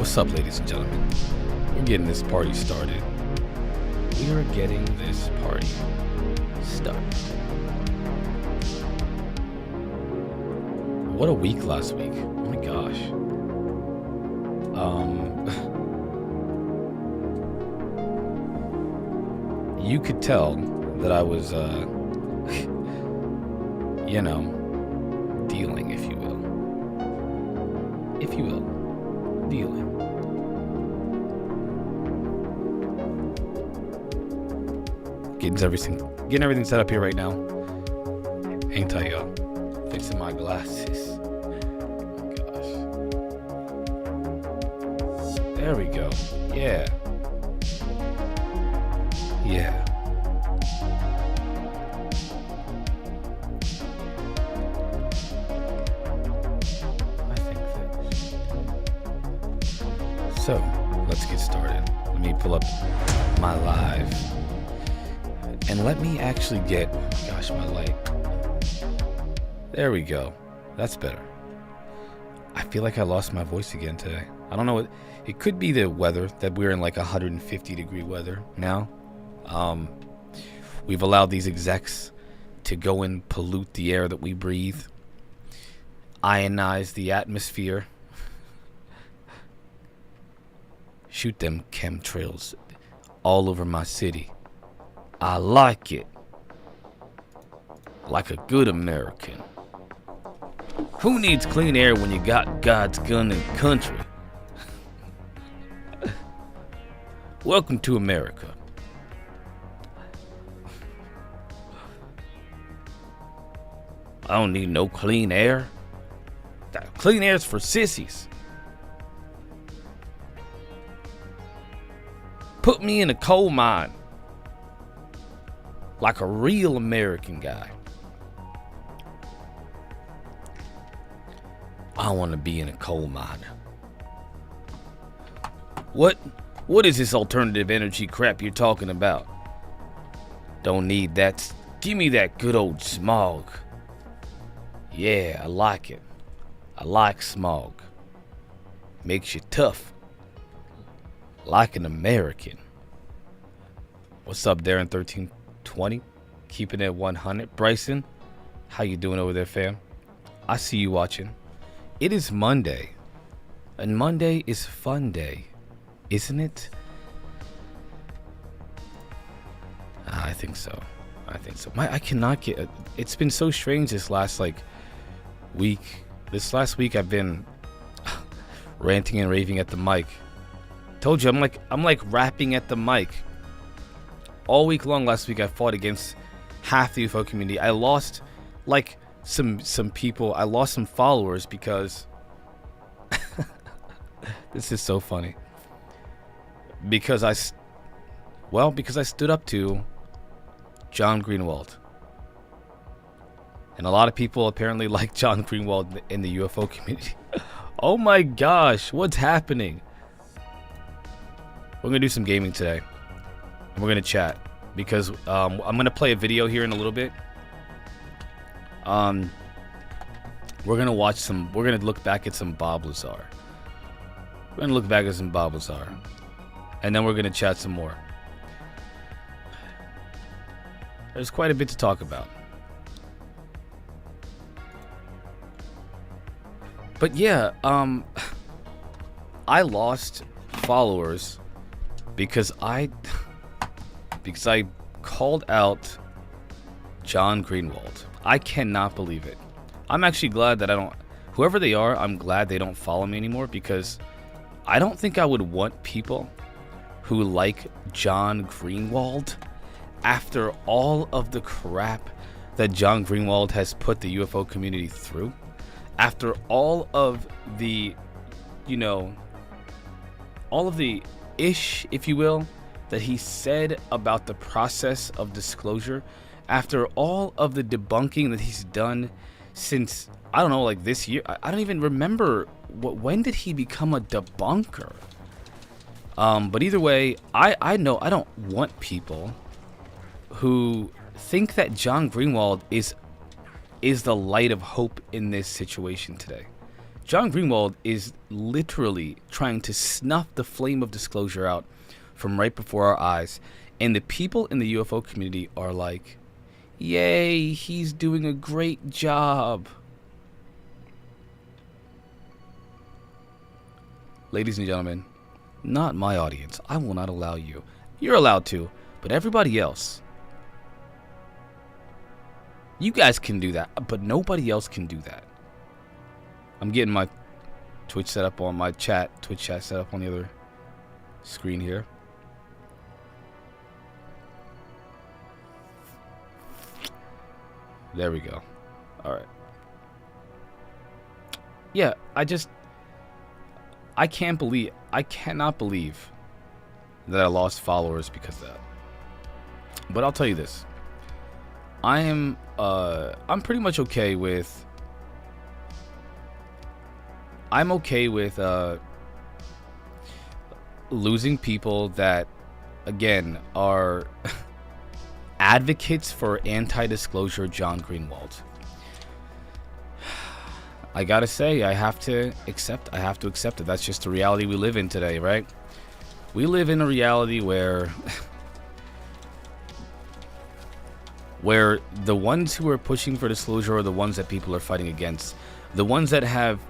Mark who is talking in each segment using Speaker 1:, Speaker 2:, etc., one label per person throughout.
Speaker 1: What's up, ladies and gentlemen? We're getting this party started. We are getting this party started. What a week last week. Oh my gosh. You could tell that I was, dealing, if you will. Dealing. Getting everything set up here right now. Hang tight, y'all. Fixing my glasses. Oh gosh. There we go. Yeah. So, let's get started. Let me pull up my live. And let me actually get, oh my gosh, my light. There we go. That's better. I feel like I lost my voice again today. I don't know what, it could be the weather, that we're in like 150 degree weather now. We've allowed these execs to go and pollute the air that we breathe, ionize the atmosphere, shoot them chemtrails all over my city. I like it. Like a good American. Who needs clean air when you got God's gun in the country? Welcome to America. I don't need no clean air. That clean air's for sissies. Put me in a coal mine. Like a real American guy. I want to be in a coal mine. What is this alternative energy crap you're talking about? Don't need that. Give me that good old smog. Yeah, I like it. I like smog. Makes you tough. Like an American. What's up, Darren 1320? Keeping it 100. Bryson, how you doing over there, fam? I see you watching. It is Monday. And Monday is fun day, isn't it? I think so. I cannot get... It's been so strange this last, week. This last week I've been ranting and raving at the mic. Told you, I'm like rapping at the mic. All week long last week I fought against half the UFO community. I lost some people. I lost some followers because this is so funny. Because I stood up to John Greenwald. And a lot of people apparently like John Greenwald in the UFO community. Oh my gosh, what's happening? We're going to do some gaming today. And we're going to chat. Because I'm going to play a video here in a little bit. We're going to look back at some Bob Lazar. And then we're going to chat some more. There's quite a bit to talk about. But yeah, I lost followers because I called out John Greenwald. I cannot believe it. I'm actually glad that whoever they are, I'm glad they don't follow me anymore, because I don't think I would want people who like John Greenwald, after all of the crap that John Greenwald has put the UFO community through, after all of the, all of the ish, if you will, that he said about the process of disclosure, after all of the debunking that he's done since, I don't know, this year. I don't even remember when did he become a debunker. But either way, I know I don't want people who think that John Greenwald is the light of hope in this situation today. John Greenwald is literally trying to snuff the flame of disclosure out from right before our eyes. And the people in the UFO community are like, yay, he's doing a great job. Ladies and gentlemen, not my audience. I will not allow you. You're allowed to, but everybody else. You guys can do that, but nobody else can do that. I'm getting my Twitch set up on my Twitch chat set up on the other screen here. There we go. All right. Yeah, I cannot believe that I lost followers because of that. But I'll tell you this. I'm pretty much okay with losing people that, again, are advocates for anti-disclosure John Greenwald. I gotta say, I have to accept it. That's just the reality we live in today, right? We live in a reality where the ones who are pushing for disclosure are the ones that people are fighting against. The ones that have,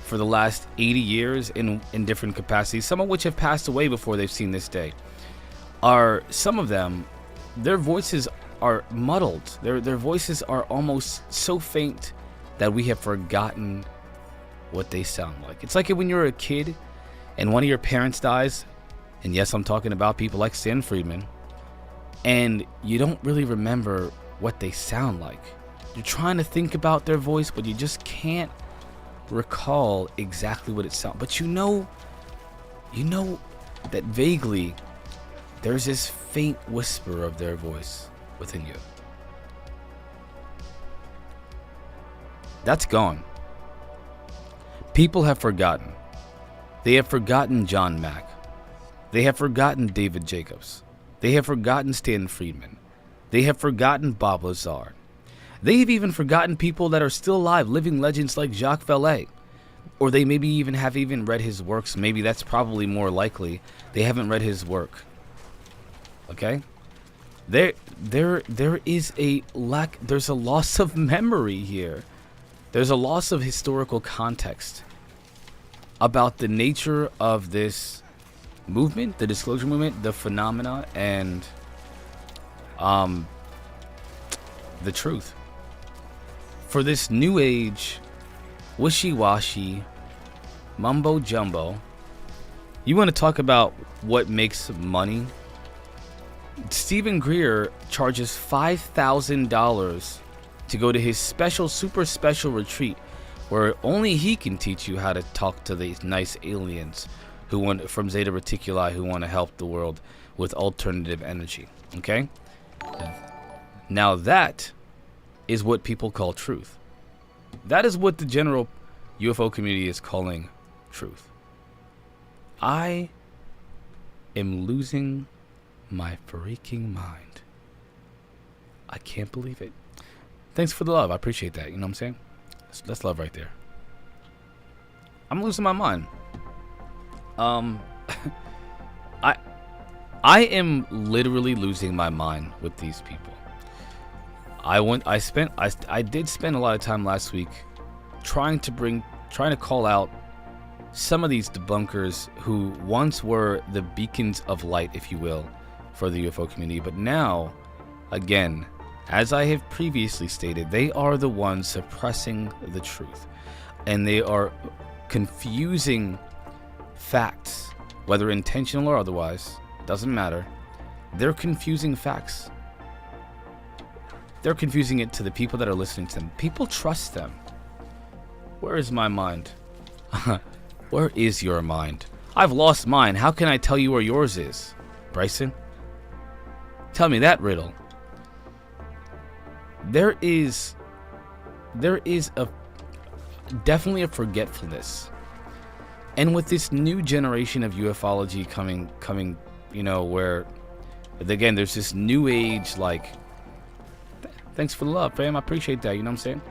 Speaker 1: for the last 80 years in different capacities, some of which have passed away before they've seen this day, are, some of them, their voices are muddled. Their voices are almost so faint that we have forgotten what they sound like. It's like when you're a kid and one of your parents dies, and yes, I'm talking about people like Stan Friedman, and you don't really remember what they sound like. You're trying to think about their voice, but you just can't recall exactly what it sounds. But you know that vaguely there's this faint whisper of their voice within you. That's gone. People have forgotten. They have forgotten John Mack. They have forgotten David Jacobs. They have forgotten Stan Friedman. They have forgotten Bob Lazar. They have even forgotten people that are still alive, living legends like Jacques Vallée. Or they maybe even have read his works. Maybe that's probably more likely. They haven't read his work. Okay? There is a lack, there's a loss of memory here. There's a loss of historical context about the nature of this movement, the disclosure movement, the phenomena, and the truth. For this new age, wishy-washy, mumbo-jumbo, you want to talk about what makes money? Stephen Greer charges $5,000 to go to his super special retreat where only he can teach you how to talk to these nice aliens from Zeta Reticuli who want to help the world with alternative energy. Okay? Now that is what people call truth. That is what the general UFO community is calling truth. I am losing my freaking mind. I can't believe it. Thanks for the love. I appreciate that. You know what I'm saying? That's love right there. I'm losing my mind. I am literally losing my mind with these people. I did spend a lot of time last week trying to call out some of these debunkers who once were the beacons of light, if you will, for the UFO community, but now, again, as I have previously stated, they are the ones suppressing the truth, and they are confusing facts, whether intentional or otherwise, doesn't matter. They're confusing facts. They're confusing it to the people that are listening to them. People trust them. Where is my mind? Where is your mind? I've lost mine. How can I tell you where yours is, Bryson? Tell me that riddle. There is definitely a forgetfulness. And with this new generation of UFology coming, where, again, there's this new age, like, thanks for the love, fam, I appreciate that, you know what I'm saying?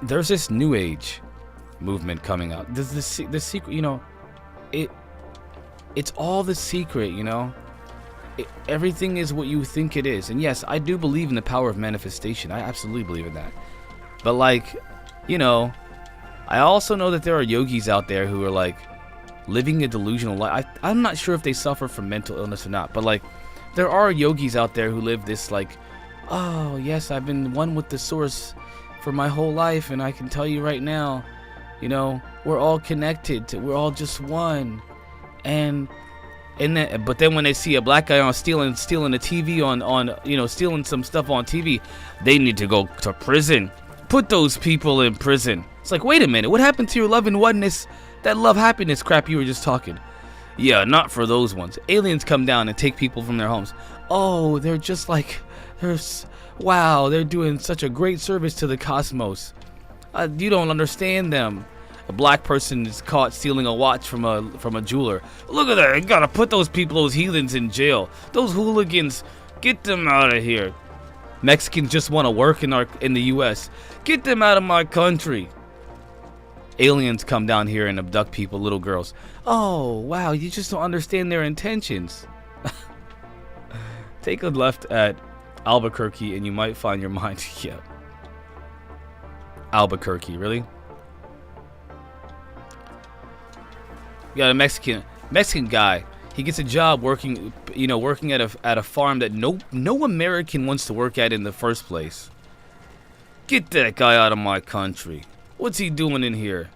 Speaker 1: There's this new age movement coming out. The secret, you know, it's all the secret, you know. Everything is what you think it is. And yes, I do believe in the power of manifestation. I absolutely believe in that. But like, you know, I also know that there are yogis out there who are like living a delusional life. I'm not sure if they suffer from mental illness or not, but like there are yogis out there who live this like, oh yes, I've been one with the source for my whole life, and I can tell you right now, you know, we're all connected. We're all just one. But then when they see a black guy on stealing a TV on you know, stealing some stuff on TV, they need to go to prison. Put those people in prison. It's like, wait a minute, what happened to your love and oneness, that love happiness crap you were just talking? Yeah, not for those ones. Aliens come down and take people from their homes. Oh, they're just like, wow, they're doing such a great service to the cosmos. You don't understand them. A black person is caught stealing a watch from a jeweler. Look at that! You gotta put those people, those heathens, in jail. Those hooligans, get them out of here. Mexicans just want to work in the U.S. Get them out of my country. Aliens come down here and abduct people, little girls. Oh wow, you just don't understand their intentions. Take a left at Albuquerque and you might find your mind. Yeah. Albuquerque, really? You got a Mexican guy. He gets a job working at a farm that no American wants to work at in the first place. Get that guy out of my country. What's he doing in here?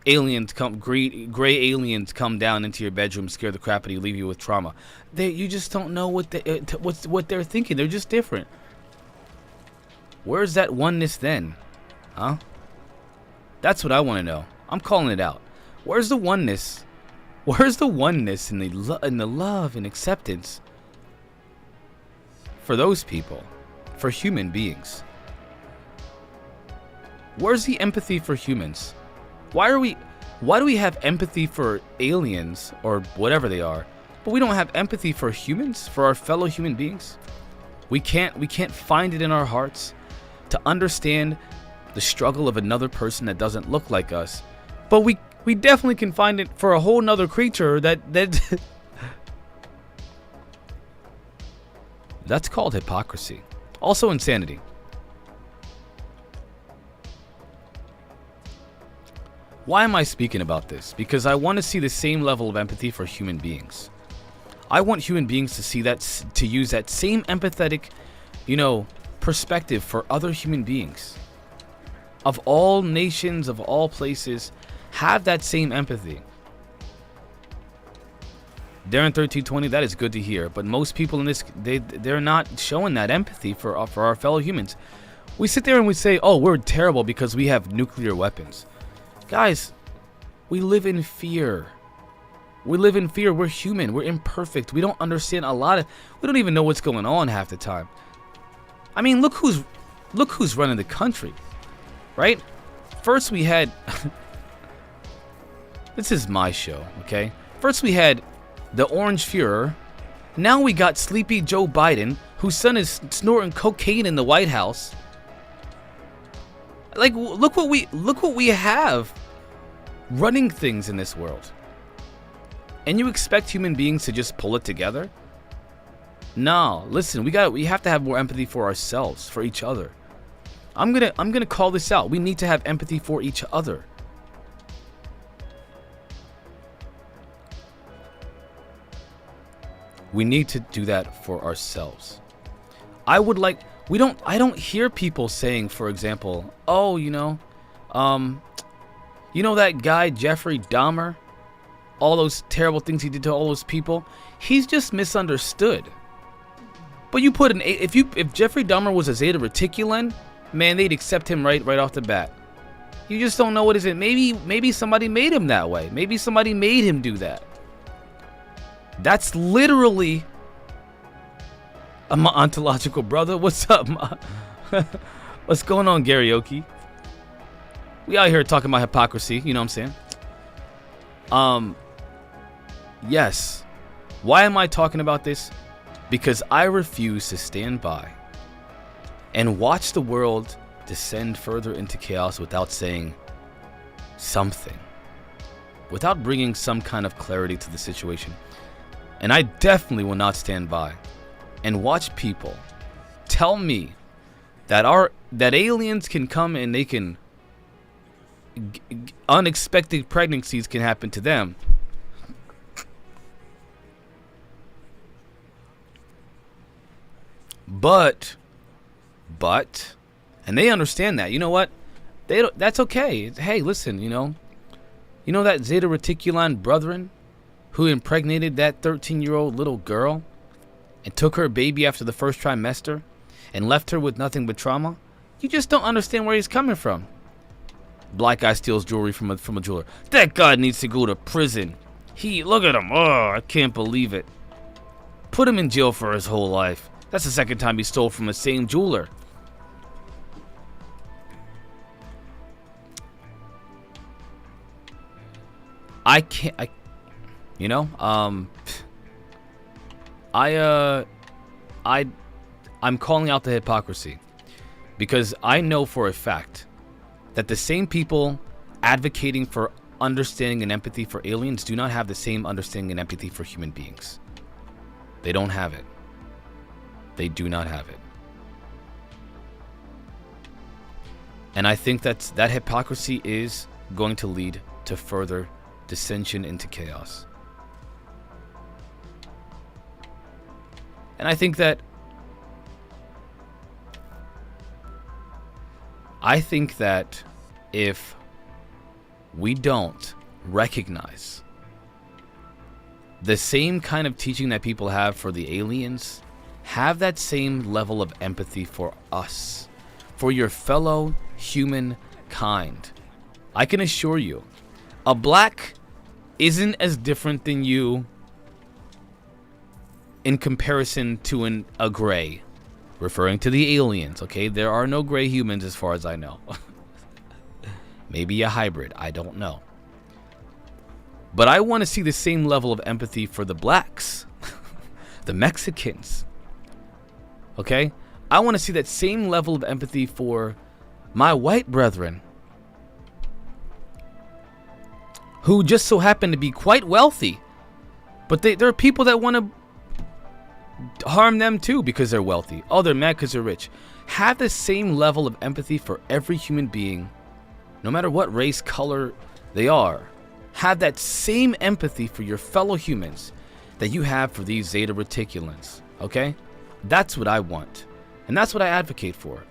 Speaker 1: Aliens come, gray aliens come down into your bedroom, scare the crap out of you, leave you with trauma. You just don't know what they're thinking. They're just different. Where's that oneness then? Huh? That's what I want to know. I'm calling it out. Where's the oneness? Where's the oneness in the love and acceptance for those people, for human beings? Where's the empathy for humans? Why do we have empathy for aliens or whatever they are, but we don't have empathy for humans, for our fellow human beings? We can't find it in our hearts to understand the struggle of another person that doesn't look like us, but we definitely can find it for a whole nother creature that that's called hypocrisy. Also insanity. Why am I speaking about this? Because I want to see the same level of empathy for human beings. I want human beings to use that same empathetic, perspective for other human beings. Of all nations, of all places, have that same empathy. Darren 1320, that is good to hear. But most people in this, they're not showing that empathy for our fellow humans. We sit there and we say, oh, we're terrible because we have nuclear weapons. Guys, we live in fear. We live in fear. We're human. We're imperfect. We don't understand we don't even know what's going on half the time. I mean, look who's running the country, right? First we had this is my show, okay? First we had the Orange Fuhrer. Now we got Sleepy Joe Biden, whose son is snorting cocaine in the White House. Like, look what we have running things in this world. And you expect human beings to just pull it together? No, listen, we have to have more empathy for ourselves, for each other. I'm gonna call this out. We need to have empathy for each other. We need to do that for ourselves. I don't hear people saying, for example, oh, that guy Jeffrey Dahmer, all those terrible things he did to all those people, he's just misunderstood. But you put if Jeffrey Dahmer was a Zeta Reticulan, man, they'd accept him right off the bat. You just don't know what is it. Maybe somebody made him that way. Maybe somebody made him do that. That's literally my ontological brother. What's up, what's going on, karaoke? We out here talking about hypocrisy, you know what I'm saying? Yes. Why am I talking about this? Because I refuse to stand by and watch the world descend further into chaos without saying, something without bringing some kind of clarity to the situation. And I definitely will not stand by and watch people tell me that aliens can come and they can unexpected pregnancies can happen to them. But and they understand that. You know what? That's okay. Hey, listen, you know that Zeta Reticulan brethren who impregnated that 13-year-old little girl and took her baby after the first trimester and left her with nothing but trauma? You just don't understand where he's coming from. Black guy steals jewelry from a jeweler. That guy needs to go to prison. Look at him. Oh, I can't believe it. Put him in jail for his whole life. That's the second time he stole from the same jeweler. I'm calling out the hypocrisy because I know for a fact that the same people advocating for understanding and empathy for aliens do not have the same understanding and empathy for human beings. They don't have it. They do not have it. And I think that hypocrisy is going to lead to further dissension into chaos. And I think that if we don't recognize the same kind of teaching that people have for the aliens, have that same level of empathy for us, for your fellow human kind, I can assure you, a black isn't as different than you in comparison to a gray. Referring to the aliens, okay? There are no gray humans as far as I know. Maybe a hybrid, I don't know. But I want to see the same level of empathy for the blacks, the Mexicans, okay? I want to see that same level of empathy for my white brethren, who just so happen to be quite wealthy. But there are people that want to harm them too because they're wealthy. Oh, they're mad because they're rich. Have the same level of empathy for every human being, no matter what race, color they are. Have that same empathy for your fellow humans that you have for these Zeta Reticulans, okay? That's what I want, and that's what I advocate for.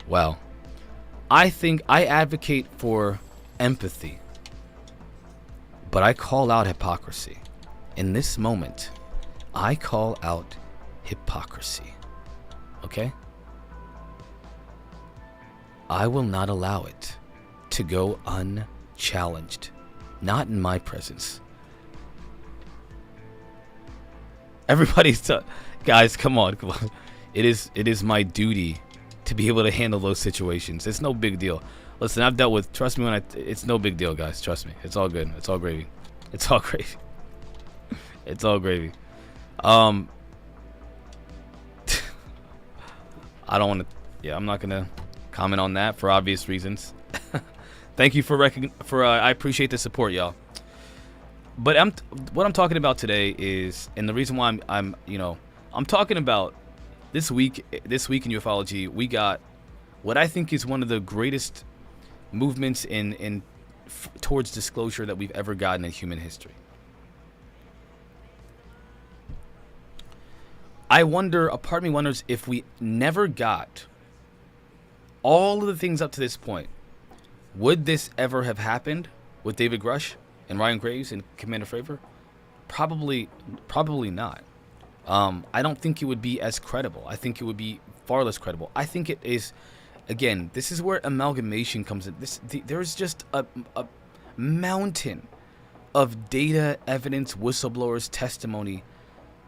Speaker 1: Well, I think I advocate for empathy, but I call out hypocrisy. In this moment, I call out hypocrisy, okay? I will not allow it to go unchallenged, not in my presence. Guys, come on. It is my duty to be able to handle those situations. It's no big deal. Listen, I've dealt with, trust me it's no big deal, guys. Trust me. It's all good. It's all gravy. It's all gravy. It's all gravy. I don't want to, I'm not going to comment on that for obvious reasons. Thank you I appreciate the support, y'all. But what I'm talking about today is, and the reason why I'm talking about this week in UFOlogy, we got what I think is one of the greatest movements towards disclosure that we've ever gotten in human history. A part of me wonders if we never got all of the things up to this point, would this ever have happened with David Grush and Ryan Graves and Commander Fravor? Probably not. I don't think it would be as credible. I think it would be far less credible. I think it is, again, this is where amalgamation comes in. There's just a mountain of data, evidence, whistleblowers, testimony,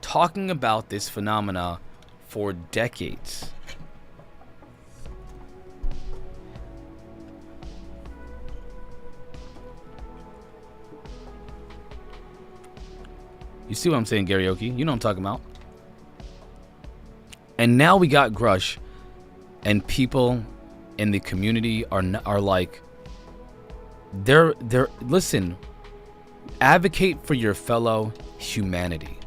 Speaker 1: talking about this phenomena for decades. You see what I'm saying, karaoke? You know what I'm talking about. And now we got Grush and people in the community are like, they're listen, advocate for your fellow humanity,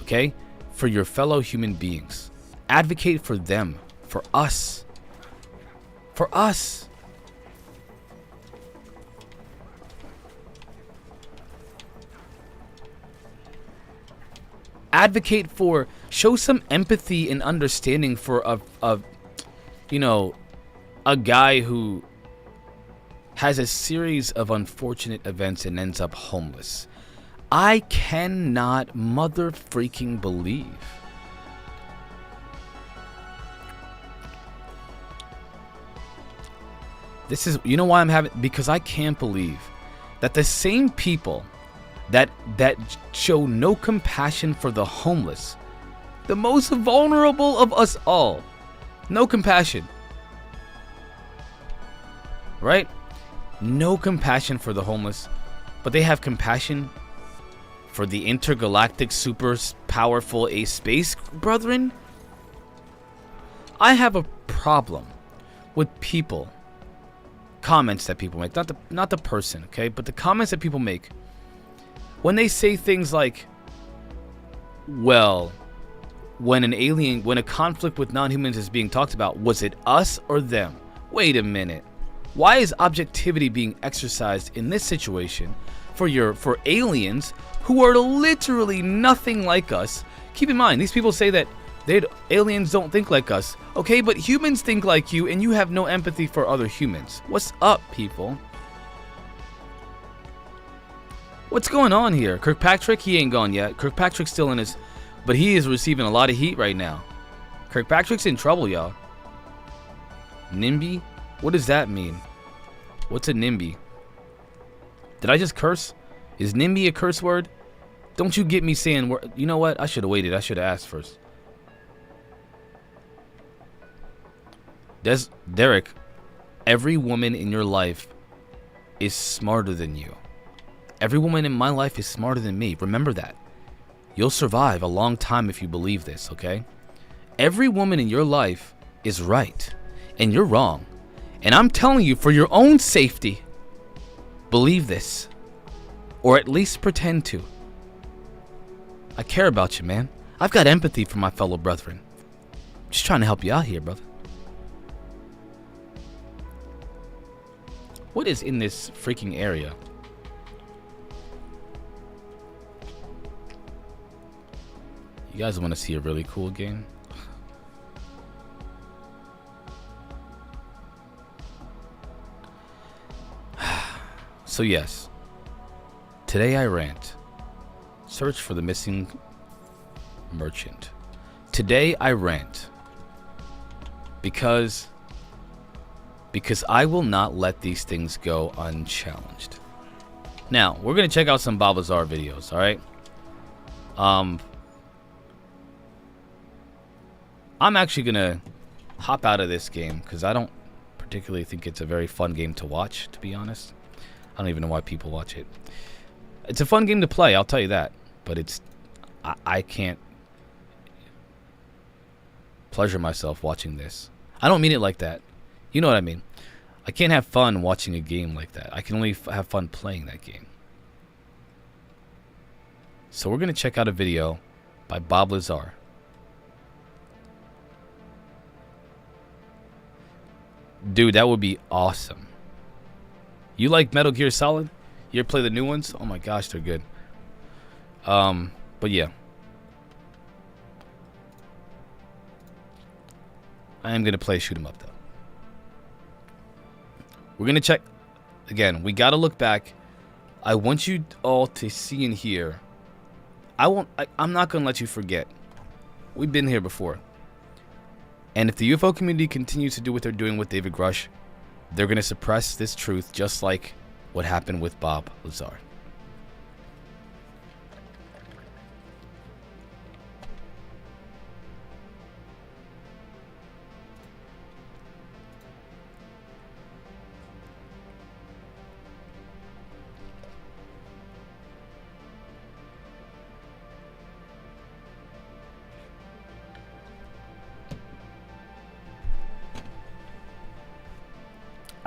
Speaker 1: okay? For your fellow human beings. Advocate for them, for us. For us. Advocate for, show some empathy and understanding for a you know, a guy who has a series of unfortunate events and ends up homeless. I cannot mother freaking believe this is, you know why I'm having, because I can't believe that the same people that show no compassion for the homeless, the most vulnerable of us all, no compassion, right? No compassion for the homeless, but they have compassion for the intergalactic super powerful space brethren. I have a problem with people, comments that people make, not the person, okay, but the comments that people make when they say things like, well, when a conflict with non-humans is being talked about, was it us or them? Wait a minute. Why is objectivity being exercised in this situation for aliens who are literally nothing like us? Keep in mind, these people say that aliens don't think like us. Okay, but humans think like you, and you have no empathy for other humans. What's up, people? What's going on here? Kirkpatrick, he ain't gone yet. Kirkpatrick's still in his... But he is receiving a lot of heat right now. Kirkpatrick's in trouble, y'all. NIMBY? What does that mean? What's a NIMBY? Did I just curse? Is NIMBY a curse word? Don't you get me saying... You know what? I should have waited. I should have asked first. Derek, every woman in your life is smarter than you. Every woman in my life is smarter than me. Remember that. You'll survive a long time if you believe this, okay? Every woman in your life is right, and you're wrong. And I'm telling you, for your own safety, believe this. Or at least pretend to. I care about you, man. I've got empathy for my fellow brethren. Just trying to help you out here, brother. What is in this freaking area? You guys want to see a really cool game? So yes, today I rant. Search for the missing merchant. Today I rant because I will not let these things go unchallenged. Now, we're going to check out some Bob Lazar videos, all right? I'm actually going to hop out of this game because I don't particularly think it's a very fun game to watch, to be honest. I don't even know why people watch it. It's a fun game to play, I'll tell you that. But it's... I can't pleasure myself watching this. I don't mean it like that. You know what I mean. I can't have fun watching a game like that. I can only have fun playing that game. So we're going to check out a video by Bob Lazar. Dude, that would be awesome. You like Metal Gear Solid? You ever play the new ones? Oh my gosh, they're good. But yeah. I am going to play Shoot 'em Up, though. We're going to check. Again, we got to look back. I want you all to see and hear. I'm not going to let you forget. We've been here before. And if the UFO community continues to do what they're doing with David Grush, they're going to suppress this truth just like what happened with Bob Lazar.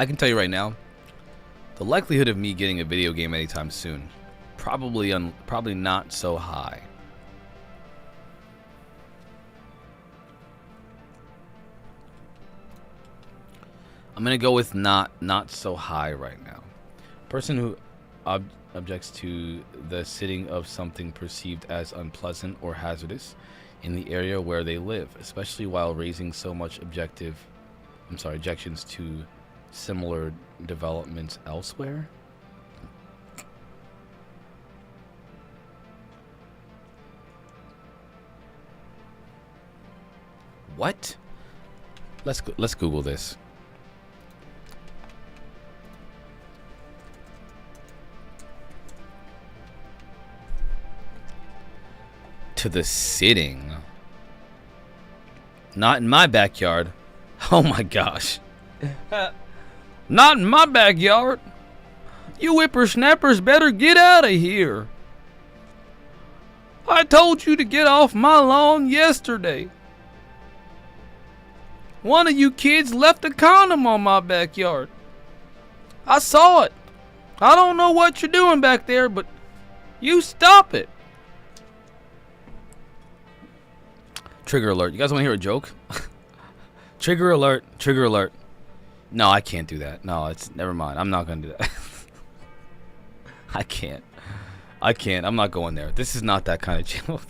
Speaker 1: I can tell you right now, the likelihood of me getting a video game anytime soon, probably not so high. I'm gonna go with not so high right now. Person who objects to the sitting of something perceived as unpleasant or hazardous in the area where they live, especially while raising so much objections to similar developments elsewhere. What? Let's Google this. To the sitting. Not in my backyard. Oh my gosh. Not in my backyard. You whippersnappers better get out of here. I told you to get off my lawn yesterday. One of you kids left a condom on my backyard. I saw it. I don't know what you're doing back there, but you stop it. Trigger alert. You guys want to hear a joke? Trigger alert. Trigger alert. No, I can't do that. No, it's never mind. I'm not going to do that. I can't. I'm not going there. This is not that kind of channel.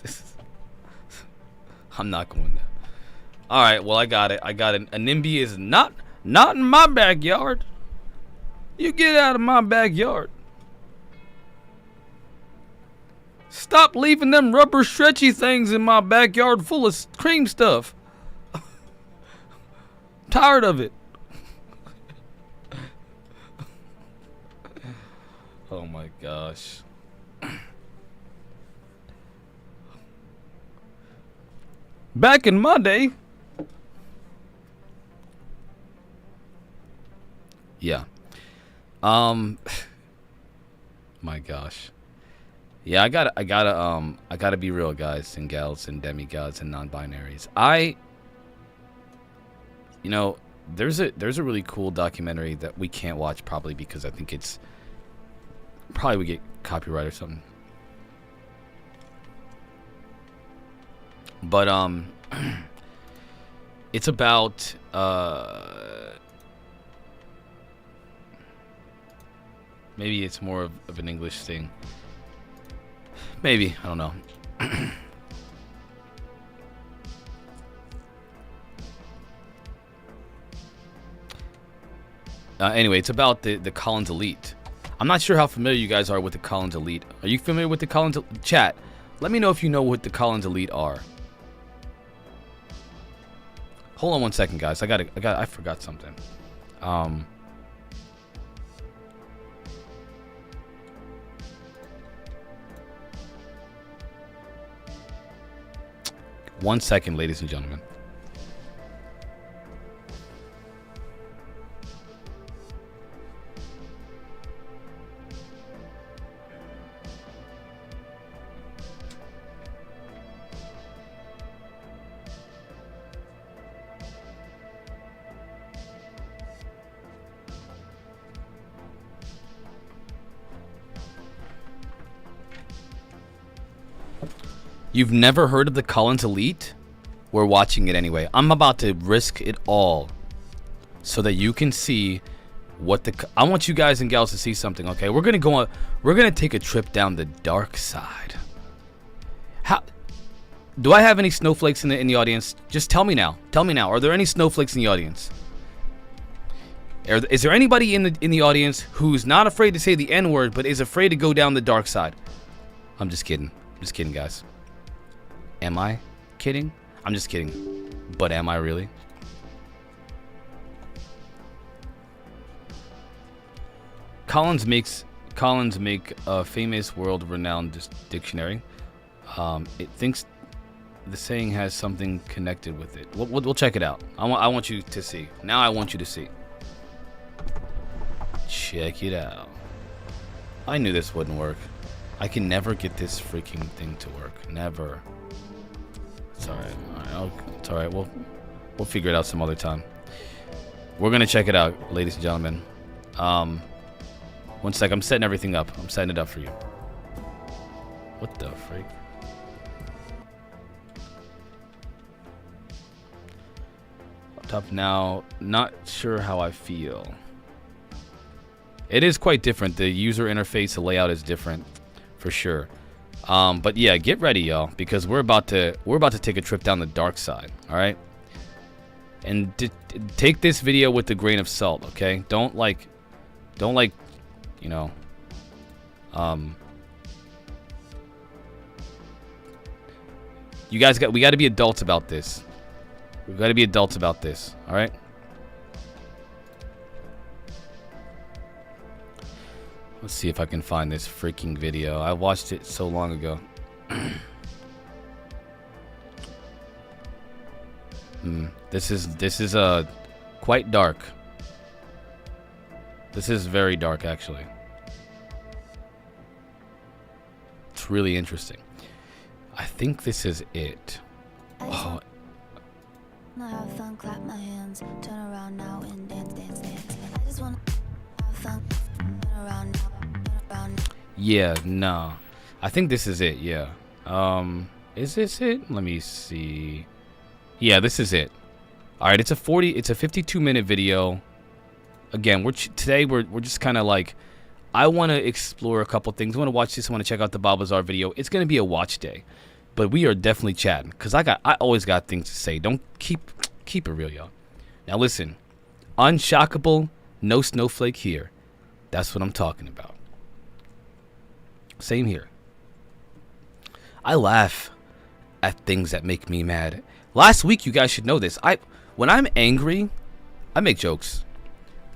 Speaker 1: I'm not going there. All right, well, I got it. A NIMBY is not in my backyard. You get out of my backyard. Stop leaving them rubber stretchy things in my backyard full of cream stuff. Tired of it. Oh my gosh. Back in my day. Yeah. My gosh. Yeah, I gotta be real, guys and gals and demigods and non-binaries. There's a really cool documentary that we can't watch probably because I think it's probably would get copyright or something. But it's about maybe it's more of an English thing. Maybe, I don't know. Anyway, it's about the Collins Elite. I'm not sure how familiar you guys are with the Collins Elite. Are you familiar with the Collins chat? Let me know if you know what the Collins Elite are. Hold on one second, guys. I forgot something. One second, ladies and gentlemen. You've never heard of the Collins Elite? We're watching it anyway. I'm about to risk it all so that you can see what I want you guys and gals to see something, okay? We're gonna take a trip down the dark side. Do I have any snowflakes in the audience? Just tell me now. Tell me now. Are there any snowflakes in the audience? Is there anybody in the audience who's not afraid to say the N-word but is afraid to go down the dark side? I'm just kidding. I'm just kidding, guys. Am I kidding? I'm just kidding. But am I really? Collins make a famous world-renowned dictionary. It thinks the saying has something connected with it. We'll check it out. I want you to see. Now I want you to see. Check it out. I knew this wouldn't work. I can never get this freaking thing to work. Never. It's alright. It's alright. We'll figure it out some other time. We're gonna check it out, ladies and gentlemen. One sec, I'm setting everything up. I'm setting it up for you. What the freak? Up top now, not sure how I feel. It is quite different. The user interface, the layout is different, for sure. But yeah, get ready, y'all, because we're about to take a trip down the dark side. All right, and take this video with a grain of salt, okay? Don't like, you know, we got to be adults about this. We've got to be adults about this. All right. Let's see if I can find this freaking video. I watched it so long ago. This is quite dark. This is very dark, actually. It's really interesting. I think this is it. Oh.
Speaker 2: Have fun, clap my hands, turn around now and dance, dance, dance. I just want to have fun, turn around now, turn around now.
Speaker 1: Yeah, no. I think this is it, yeah. Is this it? Let me see. Yeah, this is it. All right, it's a 52-minute video. Again, today we're just kind of like, I want to explore a couple things. I want to watch this. I want to check out the Bob Lazar video. It's going to be a watch day. But we are definitely chatting, because I always got things to say. Don't keep it real, y'all. Now listen, unshockable, no snowflake here. That's what I'm talking about. Same here. I laugh at things that make me mad. Last week, you guys should know this. When I'm angry, I make jokes.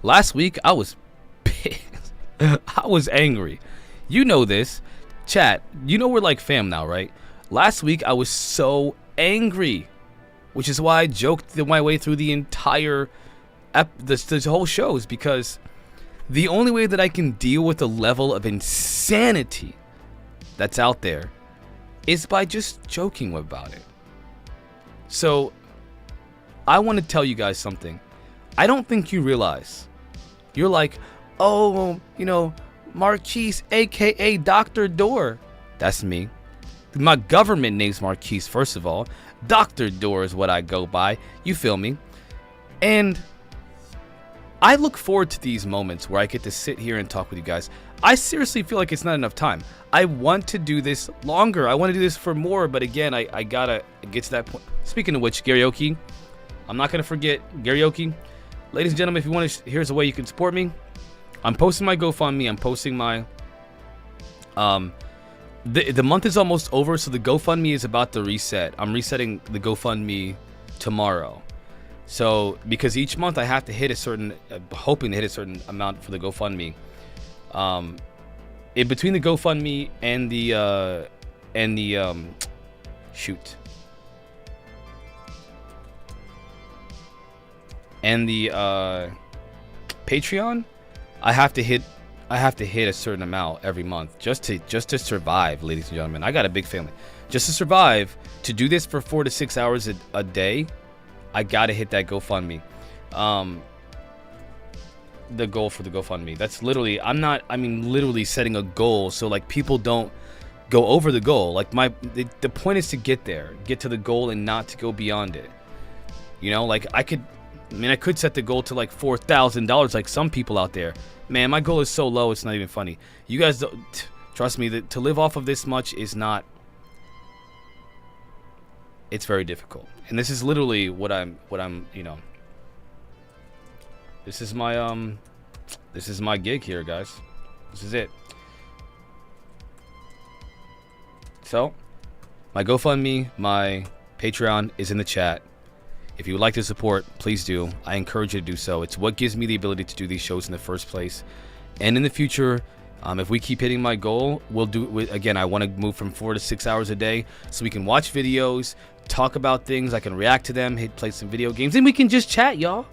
Speaker 1: Last week, I was pissed. I was angry. You know this. Chat, you know we're like fam now, right? Last week, I was so angry, which is why I joked my way through the entire this whole show, is because the only way that I can deal with the level of insanity that's out there is by just joking about it. So, I want to tell you guys something. I don't think you realize. You're like, oh, you know, Marquise, a.k.a. Dr. Door. That's me. My government name's Marquise, first of all. Dr. Door is what I go by. You feel me? And I look forward to these moments where I get to sit here and talk with you guys. I seriously feel like it's not enough time. I want to do this longer. I want to do this for more, but again, I gotta get to that point. Speaking of which, karaoke, I'm not gonna forget karaoke. Ladies and gentlemen, if you want to, here's a way you can support me. I'm posting my GoFundMe. I'm posting my The month is almost over, so the GoFundMe is about to reset. I'm resetting the GoFundMe tomorrow. So, because each month I have to hit a certain, hoping to hit a certain amount for the GoFundMe. In between the GoFundMe and the Patreon, I have to hit a certain amount every month just to survive, ladies and gentlemen. I got a big family. Just to survive, to do this for 4 to 6 hours a day, I gotta hit that GoFundMe. The goal for the GoFundMe. That's literally, literally setting a goal so like people don't go over the goal. Like the point is to get there, get to the goal and not to go beyond it. You know, like I could set the goal to like $4,000 like some people out there. Man, my goal is so low, it's not even funny. You guys don't, trust me, that to live off of this much is not, it's very difficult. And this is literally what I'm, you know, this is my gig here, guys. This is it. So, my GoFundMe, my Patreon is in the chat. If you would like to support, please do. I encourage you to do so. It's what gives me the ability to do these shows in the first place. And in the future, if we keep hitting my goal, we'll do it again. I want to move from 4 to 6 hours a day so we can watch videos, talk about things. I can react to them, play some video games, and we can just chat, y'all.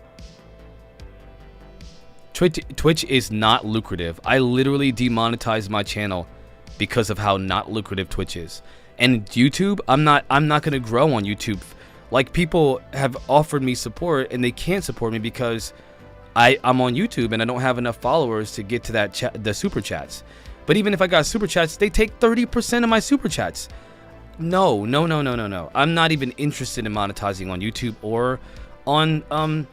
Speaker 1: Twitch is not lucrative. I literally demonetized my channel because of how not lucrative Twitch is. And YouTube, I'm not going to grow on YouTube. Like, people have offered me support and they can't support me because I'm on YouTube and I don't have enough followers to get to that the super chats. But even if I got super chats, they take 30% of my super chats. No. I'm not even interested in monetizing on YouTube or on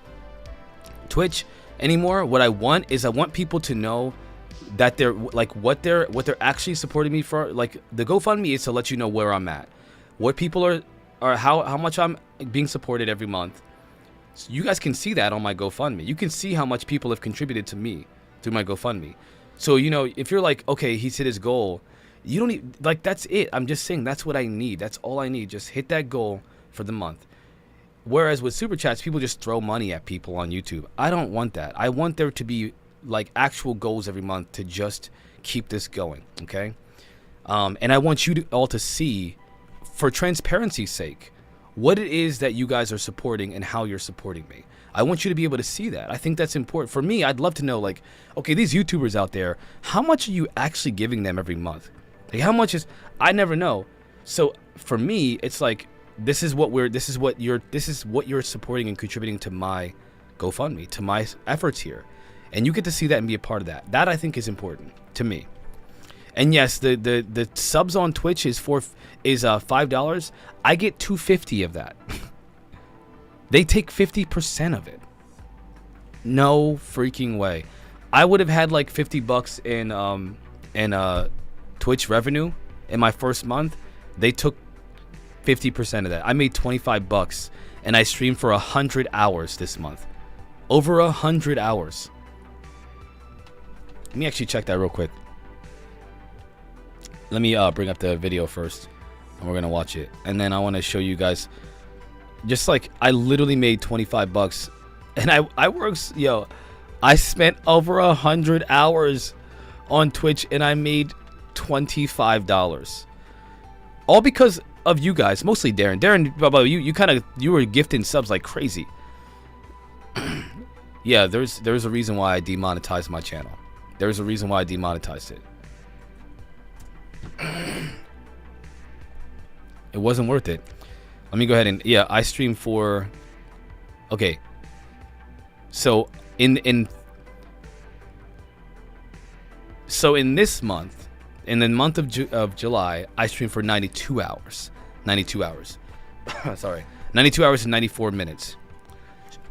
Speaker 1: Twitch anymore. What I want is I want people to know that they're like what they're actually supporting me for. Like the GoFundMe is to let you know where I'm at, what people are how much I'm being supported every month. So you guys can see that on my GoFundMe. You can see how much people have contributed to me through my GoFundMe. So, you know, if you're like, okay, he's hit his goal, you don't need, like, that's it. I'm just saying that's what I need. That's all I need. Just hit that goal for the month. Whereas with Super Chats, people just throw money at people on YouTube. I don't want that. I want there to be, like, actual goals every month to just keep this going, okay? And I want you all to see, for transparency's sake, what it is that you guys are supporting and how you're supporting me. I want you to be able to see that. I think that's important. For me, I'd love to know, like, okay, these YouTubers out there, how much are you actually giving them every month? Like, how much is, I never know. So for me, it's like, this is what you're supporting and contributing to my GoFundMe, to my efforts here. And you get to see that and be a part of that. That I think is important to me. And yes, the subs on Twitch is $5. I get $2.50 of that. They take 50% of it. No freaking way. I would have had like $50 in Twitch revenue in my first month. They took 50% of that. I made $25 and I streamed for 100 hours this month. Over 100 hours. Let me actually check that real quick. Let me bring up the video first, and we're gonna watch it, and then I want to show you guys. Just like I literally made $25, and I worked. Yo, I spent over 100 hours on Twitch, and I made $25. All because of you guys, mostly Darren. Darren, you were gifting subs like crazy. Yeah, there's a reason why I demonetized my channel. There's a reason why I demonetized it. It wasn't worth it. Let me go ahead and I streamed for. Okay. So in this month, in the month of July, I streamed for 92 hours. 92 hours. Sorry, 92 hours and 94 minutes.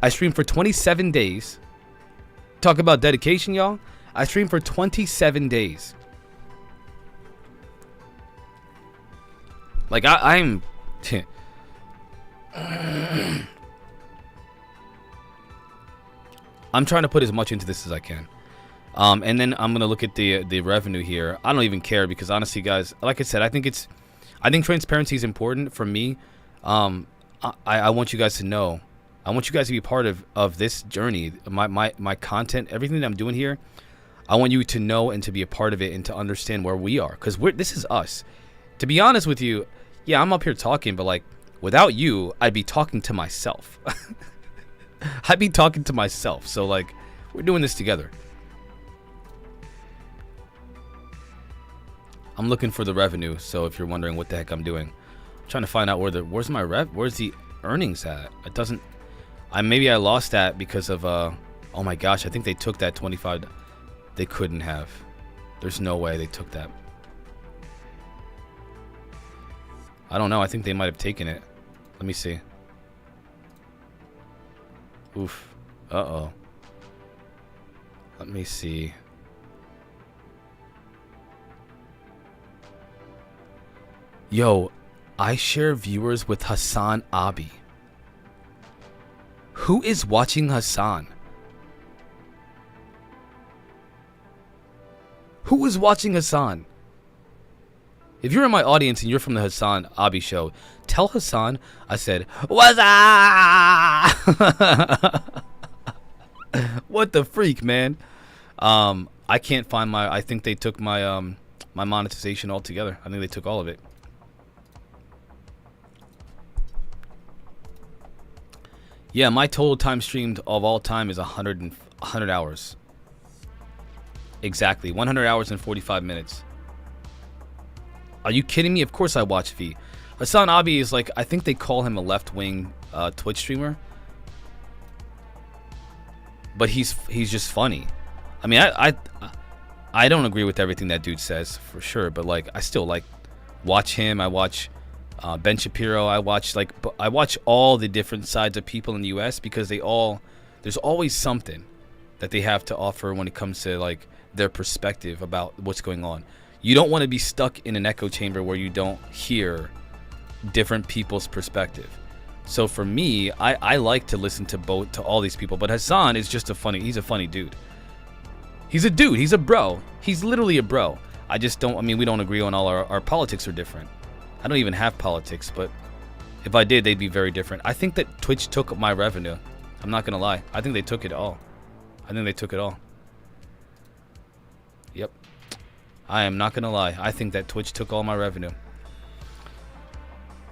Speaker 1: I streamed for 27 days. Talk about dedication, y'all. I streamed for 27 days. Like I'm trying to put as much into this as I can. And then I'm gonna look at the revenue here. I don't even care because honestly, guys, like I said, I think transparency is important for me. I want you guys to know. I want you guys to be part of this journey. My content, everything that I'm doing here. I want you to know and to be a part of it and to understand where we are, because this is us. To be honest with you, yeah, I'm up here talking, but like without you, I'd be talking to myself. I'd be talking to myself. So like we're doing this together. I'm looking for the revenue. So if you're wondering what the heck I'm doing, I'm trying to find out where's the earnings at? It doesn't. Maybe I lost that because of oh my gosh, I think they took that 25. They couldn't have. There's no way they took that. I don't know. I think they might have taken it. Let me see. Oof. Uh-oh. Let me see. Yo, I share viewers with Hassan Abi. Who is watching Hassan? Who is watching Hassan? If you're in my audience and you're from the Hassan Abi show, tell Hassan I said, what's up? What the freak, man? I can't find I think they took my my monetization altogether. I think they took all of it. Yeah, my total time streamed of all time is 100 hours. Exactly, 100 hours and 45 minutes. Are you kidding me? Of course I watch V. Hassan Abi is like, I think they call him a left-wing Twitch streamer. but he's just funny. I mean, I don't agree with everything that dude says for sure, but like I still like watch him. I watch Ben Shapiro. I watch all the different sides of people in the U.S. because there's always something that they have to offer when it comes to like their perspective about what's going on. You don't want to be stuck in an echo chamber where you don't hear different people's perspective. So for me, I like to listen to all these people, but Hassan is just he's a funny dude. He's a dude, he's a bro. He's literally a bro. We don't agree on all our politics are different. I don't even have politics, but if I did, they'd be very different. I think that Twitch took my revenue. I'm not gonna lie. I think they took it all. Yep. I am not gonna lie. I think that Twitch took all my revenue.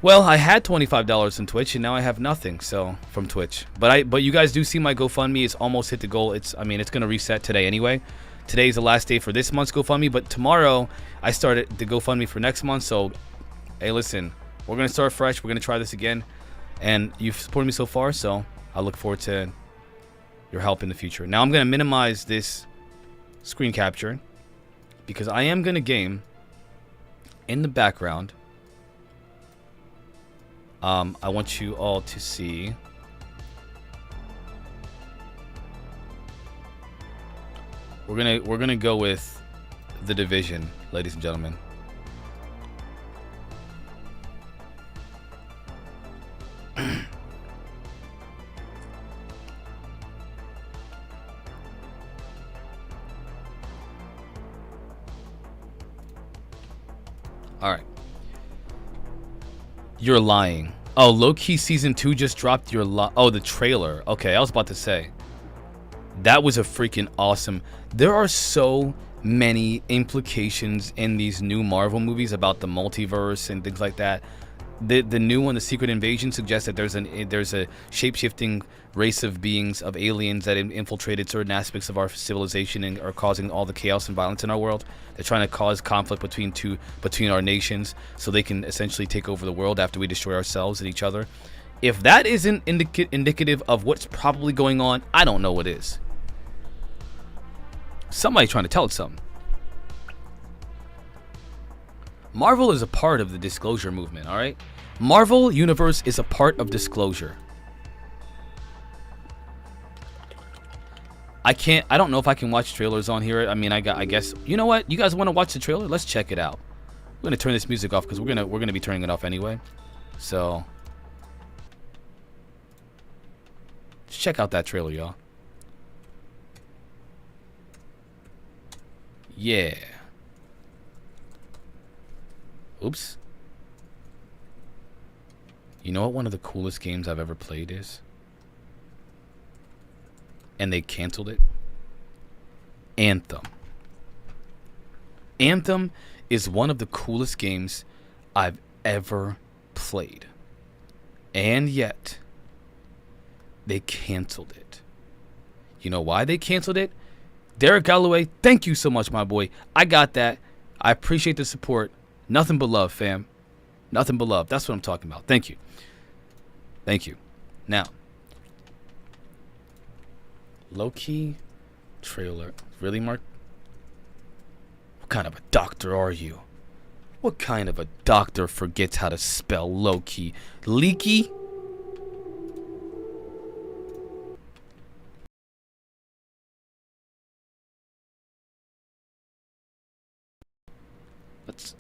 Speaker 1: Well, I had $25 in Twitch and now I have nothing. So from Twitch, but you guys do see my GoFundMe. It's almost hit the goal. It's gonna reset today anyway. Today's the last day for this month's GoFundMe, but tomorrow I started the GoFundMe for next month. So, hey, listen, we're gonna start fresh. We're gonna try this again, and you've supported me so far. So I look forward to your help in the future. Now I'm gonna minimize this screen capture because I am gonna game in the background. I want you all to see. We're gonna go with The Division, ladies and gentlemen. All right. You're lying. Oh, Low-Key Season 2 just dropped the trailer. Okay, I was about to say. That was a freaking awesome. There are so many implications in these new Marvel movies about the multiverse and things like that. The new one, The Secret Invasion, suggests that there's a shape-shifting race of beings, of aliens that infiltrated certain aspects of our civilization and are causing all the chaos and violence in our world. They're trying to cause conflict between our nations so they can essentially take over the world after we destroy ourselves and each other. If that isn't indicative of what's probably going on, I don't know what is. Somebody trying to tell us something. Marvel is a part of the disclosure movement, all right? Marvel Universe is a part of disclosure. I don't know if I can watch trailers on here. I mean, I guess, you know what? You guys want to watch the trailer? Let's check it out. We're going to turn this music off because we're going to be turning it off anyway. So let's check out that trailer, y'all. Yeah. Oops. You know what one of the coolest games I've ever played is? And they canceled it? Anthem. Anthem is one of the coolest games I've ever played. And yet, they canceled it. You know why they canceled it? Derek Galloway, thank you so much, my boy. I got that. I appreciate the support. Nothing but love, fam. Nothing but love. That's what I'm talking about. Thank you. Thank you. Now, low-key trailer. Really, Mark? What kind of a doctor are you? What kind of a doctor forgets how to spell low-key? Leaky?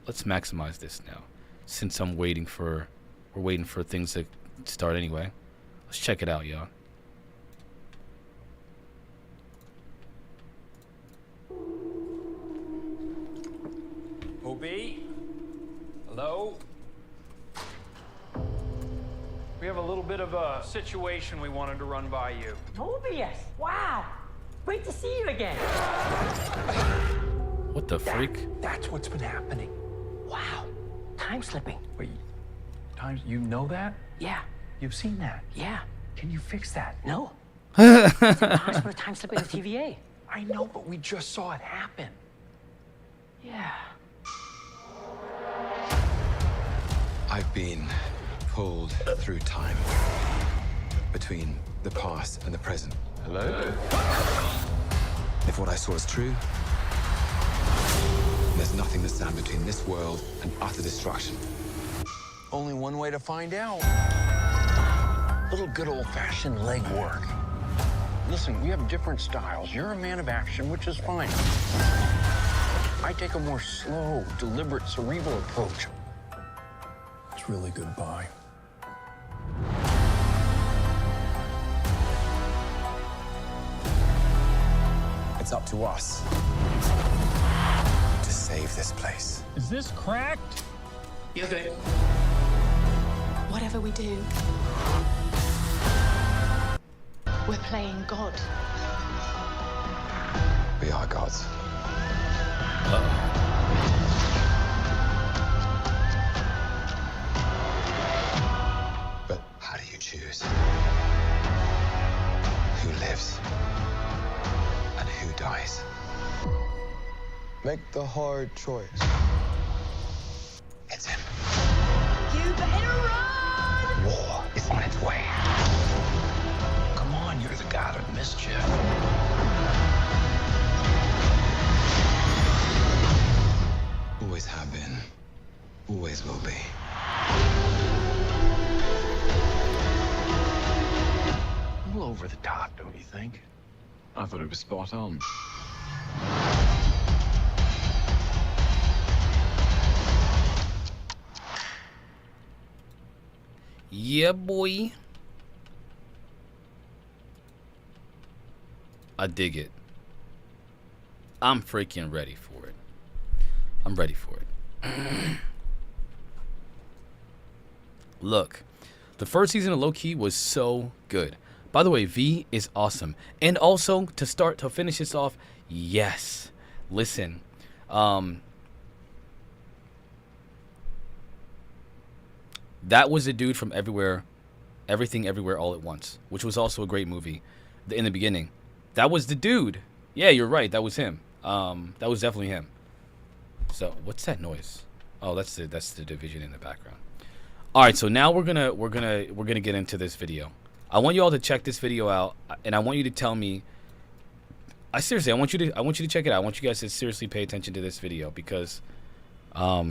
Speaker 1: Let's maximize this now, since we're waiting for things to start anyway. Let's check it out, y'all.
Speaker 3: OB? Hello? We have a little bit of a situation we wanted to run by you.
Speaker 4: Mobius! Wow! Great to see you again!
Speaker 1: What the freak?
Speaker 3: That's what's been happening.
Speaker 4: Wow! Time slipping.
Speaker 3: Wait, you know that?
Speaker 4: Yeah.
Speaker 3: You've seen that?
Speaker 4: Yeah.
Speaker 3: Can you fix that?
Speaker 4: No. It's impossible to time slip in the TVA.
Speaker 3: I know, but we just saw it happen.
Speaker 4: Yeah.
Speaker 5: I've been pulled through time between the past and the present. Hello? If what I saw is true, there's nothing to stand between this world and utter destruction. Only one way to find out.
Speaker 6: Little good old-fashioned legwork. Listen, we have different styles. You're a man of action, which is fine. I take a more slow, deliberate, cerebral approach. It's really goodbye.
Speaker 5: It's up to us to save this place.
Speaker 3: Is this cracked?
Speaker 6: You okay?
Speaker 7: Whatever we do, we're playing God.
Speaker 5: We are gods. But how do you choose who lives and who dies?
Speaker 8: Make the hard choice.
Speaker 5: It's him.
Speaker 7: You better run!
Speaker 5: War is on its way.
Speaker 6: Come on, you're the god of mischief.
Speaker 5: Always have been. Always will be.
Speaker 6: A little over the top, don't you think?
Speaker 5: I thought it was spot on.
Speaker 1: Yeah, boy. I dig it. I'm freaking ready for it. I'm ready for it. Look, the first season of Low-Key was so good. By the way, V is awesome. And also, to finish this off, yes. Listen, that was the dude from Everything Everywhere All at Once, which was also a great movie in the beginning. That was the dude. Yeah, you're right. That was him. That was definitely him. So, what's that noise? Oh, that's the division in the background. All right, so now we're gonna get into this video. I want you all to check this video out, and I want you to tell me. I want you to check it out. I want you guys to seriously pay attention to this video because, I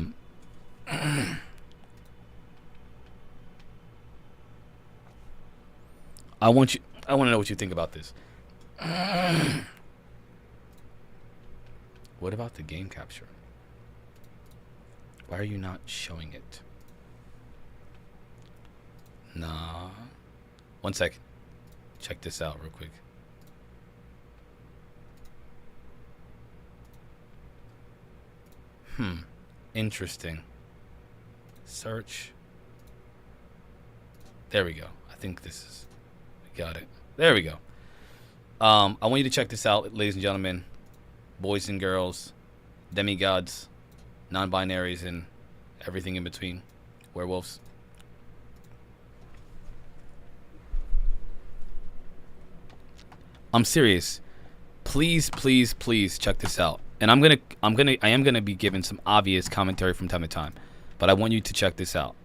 Speaker 1: want to know what you think about this. What about the game capture? Why are you not showing it? Nah. 1 second. Check this out real quick. Interesting. Search. There we go. I think this is... We got it. There we go. I want you to check this out, ladies and gentlemen. Boys and girls. Demigods. Non-binaries and everything in between. Werewolves. I'm serious. Please, please, please check this out. And I am gonna be giving some obvious commentary from time to time, but I want you to check this out.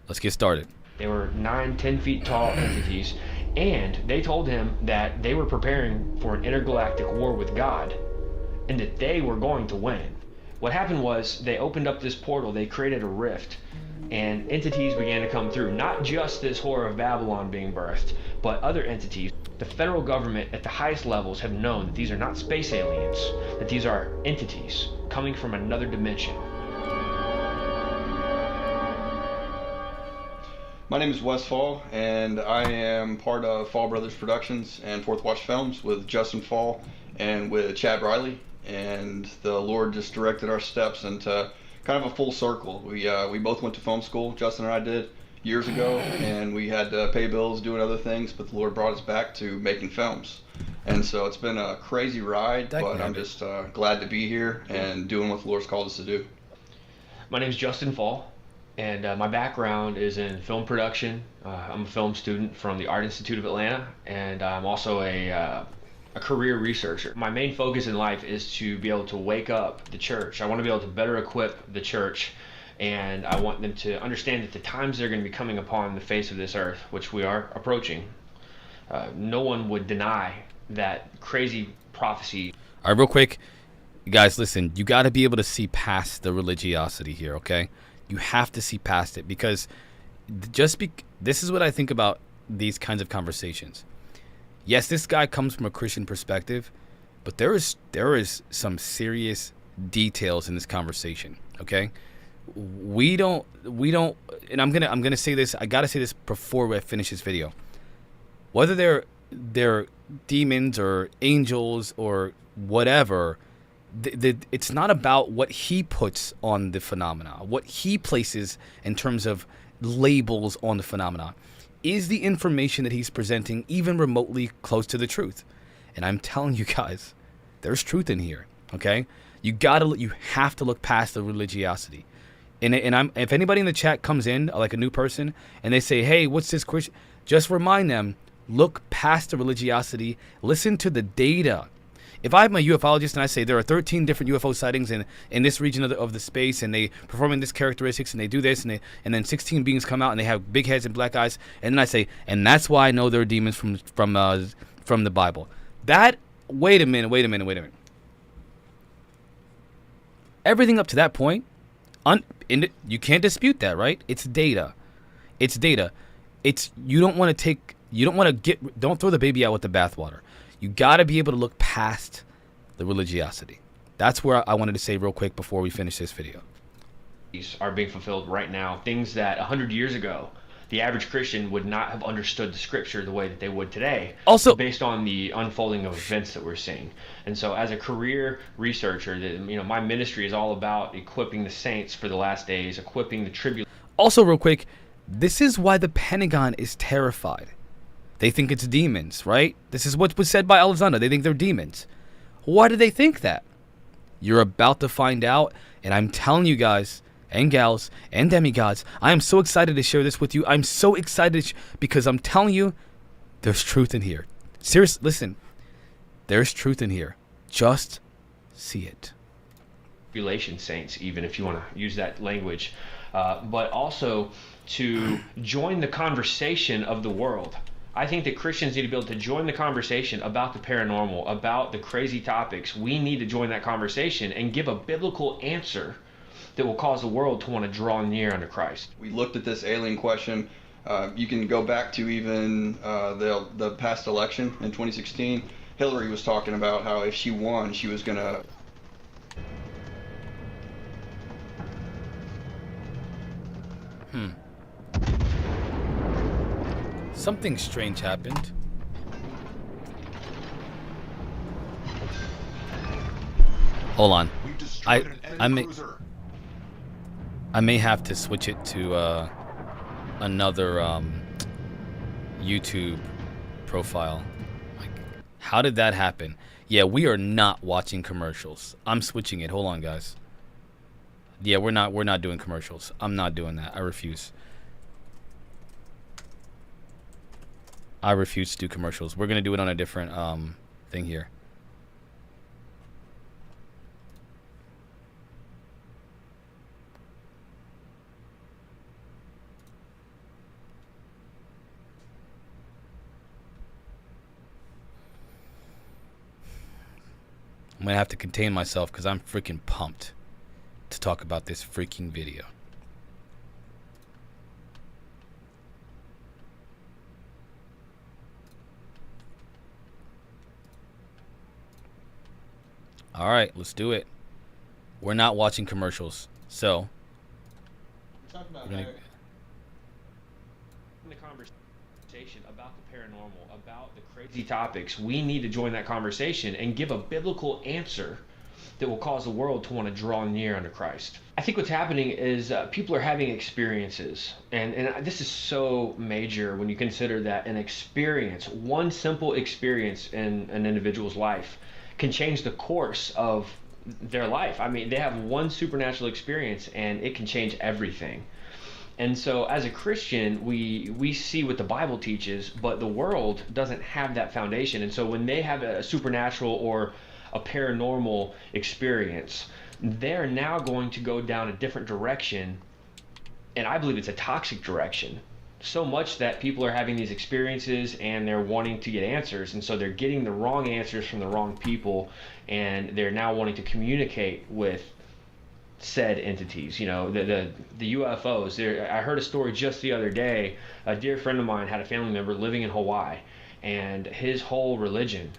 Speaker 1: Let's get started.
Speaker 9: They were 9-10 feet tall entities, and they told him that they were preparing for an intergalactic war with God, and that they were going to win. What happened was they opened up this portal, they created a rift, and entities began to come through. Not just this Whore of Babylon being birthed, but other entities. The federal government at the highest levels have known that these are not space aliens, that these are entities coming from another dimension.
Speaker 10: My name is Wes Fall, and I am part of Fall Brothers Productions and Fourth Watch Films with Justin Fall and with Chad Riley. And the Lord just directed our steps into kind of a full circle. We both went to film school, Justin and I did, years ago, and we had to pay bills doing other things, but the Lord brought us back to making films. And so it's been a crazy ride, but I'm just glad to be here and doing what the Lord's called us to do.
Speaker 9: My name is Justin Fall, and my background is in film production. I'm a film student from the Art Institute of Atlanta, and I'm also a career researcher. My main focus in life is to be able to wake up the church. I want to be able to better equip the church, and I want them to understand that the times that are going to be coming upon the face of this earth, which we are approaching, no one would deny that crazy prophecy.
Speaker 1: All right, real quick, you guys, listen. You got to be able to see past the religiosity here, okay? You have to see past it, because this is what I think about these kinds of conversations. Yes, this guy comes from a Christian perspective, but there is some serious details in this conversation, okay? We don't, and I'm gonna say this. I gotta say this before I finish this video. Whether they're demons or angels or whatever, it's not about what he puts on the phenomena, what he places in terms of labels on the phenomena. Is the information that he's presenting even remotely close to the truth? And I'm telling you guys, there's truth in here, okay? You have to look past the religiosity. And if anybody in the chat comes in, like a new person, and they say, hey, what's this Christian? Just remind them, look past the religiosity, listen to the data. If I'm a UFologist and I say there are 13 different UFO sightings in this region of the space, and they performing this characteristics, and they do this, and then 16 beings come out and they have big heads and black eyes, and then I say, and that's why I know they're demons from the Bible. Wait a minute. Everything up to that point, you can't dispute that, right? It's data. You don't want don't throw the baby out with the bathwater. You got to be able to look past the religiosity. That's where I wanted to say real quick before we finish this video.
Speaker 9: These are being fulfilled right now. Things that 100 years ago, the average Christian would not have understood the scripture the way that they would today.
Speaker 1: Also,
Speaker 9: based on the unfolding of events that we're seeing. And so as a career researcher, my ministry is all about equipping the saints for the last days, equipping the tribulation.
Speaker 1: Also, real quick, this is why the Pentagon is terrified. They think it's demons, right? This is what was said by Alexander. They think they're demons. Why do they think that? You're about to find out, and I'm telling you guys and gals and demigods, I am so excited to share this with you. I'm so excited because I'm telling you, there's truth in here. Seriously, listen, there's truth in here. Just see it.
Speaker 9: Tribulation saints, even if you want to use that language, but also to join the conversation of the world. I think that Christians need to be able to join the conversation about the paranormal, about the crazy topics. We need to join that conversation and give a biblical answer that will cause the world to want to draw near unto Christ.
Speaker 10: We looked at this alien question. You can go back to even the past election in 2016. Hillary was talking about how if she won, she was going to...
Speaker 1: Something strange happened. Hold on. I may have to switch it to another YouTube profile. Like, how did that happen? Yeah, we are not watching commercials. I'm switching it. Hold on, guys. Yeah, we're not doing commercials. I'm not doing that. I refuse. I refuse to do commercials. We're gonna do it on a different thing here. I'm gonna have to contain myself because I'm freaking pumped to talk about this freaking video. All right, let's do it. We're not watching commercials, so
Speaker 9: we're gonna... the conversation about the paranormal, about the crazy topics. We need to join that conversation and give a biblical answer that will cause the world to want to draw near unto Christ. I think what's happening is people are having experiences, and this is so major when you consider that an experience, one simple experience in an individual's life, can change the course of their life. I mean, they have one supernatural experience and it can change everything. And so as a Christian, we see what the Bible teaches, but the world doesn't have that foundation. And so when they have a supernatural or a paranormal experience, they're now going to go down a different direction, and I believe it's a toxic direction. so much that people are having these experiences and they're wanting to get answers, and so they're getting the wrong answers from the wrong people, and they're now wanting to communicate with said entities. You know, the UFOs. I heard a story just the other day. A dear friend of mine had a family member living in Hawaii, and his whole religion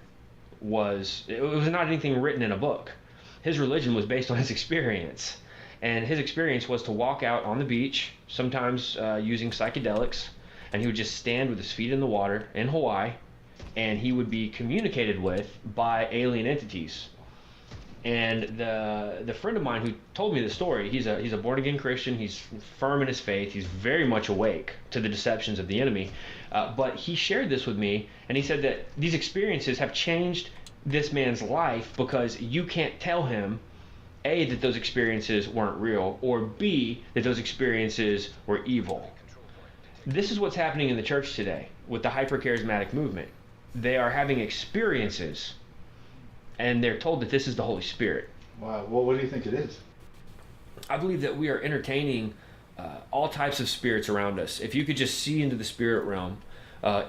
Speaker 9: was not anything written in a book. His religion was based on his experience. And his experience was to walk out on the beach, sometimes using psychedelics, and he would just stand with his feet in the water in Hawaii, and he would be communicated with by alien entities. And the friend of mine who told me the story, he's a born-again Christian, he's firm in his faith, he's very much awake to the deceptions of the enemy, but he shared this with me, and he said that these experiences have changed this man's life because you can't tell him A, that those experiences weren't real, or B, that those experiences were evil. This is what's happening in the church today with the hyper-charismatic movement. They are having experiences, and they're told that this is the Holy Spirit.
Speaker 11: Wow. Well, what do you think it is?
Speaker 9: I believe that we are entertaining all types of spirits around us. If you could just see into the spirit realm,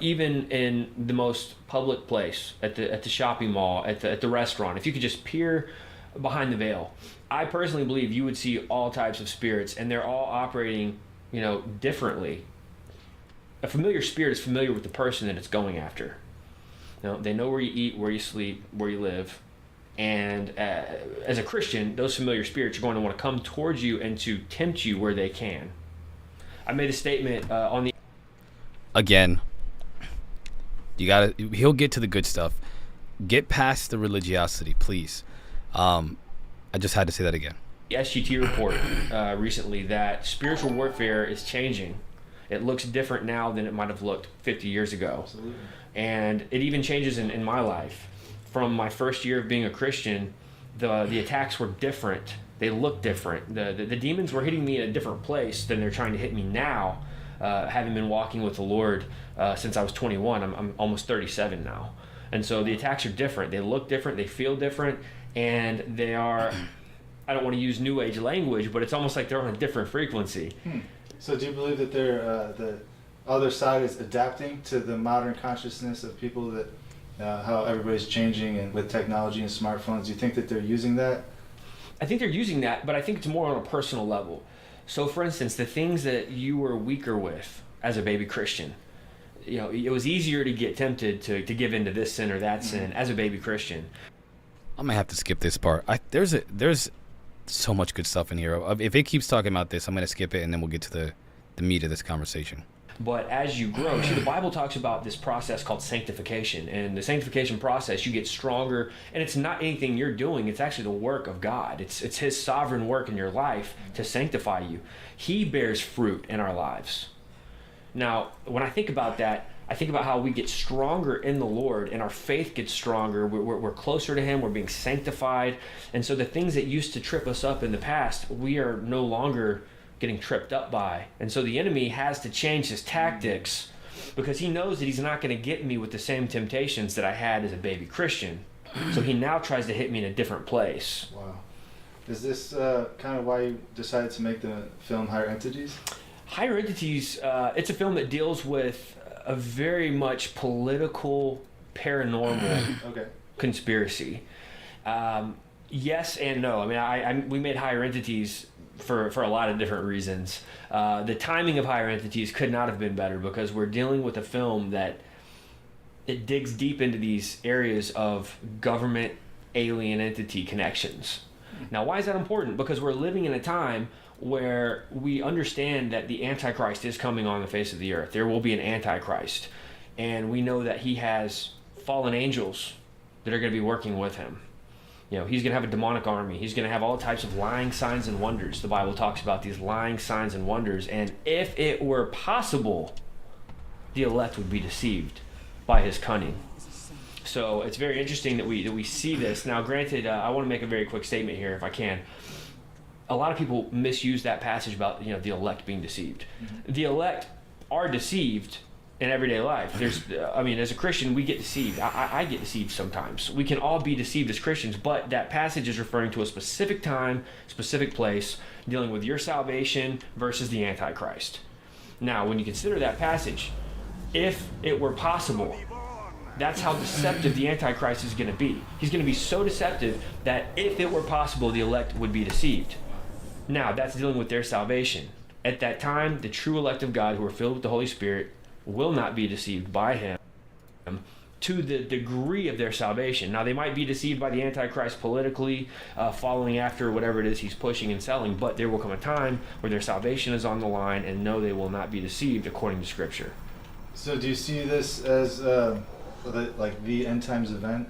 Speaker 9: even in the most public place, at the shopping mall, at the restaurant, if you could just peer behind the veil, I personally believe you would see all types of spirits, and they're all operating, differently. A familiar spirit is familiar with the person that it's going after. They know where you eat, where you sleep, where you live, and as a Christian, those familiar spirits are going to want to come towards you and to tempt you where they can. I made a statement on the...
Speaker 1: Again, he'll get to the good stuff. Get past the religiosity, please. I just had to say that again.
Speaker 9: The SGT report recently that spiritual warfare is changing. It looks different now than it might have looked 50 years ago.
Speaker 11: Absolutely.
Speaker 9: And it even changes in my life. From my first year of being a Christian, the attacks were different. They looked different. The demons were hitting me in a different place than they're trying to hit me now, having been walking with the Lord since I was 21. I'm almost 37 now. And so the attacks are different. They look different. They feel different. And they are, I don't want to use New Age language, but it's almost like they're on a different frequency.
Speaker 11: So do you believe that the other side is adapting to the modern consciousness of people, that how everybody's changing and with technology and smartphones? Do you think that they're using that?
Speaker 9: I think they're using that, but I think it's more on a personal level. So for instance, the things that you were weaker with as a baby Christian, it was easier to get tempted to give into this sin or that sin as a baby Christian.
Speaker 1: I might have to skip this part. There's so much good stuff in here. If it keeps talking about this, I'm going to skip it, and then we'll get to the meat of this conversation.
Speaker 9: But as you grow, the Bible talks about this process called sanctification. And the sanctification process, you get stronger, and it's not anything you're doing. It's actually the work of God. It's His sovereign work in your life to sanctify you. He bears fruit in our lives. Now, when I think about that, I think about how we get stronger in the Lord, and our faith gets stronger. We're closer to Him. We're being sanctified. And so the things that used to trip us up in the past, we are no longer getting tripped up by. And so the enemy has to change his tactics, because he knows that he's not going to get me with the same temptations that I had as a baby Christian. So he now tries to hit me in a different place.
Speaker 11: Wow. Is this kind of why you decided to make the film Higher Entities?
Speaker 9: Higher Entities, it's a film that deals with a very much political, paranormal conspiracy. Yes and no. I mean, we made Higher Entities for a lot of different reasons. The timing of Higher Entities could not have been better, because we're dealing with a film that it digs deep into these areas of government alien entity connections. Now, why is that important? Because we're living in a time where we understand that the Antichrist is coming on the face of the earth. There will be an Antichrist. And we know that he has fallen angels that are going to be working with him. He's going to have a demonic army. He's going to have all types of lying signs and wonders. The Bible talks about these lying signs and wonders. And if it were possible, the elect would be deceived by his cunning. So it's very interesting that we see this. Now, granted, I want to make a very quick statement here, if I can. A lot of people misuse that passage about the elect being deceived. The elect are deceived in everyday life. As a Christian, we get deceived. I get deceived sometimes. We can all be deceived as Christians, but that passage is referring to a specific time, specific place, dealing with your salvation versus the Antichrist. Now, when you consider that passage, if it were possible, that's how deceptive the Antichrist is going to be. He's going to be so deceptive that if it were possible, the elect would be deceived. Now, that's dealing with their salvation. At that time, the true elect of God who are filled with the Holy Spirit will not be deceived by him to the degree of their salvation. Now, they might be deceived by the Antichrist politically, following after whatever it is he's pushing and selling, but there will come a time where their salvation is on the line, and no, they will not be deceived according to Scripture.
Speaker 11: So do you see this as like the end times event?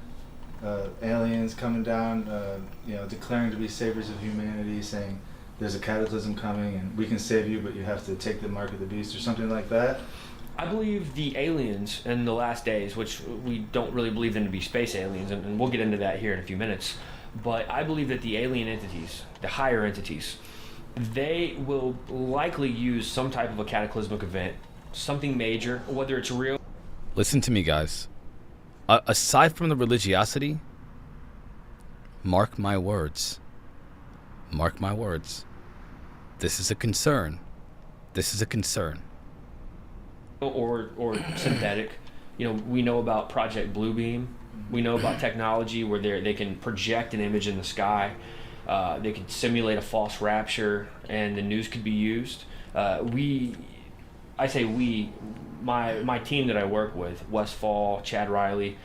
Speaker 11: Aliens coming down, declaring to be saviors of humanity, saying there's a cataclysm coming and we can save you, but you have to take the mark of the beast or something like that?
Speaker 9: I believe the aliens in the last days, which we don't really believe them to be space aliens, and we'll get into that here in a few minutes, but I believe that the alien entities, the higher entities, they will likely use some type of a cataclysmic event, something major, whether it's real.
Speaker 1: Listen to me, guys. Aside from the religiosity, mark my words. Mark my words. This is a concern. This is a concern.
Speaker 9: Or synthetic. We know about Project Bluebeam. We know about technology where they can project an image in the sky. They can simulate a false rapture, and the news could be used. My team that I work with, Wes Fall, Chad Riley,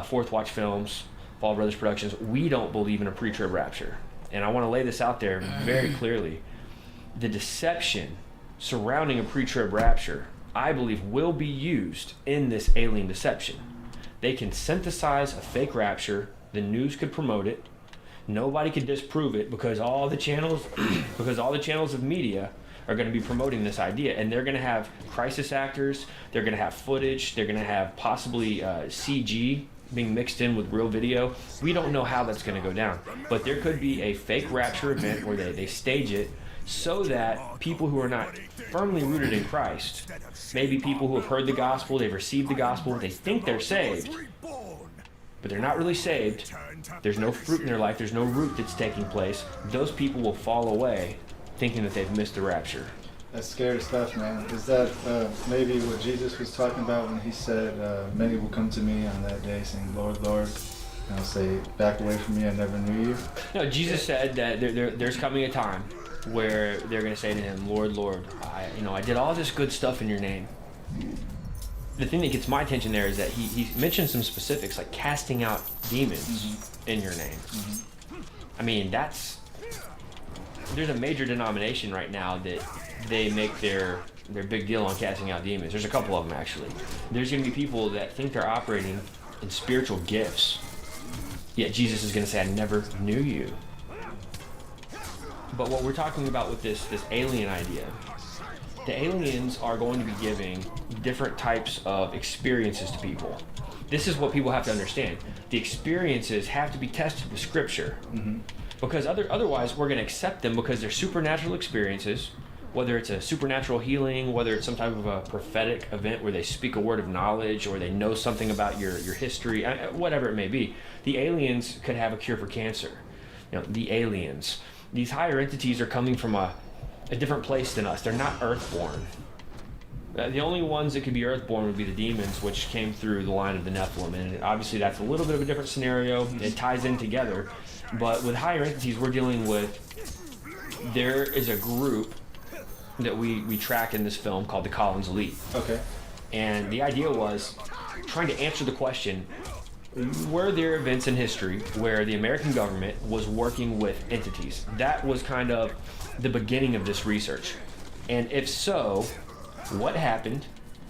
Speaker 9: Fourth Watch Films, Fall Brothers Productions, we don't believe in a pre-trib rapture. And I want to lay this out there very clearly. The deception surrounding a pre-trib rapture, I believe, will be used in this alien deception. They can synthesize a fake rapture. The news could promote it. Nobody could disprove it because all the channels of media are going to be promoting this idea, and they're going to have crisis actors, they're going to have footage, they're going to have possibly CG being mixed in with real video. We don't know how that's going to go down, but there could be a fake rapture event where they stage it so that people who are not firmly rooted in Christ, maybe people who have heard the gospel, they've received the gospel, they think they're saved, but they're not really saved. There's no fruit in their life, there's no root that's taking place. Those people will fall away thinking that they've missed the rapture.
Speaker 11: That's scary stuff, man. Is that maybe what Jesus was talking about when he said, many will come to me on that day saying, Lord, Lord, and I'll say, back away from me, I never knew you?
Speaker 9: No, Jesus said that there's coming a time where they're going to say to him, Lord, Lord, I did all this good stuff in your name. The thing that gets my attention there is that he mentioned some specifics, like casting out demons in your name. I mean, there's a major denomination right now that they make their big deal on casting out demons. There's a couple of them, actually. There's going to be people that think they're operating in spiritual gifts, yet Jesus is going to say, I never knew you. But what we're talking about with this alien idea, the aliens are going to be giving different types of experiences to people. This is what people have to understand. The experiences have to be tested with Scripture. Because otherwise we're going to accept them because they're supernatural experiences, whether it's a supernatural healing, whether it's some type of a prophetic event where they speak a word of knowledge or they know something about your history, whatever it may be. The aliens could have a cure for cancer. The aliens. These higher entities are coming from a different place than us. They're not earthborn. The only ones that could be earthborn would be the demons, which came through the line of the Nephilim. And obviously that's a little bit of a different scenario. It ties in together. But with higher entities, we're dealing with, there is a group that we track in this film called the Collins Elite.
Speaker 11: Okay.
Speaker 9: And the idea was trying to answer the question, were there events in history where the American government was working with entities? That was kind of the beginning of this research. And if so, what happened?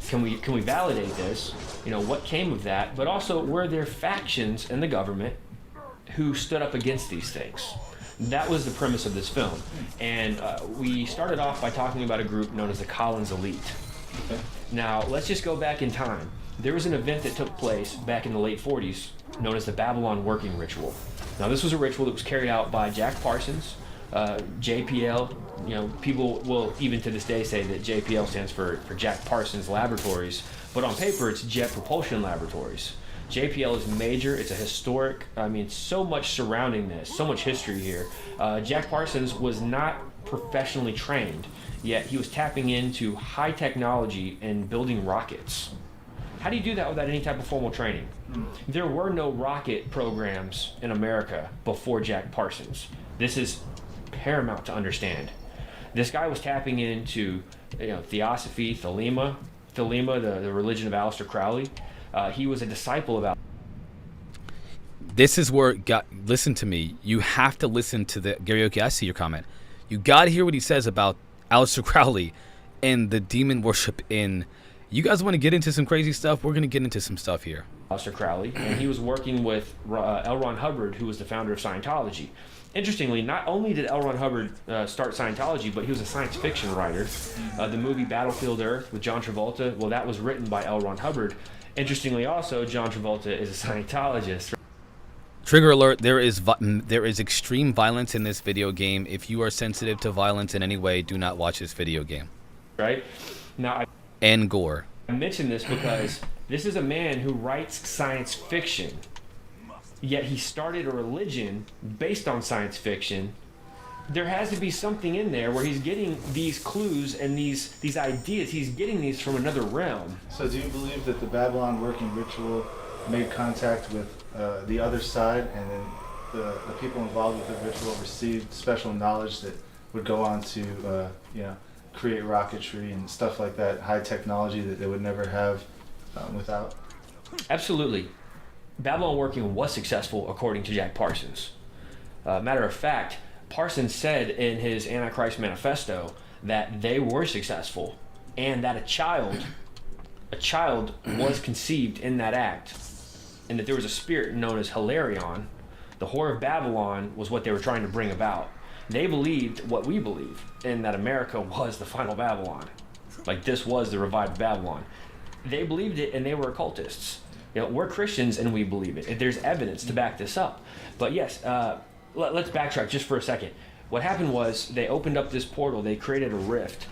Speaker 9: Can we validate this? What came of that? But also, were there factions in the government who stood up against these things? That was the premise of this film. And we started off by talking about a group known as the Collins Elite.
Speaker 11: Okay.
Speaker 9: Now, let's just go back in time. There was an event that took place back in the late 40s known as the Babylon Working Ritual. Now, this was a ritual that was carried out by Jack Parsons, JPL. People will even to this day say that JPL stands for Jack Parsons Laboratories, but on paper it's Jet Propulsion Laboratories. JPL is major. It's a historic, so much surrounding this, so much history here. Jack Parsons was not professionally trained, yet he was tapping into high technology and building rockets. How do you do that without any type of formal training? There were no rocket programs in America before Jack Parsons. This is paramount to understand. This guy was tapping into, theosophy, Thelema, the religion of Aleister Crowley. He was a disciple of
Speaker 1: This is where listen to me. You have to listen to the Garioki. I see your comment. You got to hear what he says about Aleister Crowley and the demon worship in. You guys want to get into some crazy stuff? We're going to get into some stuff here.
Speaker 9: Aleister Crowley, and he was working with L. Ron Hubbard, who was the founder of Scientology. Interestingly, not only did L. Ron Hubbard start Scientology, but he was a science fiction writer. The movie Battlefield Earth with John Travolta, well, that was written by L. Ron Hubbard. Interestingly also, John Travolta is a Scientologist.
Speaker 1: Trigger alert, there is extreme violence in this video game. If you are sensitive to violence in any way, do not watch this video game.
Speaker 9: Right? Now,
Speaker 1: and gore.
Speaker 9: I mention this because this is a man who writes science fiction, yet he started a religion based on science fiction. There has to be something in there where he's getting these clues and these ideas. He's getting these from another realm.
Speaker 11: So do you believe that the Babylon working ritual made contact with the other side, and then the people involved with the ritual received special knowledge that would go on to create rocketry and stuff like that, high technology that they would never have without?
Speaker 9: Absolutely. Babylon working was successful according to Jack Parsons. Matter of fact, Parsons said in his Antichrist Manifesto that they were successful and that a child was conceived in that act, and that there was a spirit known as Hilarion. The Whore of Babylon was what they were trying to bring about. They believed what we believe, in that America was the final Babylon. Like, this was the revived Babylon. They believed it, and they were occultists. We're Christians, and we believe it. There's evidence to back this up. But yes, let's backtrack just for a second. What happened was they opened up this portal, they created a rift,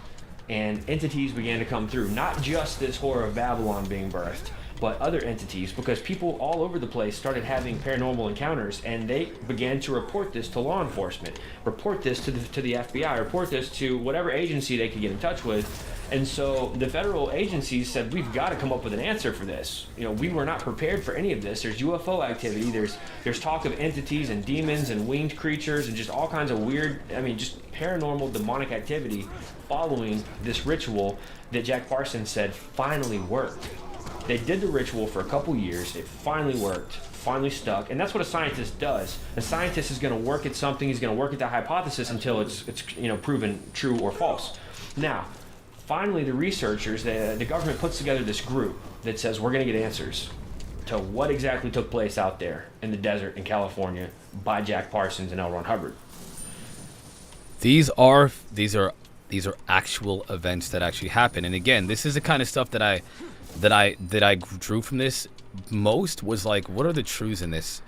Speaker 9: and entities began to come through. Not just this Whore of Babylon being birthed, but other entities, because people all over the place started having paranormal encounters, and they began to report this to law enforcement, report this to the FBI, report this to whatever agency they could get in touch with. And so the federal agencies said, we've got to come up with an answer for this. We were not prepared for any of this. There's UFO activity, there's talk of entities and demons and winged creatures and just all kinds of weird, just paranormal demonic activity following this ritual that Jack Parsons said finally worked. They did the ritual for a couple years. It finally worked, finally stuck. And that's what a scientist does. A scientist is going to work at something. He's going to work at the hypothesis until it's proven true or false. Now, finally, the researchers, the government puts together this group that says we're going to get answers to what exactly took place out there in the desert in California by Jack Parsons and L. Ron Hubbard.
Speaker 1: These are actual events that actually happen. And again, this is the kind of stuff that I drew from this most, was like, what are the truths in this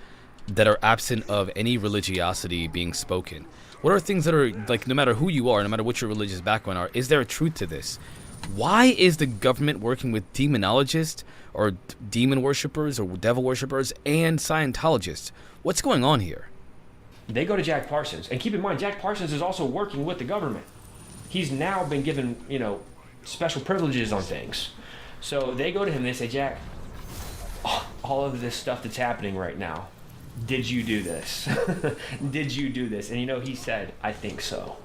Speaker 1: that are absent of any religiosity being spoken? What are things that are, like, no matter who you are, no matter what your religious background are, is there a truth to this? Why is the government working with demonologists or demon worshippers or devil worshippers and Scientologists? What's going on here?
Speaker 9: They go to Jack Parsons, and keep in mind, Jack Parsons is also working with the government. He's now been given, special privileges on things. So they go to him and they say, Jack, all of this stuff that's happening right now, did you do this? Did you do this? And he said, I think so.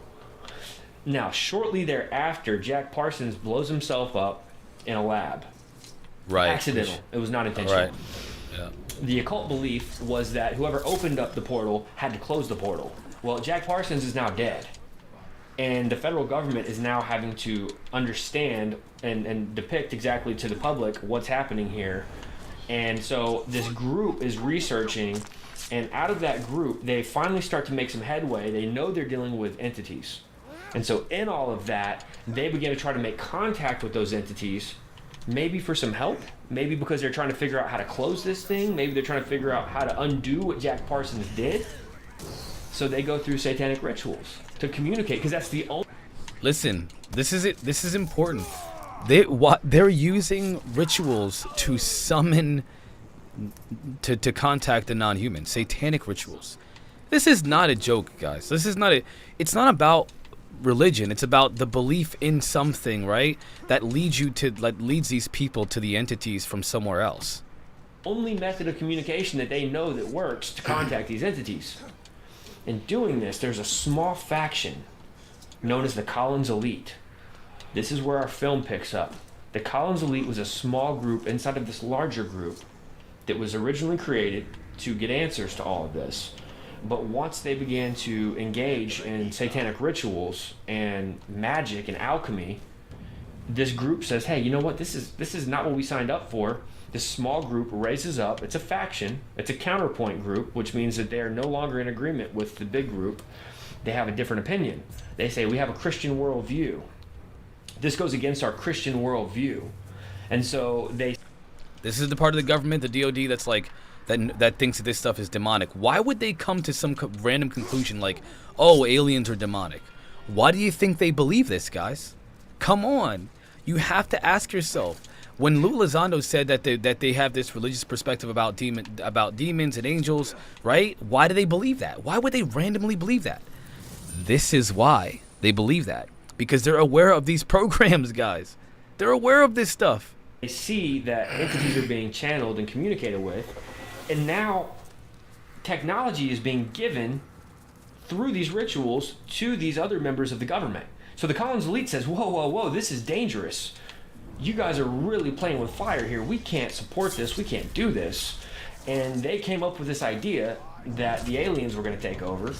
Speaker 9: Now, shortly thereafter, Jack Parsons blows himself up in a lab.
Speaker 1: Right.
Speaker 9: Accidental. It was not intentional.
Speaker 1: Right. Yeah.
Speaker 9: The occult belief was that whoever opened up the portal had to close the portal. Well, Jack Parsons is now dead. And the federal government is now having to understand and depict exactly to the public what's happening here. And so this group is researching, and out of that group, they finally start to make some headway. They know they're dealing with entities. And so in all of that, they begin to try to make contact with those entities, maybe for some help, maybe because they're trying to figure out how to close this thing, maybe they're trying to figure out how to undo what Jack Parsons did. So they go through satanic rituals to communicate, because that's the only...
Speaker 1: Listen, this is it. This is important. They're using rituals to summon, to contact the non-human. Satanic rituals. This is not a joke, guys. This is not a... It's not about religion. It's about the belief in something, right? That leads these people to the entities from somewhere else.
Speaker 9: Only method of communication that they know that works to contact these entities. In doing this, there's a small faction known as the Collins Elite. This is where our film picks up. The Collins Elite was a small group inside of this larger group that was originally created to get answers to all of this. But once they began to engage in satanic rituals and magic and alchemy, this group says, hey, you know what? This is not what we signed up for. This small group raises up. It's a faction. It's a counterpoint group, which means that they are no longer in agreement with the big group. They have a different opinion. They say, we have a Christian worldview. This goes against our Christian worldview. And so
Speaker 1: this is the part of the government, the DOD, that's like, that thinks that this stuff is demonic. Why would they come to some random conclusion like, oh, aliens are demonic? Why do you think they believe this, guys? Come on. You have to ask yourself. When Lou Elizondo said that they have this religious perspective about demons and angels, right? Why do they believe that? Why would they randomly believe that? This is why they believe that. Because they're aware of these programs, guys. They're aware of this stuff.
Speaker 9: They see that entities are being channeled and communicated with, and now technology is being given through these rituals to these other members of the government. So the Collins Elite says, whoa, whoa, whoa, this is dangerous. You guys are really playing with fire here. We can't support this. We can't do this. And they came up with this idea that the aliens were going to take over,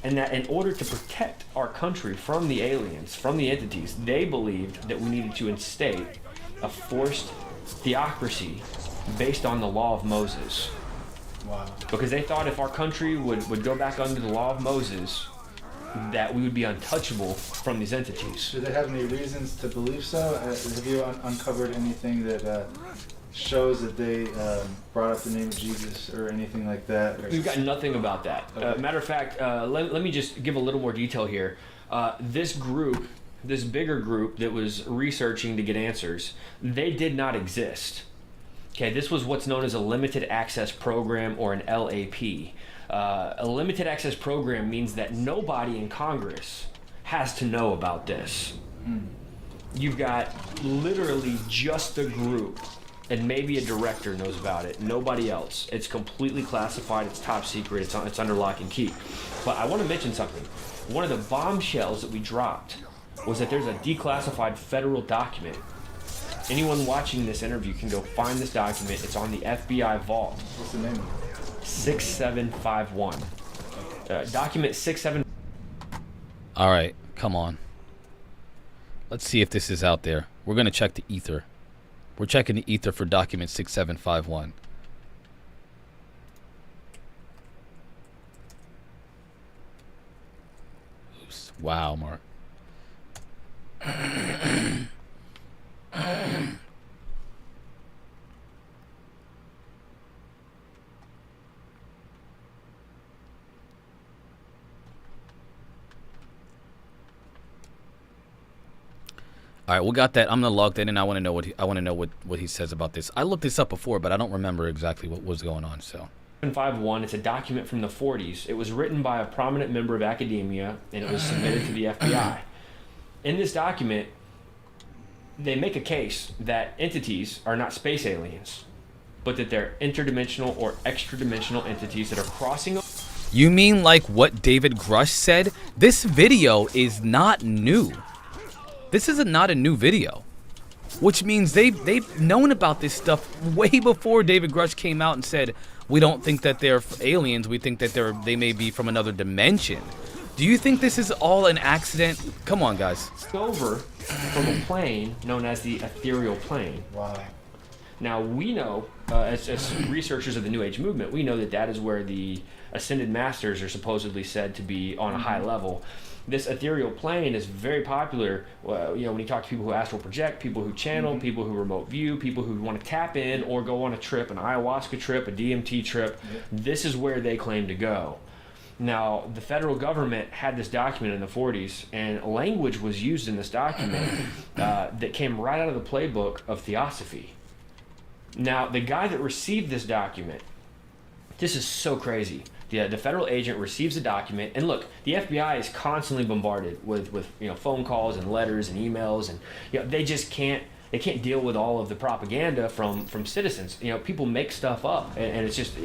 Speaker 9: and that in order to protect our country from the aliens, from the entities, they believed that we needed to instate a forced theocracy based on the law of Moses.
Speaker 11: Wow.
Speaker 9: Because they thought if our country would go back under the law of Moses, that we would be untouchable from these entities.
Speaker 11: Do they have any reasons to believe so? Have you uncovered anything that shows that they brought up the name of Jesus or anything like that?
Speaker 9: We've got nothing about that.
Speaker 11: Okay.
Speaker 9: Matter of fact, let me just give a little more detail here. This group, this bigger group that was researching to get answers, they did not exist. Okay, this was what's known as a limited access program, or an LAP. A limited access program means that nobody in Congress has to know about this. You've got literally just the group, and maybe a director knows about it. Nobody else. It's completely classified. It's top secret. It's under lock and key. But I want to mention something. One of the bombshells that we dropped was that there's a declassified federal document. Anyone watching this interview can go find this document. It's on the FBI vault.
Speaker 11: What's the name of it?
Speaker 9: 6751. Document 67.
Speaker 1: All right, come on. Let's see if this is out there. We're going to check the ether. We're checking the ether for document 6751. Oops. Wow, Mark. All right, we got that. I'm gonna log that in. I want to know what he says about this. I looked this up before, but I don't remember exactly what was going on. So,
Speaker 9: 751. It's a document from the 40s. It was written by a prominent member of academia, and it was submitted to the FBI. In this document, they make a case that entities are not space aliens, but that they're interdimensional or extra-dimensional entities that are crossing.
Speaker 1: You mean like what David Grush said? This video is not new. This is not a new video, which means they've known about this stuff way before David Grush came out and said, we don't think that they're aliens. We think that they may be from another dimension. Do you think this is all an accident? Come on, guys.
Speaker 9: Over from a plane known as the ethereal plane.
Speaker 11: Wow.
Speaker 9: Now, we know, as researchers of the New Age movement, we know that is where the ascended masters are supposedly said to be on a high level. This ethereal plane is very popular. When you talk to people who astral project, people who channel, people who remote view, people who want to tap in or go on a trip, an ayahuasca trip, a DMT trip. This is where they claim to go. Now, the federal government had this document in the 40s, and language was used in this document that came right out of the playbook of Theosophy. Now, the guy that received this document, this is so crazy. The federal agent receives a document, and look, the FBI is constantly bombarded with phone calls and letters and emails, and they just can't deal with all of the propaganda from citizens. People make stuff up, and it's just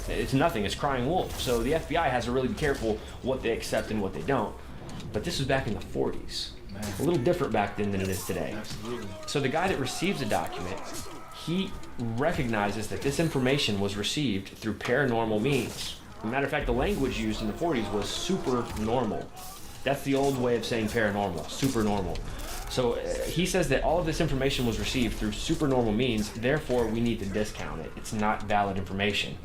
Speaker 9: it's nothing. It's crying wolf. So the FBI has to really be careful what they accept and what they don't. But this was back in the 40s. Man. A little different back then than it is today.
Speaker 11: Absolutely.
Speaker 9: So the guy that receives the document, he recognizes that this information was received through paranormal means. As a matter of fact, the language used in the 40s was supernormal. That's the old way of saying paranormal, supernormal. So he says that all of this information was received through supernormal means, therefore we need to discount it. It's not valid information.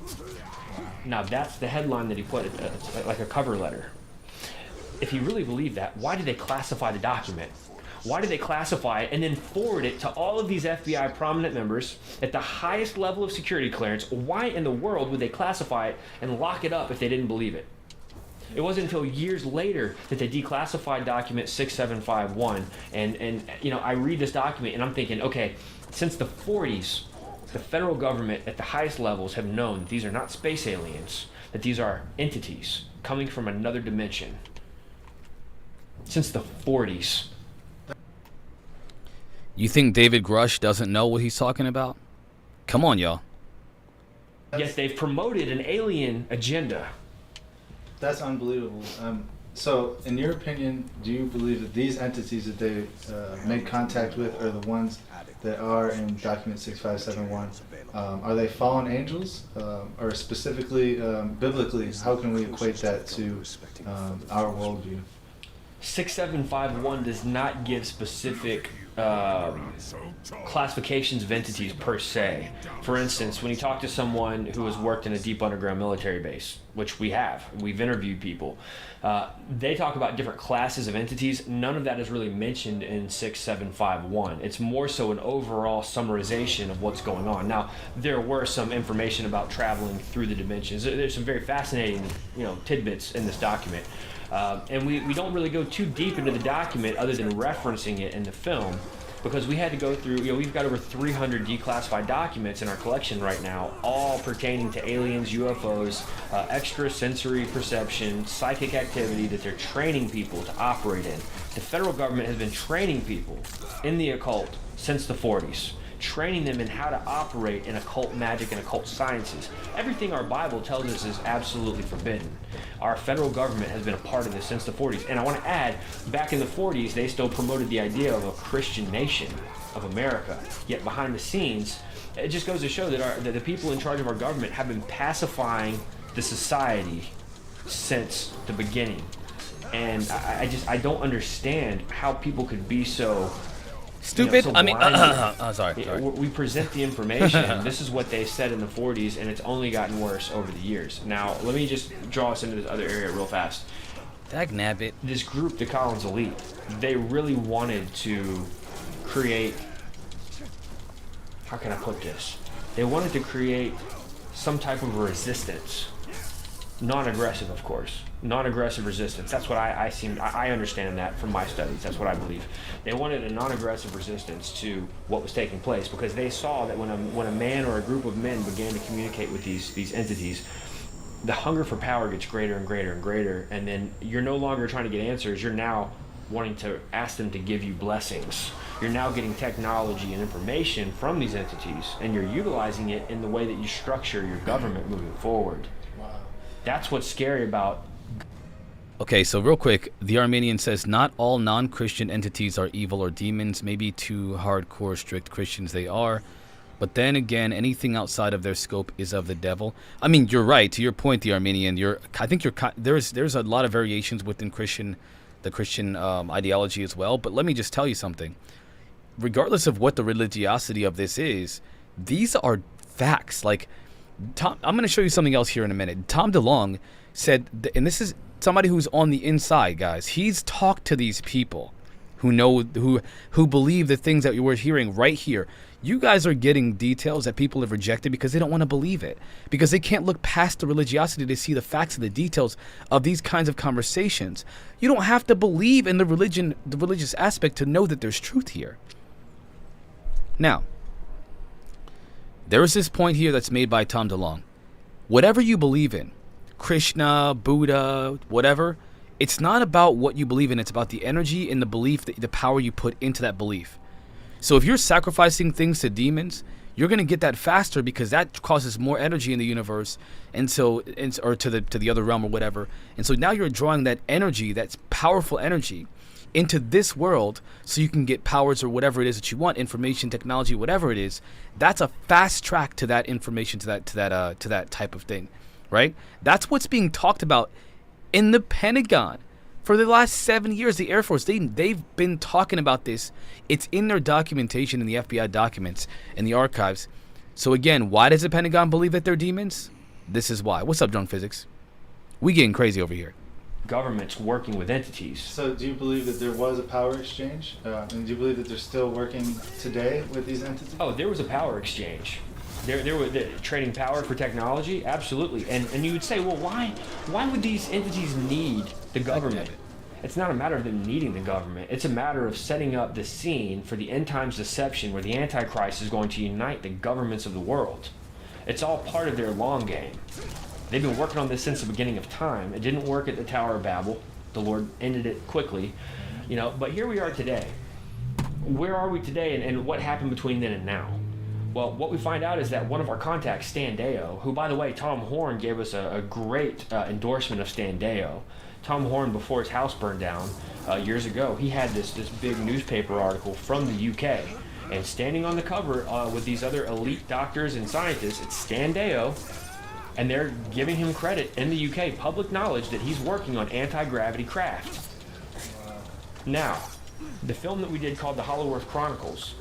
Speaker 9: Now that's the headline that he put, like a cover letter. If he really believed that, why did they classify the document? Why did they classify it and then forward it to all of these FBI prominent members at the highest level of security clearance? Why in the world would they classify it and lock it up if they didn't believe it? It wasn't until years later that they declassified document 6751, and I read this document and I'm thinking, okay, since the 40s, the federal government at the highest levels have known that these are not space aliens, that these are entities coming from another dimension. Since the 40s.
Speaker 1: You think David Grush doesn't know what he's talking about? Come on, y'all.
Speaker 9: Yet they've promoted an alien agenda.
Speaker 11: That's unbelievable. So, in your opinion, do you believe that these entities that they made contact with are the ones that are in document 6571? Are they fallen angels? Or specifically, biblically, how can we equate that to our worldview?
Speaker 9: 6751 does not give specific classifications of entities per se. For instance, when you talk to someone who has worked in a deep underground military base, which we've interviewed people, they talk about different classes of entities. None of that is really mentioned in 6751. It's more so an overall summarization of what's going on. Now, there were some information about traveling through the dimensions. There's some very fascinating tidbits in this document. And we don't really go too deep into the document other than referencing it in the film, because we had to go through, we've got over 300 declassified documents in our collection right now, all pertaining to aliens, UFOs, extrasensory perception, psychic activity that they're training people to operate in. The federal government has been training people in the occult since the 40s. Training them in how to operate in occult magic and occult sciences. Everything our Bible tells us is absolutely forbidden. Our federal government has been a part of this since the 40s. And I want to add, back in the 40s, they still promoted the idea of a Christian nation of America. Yet behind the scenes, it just goes to show that the people in charge of our government have been pacifying the society since the beginning. And I don't understand how people could be so
Speaker 1: stupid.
Speaker 9: So
Speaker 1: sorry.
Speaker 9: We present the information. This is what they said in the 40s, and it's only gotten worse over the years. Now, let me just draw us into this other area real fast.
Speaker 1: Dagnabbit.
Speaker 9: This group, the Collins Elite, they really wanted to create, how can I put this? They wanted to create some type of resistance. Non-aggressive, of course. Non-aggressive resistance. That's what I understand that from my studies. That's what I believe. They wanted a non-aggressive resistance to what was taking place, because they saw that when a man or a group of men began to communicate with these entities, the hunger for power gets greater and greater and greater, and then you're no longer trying to get answers. You're now wanting to ask them to give you blessings. You're now getting technology and information from these entities, and you're utilizing it in the way that you structure your government moving forward. That's what's scary about.
Speaker 1: Okay, so real quick, the Armenian says not all non-Christian entities are evil or demons. Maybe to hardcore, strict Christians they are. But then again, anything outside of their scope is of the devil. I mean, you're right. To your point, the Armenian, there's a lot of variations within the Christian ideology as well. But let me just tell you something. Regardless of what the religiosity of this is, these are facts. Like, I'm going to show you something else here in a minute. Tom DeLonge said, and this is somebody who's on the inside, guys. He's talked to these people who know, who believe the things that you were hearing right here. You guys are getting details that people have rejected because they don't want to believe it, because they can't look past the religiosity to see the facts and the details of these kinds of conversations. You don't have to believe in the religious aspect to know that there's truth here. Now, there is this point here that's made by Tom DeLonge. Whatever you believe in, Krishna, Buddha, whatever. It's not about what you believe in. It's about the energy and the belief, the power you put into that belief. So if you're sacrificing things to demons, you're going to get that faster because that causes more energy in the universe, or to the other realm or whatever. And so now you're drawing that energy, that's powerful energy, into this world so you can get powers or whatever it is that you want, information, technology, whatever it is. That's a fast track to that information, to that type of thing, right? That's what's being talked about in the Pentagon. For the last 7 years, the Air Force, they've been talking about this. It's in their documentation, in the FBI documents, in the archives. So again, why does the Pentagon believe that they're demons? This is why. What's up, Drunk Physics? We getting crazy over here.
Speaker 9: Governments working with entities.
Speaker 11: So do you believe that there was a power exchange? And do you believe that they're still working today with these entities?
Speaker 9: Oh, there was a power exchange. They're trading power for technology, absolutely. And you would say, well, why would these entities need the government? It's not a matter of them needing the government. It's a matter of setting up the scene for the end times deception where the Antichrist is going to unite the governments of the world. It's all part of their long game. They've been working on this since the beginning of time. It didn't work at the Tower of Babel. The Lord ended it quickly, but here we are today. Where are we today, and what happened between then and now? Well, what we find out is that one of our contacts, Stan Deyo, who, by the way, Tom Horn gave us a great endorsement of Stan Deyo. Tom Horn, before his house burned down years ago, he had this big newspaper article from the UK. And standing on the cover with these other elite doctors and scientists, it's Stan Deyo. And they're giving him credit in the UK, public knowledge, that he's working on anti-gravity craft. Now, the film that we did called The Hollow Earth Chronicles,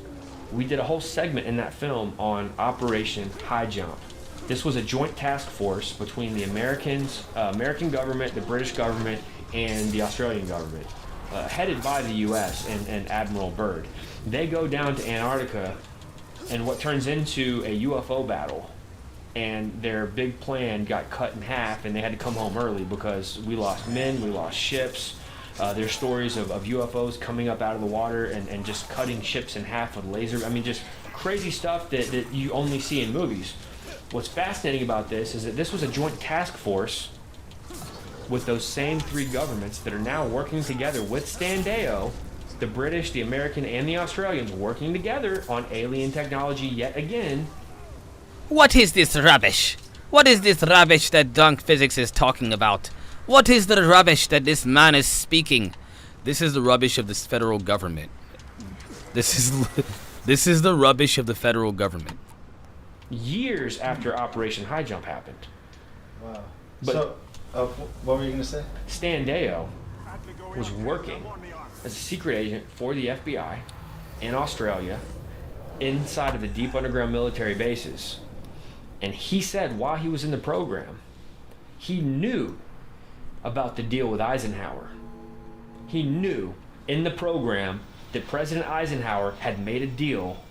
Speaker 9: we did a whole segment in that film on Operation High Jump. This was a joint task force between the American government, the British government, and the Australian government, headed by the US and Admiral Byrd. They go down to Antarctica and what turns into a UFO battle. And their big plan got cut in half, and they had to come home early because we lost men, we lost ships. There's stories of UFOs coming up out of the water and just cutting ships in half with laser. I mean, just crazy stuff that you only see in movies. What's fascinating about this is that this was a joint task force with those same three governments that are now working together with Stan Deyo, the British, the American, and the Australians working together on alien technology yet again.
Speaker 1: What is this rubbish? What is this rubbish that Drunk Physics is talking about? What is the rubbish that this man is speaking? This is the rubbish of this federal government. This is the rubbish of the federal government.
Speaker 9: Years after Operation High Jump happened.
Speaker 11: Wow.
Speaker 9: But
Speaker 11: what were you going to say?
Speaker 9: Stan Deyo was working as a secret agent for the FBI in Australia inside of the deep underground military bases. And he said while he was in the program, he knew about the deal with Eisenhower. He knew in the program that President Eisenhower had made a deal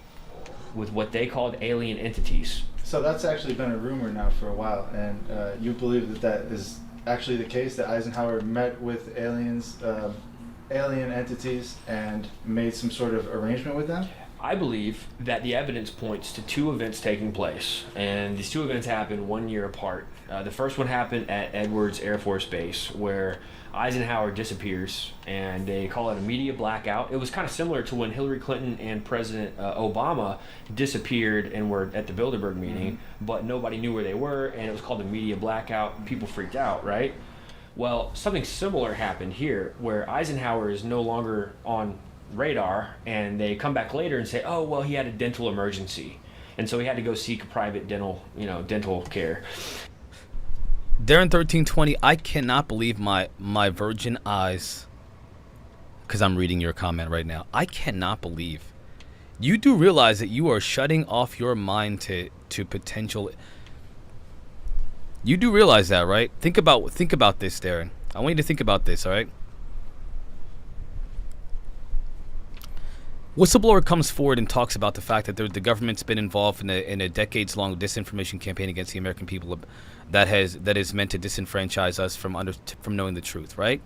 Speaker 9: with what they called alien entities.
Speaker 11: So that's actually been a rumor now for a while, and you believe that is actually the case, that Eisenhower met with aliens, alien entities, and made some sort of arrangement with them?
Speaker 9: I believe that the evidence points to two events taking place, and these two events happened 1 year apart. The first one happened at Edwards Air Force Base, where Eisenhower disappears, and they call it a media blackout. It was kind of similar to when Hillary Clinton and President Obama disappeared and were at the Bilderberg meeting, but nobody knew where they were, and it was called a media blackout. People freaked out, right? Well, something similar happened here, where Eisenhower is no longer on radar, and they come back later and say, oh, well, he had a dental emergency, and so he had to go seek a private dental care.
Speaker 1: Darren 1320, I cannot believe my virgin eyes, because I'm reading your comment right now. I cannot believe. You do realize that you are shutting off your mind to potential. You do realize that, right? Think about this, Darren. I want you to think about this, all right? Whistleblower comes forward and talks about the fact that the government's been involved in a decades-long disinformation campaign against the American people that is meant to disenfranchise us from knowing the truth, right?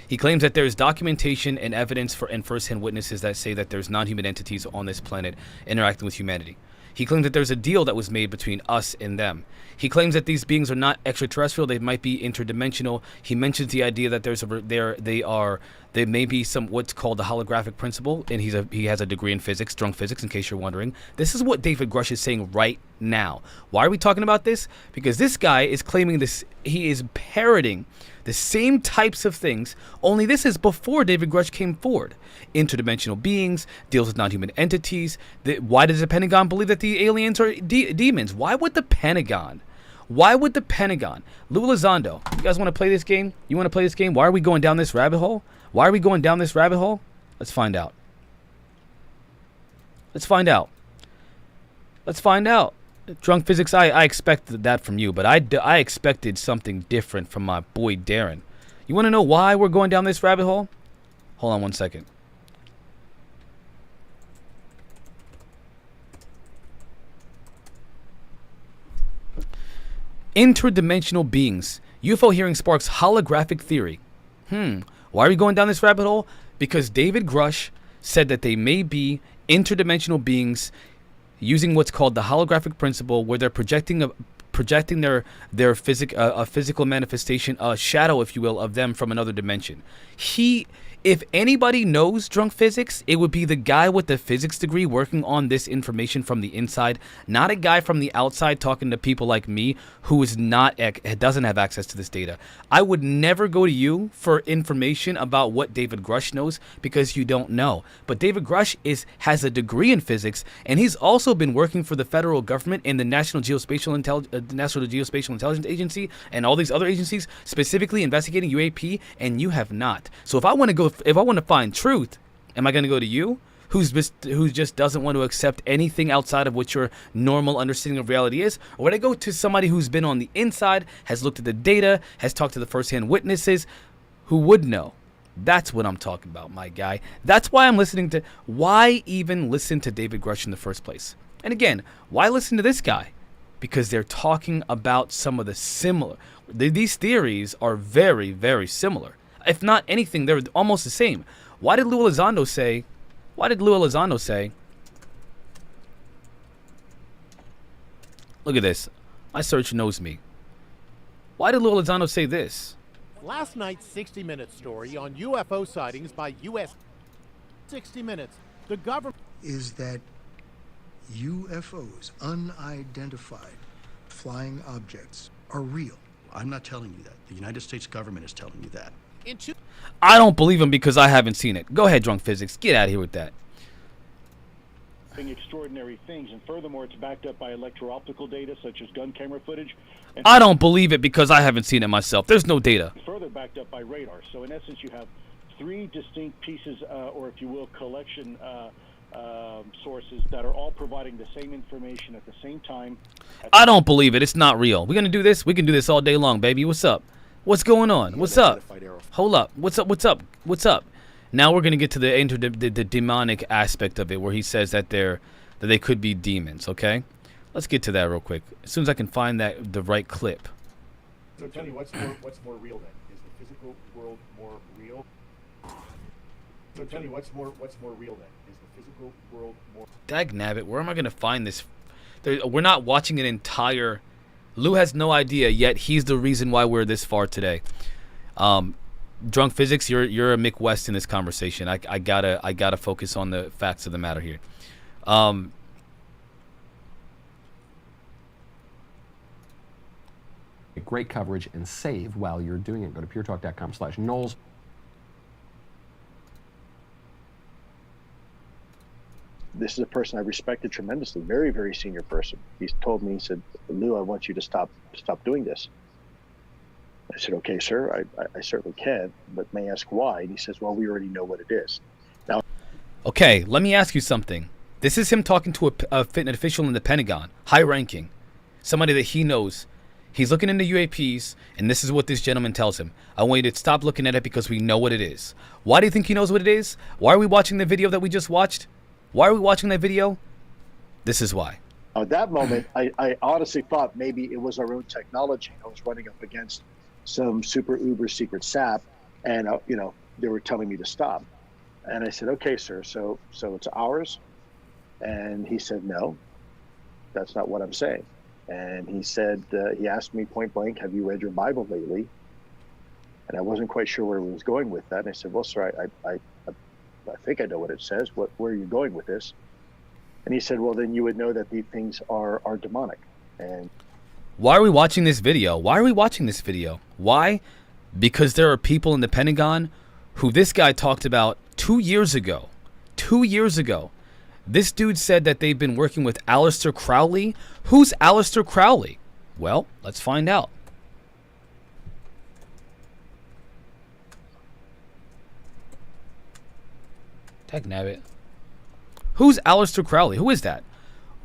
Speaker 1: He claims that there is documentation and evidence and first-hand witnesses that say that there's non-human entities on this planet interacting with humanity. He claims that there's a deal that was made between us and them. He claims that these beings are not extraterrestrial; they might be interdimensional. He mentions the idea that there may be some what's called the holographic principle, and he has a degree in physics, drunk physics, in case you're wondering. This is what David Grush is saying right now. Why are we talking about this? Because this guy is claiming this. He is parroting the same types of things, only this is before David Grush came forward. Interdimensional beings, deals with non-human entities. Why does the Pentagon believe that the aliens are demons? Why would the Pentagon? Why would the Pentagon? Lou Elizondo, you guys want to play this game? You want to play this game? Why are we going down this rabbit hole? Why are we going down this rabbit hole? Let's find out. Let's find out. Let's find out. Drunk Physics, I expected that from you, but I expected something different from my boy Darren. You want to know why we're going down this rabbit hole? Hold on one second. Interdimensional beings. UFO hearing sparks holographic theory. Why are we going down this rabbit hole? Because David Grush said that they may be interdimensional beings using what's called the holographic principle, where they're projecting their physical manifestation, a shadow, if you will, of them from another dimension. If anybody knows drunk physics, it would be the guy with the physics degree working on this information from the inside, not a guy from the outside talking to people like me who doesn't have access to this data. I would never go to you for information about what David Grush knows, because you don't know. But David Grush has a degree in physics, and he's also been working for the federal government and the National Geospatial Intelligence Agency and all these other agencies, specifically investigating UAP, and you have not. So if I want to find truth, am I going to go to you, who just doesn't want to accept anything outside of what your normal understanding of reality is? Or would I go to somebody who's been on the inside, has looked at the data, has talked to the first-hand witnesses, who would know? That's what I'm talking about, my guy. That's why why even listen to David Grush in the first place? And again, why listen to this guy? Because they're talking about some of the similar. These theories are very, very similar. If not anything, they're almost the same. Why did Lou Elizondo say? Look at this. My search knows me. Why did Lou Elizondo say this?
Speaker 12: Last night's 60 Minutes story on UFO sightings by U.S. 60 Minutes. The government
Speaker 13: is that UFOs, unidentified flying objects, are real.
Speaker 14: I'm not telling you that. The United States government is telling you that.
Speaker 1: I don't believe him because I haven't seen it. Go ahead, Drunk Physics. Get out of here with that.
Speaker 15: Extraordinary things, and furthermore, it's backed up by electro-optical data such as gun camera footage. And
Speaker 1: I don't believe it because I haven't seen it myself. There's no data.
Speaker 15: Further backed up by radar. So in essence, you have three distinct pieces, or if you will, collection sources that are all providing the same information at the same time.
Speaker 1: I don't believe it. It's not real. We're gonna do this. We can do this all day long, baby. What's up? What's going on? What's up? Hold up. What's up? Now we're gonna get to the demonic aspect of it, where he says that they could be demons. Okay, let's get to that real quick. As soon as I can find the right clip.
Speaker 12: So tell me, what's more real then? Is the physical world more real? So tell me, what's more real then? Is the physicle world more?
Speaker 1: Dagnabbit, where am I gonna find this? We're not watching an entire. Lou has no idea yet. He's the reason why we're this far today. Drunk Physics, you're a Mick West in this conversation. I gotta focus on the facts of the matter here.
Speaker 16: Great coverage and save while you're doing it. Go to puretalk.com/Knowles.
Speaker 17: This is a person I respected tremendously, very, very senior person. He's told me, he said, Lou, I want you to stop doing this. I said, okay, sir, I certainly can, but may I ask why? And he says, well, we already know what it is. Now,
Speaker 1: okay, let me ask you something. This is him talking to an official in the Pentagon, high ranking, somebody that he knows. He's looking into UAPs, and this is what this gentleman tells him. I want you to stop looking at it because we know what it is. Why do you think he knows what it is? Why are we watching the video that we just watched? Why are we watching that video? This is why.
Speaker 17: At that moment, I honestly thought maybe it was our own technology. I was running up against some super uber secret sap, and they were telling me to stop. And I said, okay, sir, so it's ours? And he said no. that's not what I'm saying. And he said, he asked me point blank, have you read your Bible lately? And I wasn't quite sure where he was going with that. And I said, well, sir, I think I know what it says. Where are you going with this? And he said, well, then you would know that these things are demonic. And
Speaker 1: why are we watching this video? Why are we watching this video? Why? Because there are people in the Pentagon who this guy talked about 2 years ago. 2 years ago. This dude said that they've been working with Aleister Crowley. Who's Aleister Crowley? Well, let's find out. Dagnabbit. Who's Aleister Crowley? Who is that?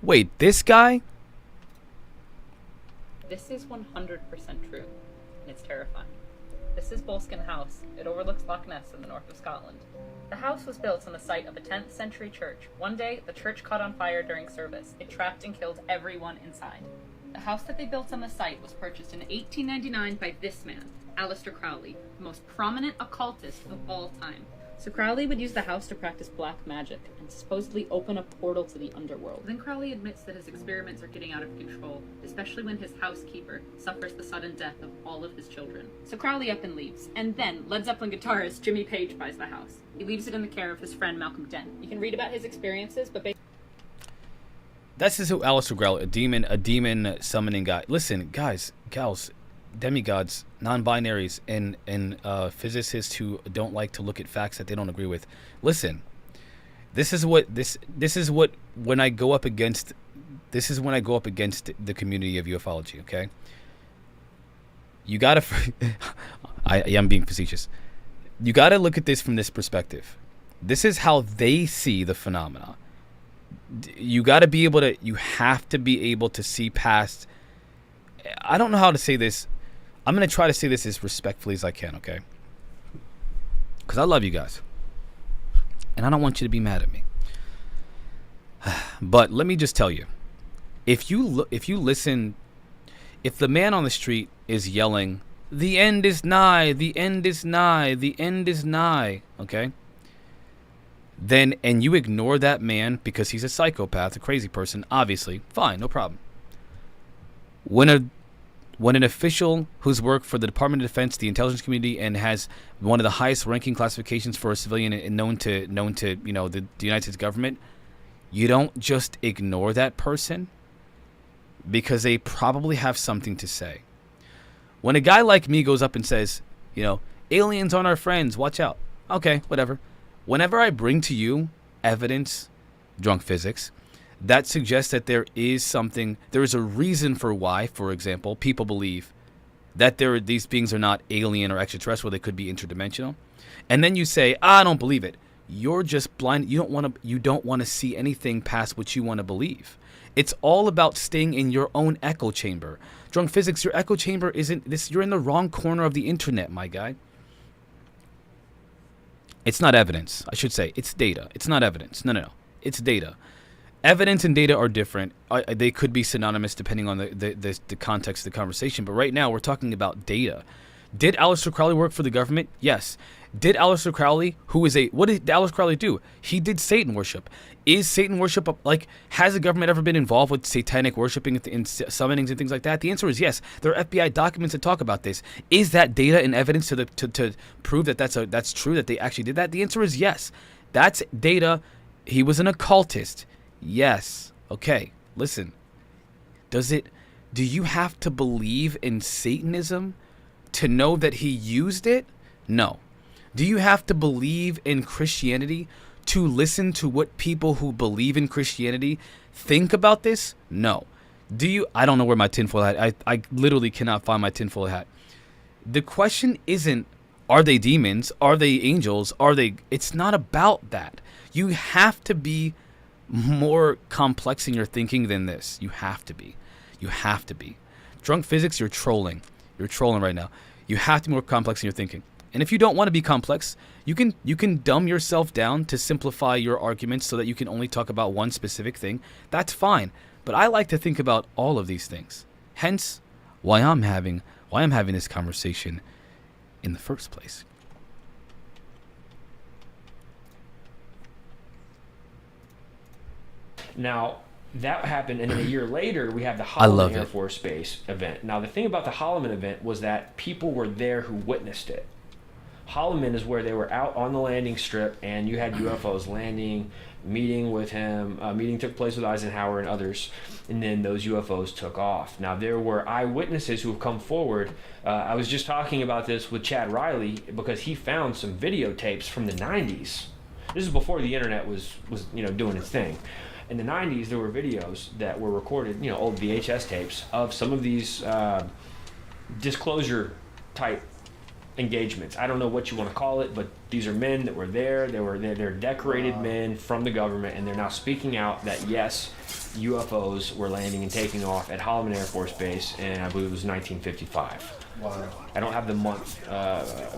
Speaker 1: Wait, this guy?
Speaker 18: This is 100% true, and it's terrifying. This is Boleskine House. It overlooks Loch Ness in the north of Scotland. The house was built on the site of a 10th century church. One day, the church caught on fire during service. It trapped and killed everyone inside. The house that they built on the site was purchased in 1899 by this man, Aleister Crowley, the most prominent occultist of all time. So Crowley would use the house to practice black magic and supposedly open a portal to the underworld. Then Crowley admits that his experiments are getting out of control, especially when his housekeeper suffers the sudden death of all of his children. So Crowley up and leaves, and then Led Zeppelin guitarist Jimmy Page buys the house. He leaves it in the care of his friend Malcolm Dent. You can read about his experiences, but
Speaker 1: This is who Aleister Crowley, a demon summoning guy. Listen, guys, gals, demigods, non-binaries, and physicists who don't like to look at facts that they don't agree with. Listen, this is what when I go up against the community of UOFology. Okay, you gotta. I'm being facetious. You gotta look at this from this perspective. This is how they see the phenomena. You have to be able to see past. I don't know how to say this. I'm going to try to say this as respectfully as I can, okay? Because I love you guys. And I don't want you to be mad at me. But let me just tell you. If you listen, if the man on the street is yelling, the end is nigh, the end is nigh, the end is nigh, okay? Then, and you ignore that man because he's a psychopath, a crazy person, obviously, fine, no problem. When an official who's worked for the Department of Defense, the intelligence community, and has one of the highest ranking classifications for a civilian and known to the United States government, you don't just ignore that person because they probably have something to say. When a guy like me goes up and says, aliens aren't our friends, watch out. Okay, whatever. Whenever I bring to you evidence, drunk physics, that suggests that there is a reason for why, for example, people believe that these beings are not alien or extraterrestrial, they could be interdimensional. And then you say, I don't believe it. You're just blind. You don't want to see anything past what you want to believe. It's all about staying in your own echo chamber. Drunk physics, your echo chamber isn't this. You're in the wrong corner of the internet, my guy. It's not evidence. I should say it's data. It's not evidence. No. It's data. Evidence and data are different. They could be synonymous depending on the context of the conversation. But right now we're talking about data. Did Aleister Crowley work for the government? Yes. Did Aleister Crowley, what did Aleister Crowley do? He did Satan worship. Is Satan worship, has the government ever been involved with satanic worshiping in summonings and things like that? The answer is yes. There are FBI documents that talk about this. Is that data and evidence to prove that that's true, that they actually did that? The answer is yes. That's data. He was an occultist. Yes. Okay. Listen. Do you have to believe in Satanism to know that he used it? No. Do you have to believe in Christianity to listen to what people who believe in Christianity think about this? No. I don't know where my tinfoil hat. I literally cannot find my tinfoil hat. The question isn't, are they demons? Are they angels? It's not about that. You have to be more complex in your thinking than this. You have to be. Drunk physics, you're trolling. You're trolling right now. You have to be more complex in your thinking. And if you don't want to be complex, you can dumb yourself down to simplify your arguments so that you can only talk about one specific thing. That's fine. But I like to think about all of these things. Hence, why I'm having this conversation in the first place.
Speaker 9: Now, that happened, and then a year later we have the
Speaker 1: love
Speaker 9: Holloman Air
Speaker 1: it.
Speaker 9: Force Base event. Now the thing about the Holloman event was that people were there who witnessed it. Holloman is where they were out on the landing strip, and you had UFOs landing, meeting with him. Meeting took place with Eisenhower and others, and then those UFOs took off. Now there were eyewitnesses who have come forward. I was just talking about this with Chad Riley because he found some videotapes from the 90s. This is before the internet was doing its thing. In the 90s, there were videos that were recorded, old VHS tapes of some of these disclosure type engagements. I don't know what you want to call it, but these are men that were there. They're decorated men from the government, and they're now speaking out that yes, UFOs were landing and taking off at Holloman Air Force Base, and I believe it was 1955.
Speaker 11: Wow.
Speaker 9: I don't have the month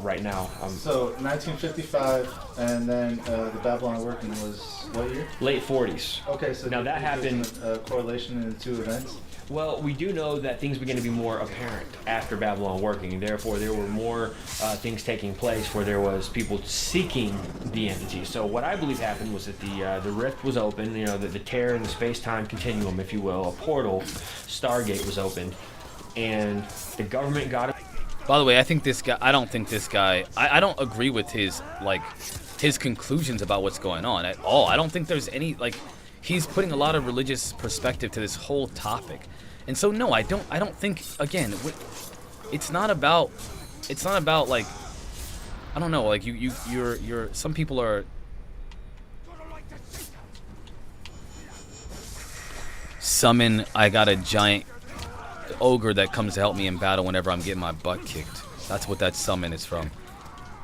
Speaker 9: right now.
Speaker 11: So 1955, and then the Babylon Working was what year?
Speaker 9: Late 40s.
Speaker 11: Okay, so
Speaker 9: now that happened.
Speaker 11: A correlation in the two events.
Speaker 9: Well, we do know that things began to be more apparent after Babylon Working. Therefore, there were more things taking place where there was people seeking the entity. So what I believe happened was that the rift was open, the tear in the space-time continuum, if you will, a portal, Stargate was opened, and the government got it.
Speaker 1: By the way, I don't think this guy, I don't agree with his conclusions about what's going on at all. I don't think there's any, he's putting a lot of religious perspective to this whole topic. And so no, I don't think, again, it's not about like, I don't know, like you're some people are summon, I got a giant ogre that comes to help me in battle whenever I'm getting my butt kicked. That's what that summon is from.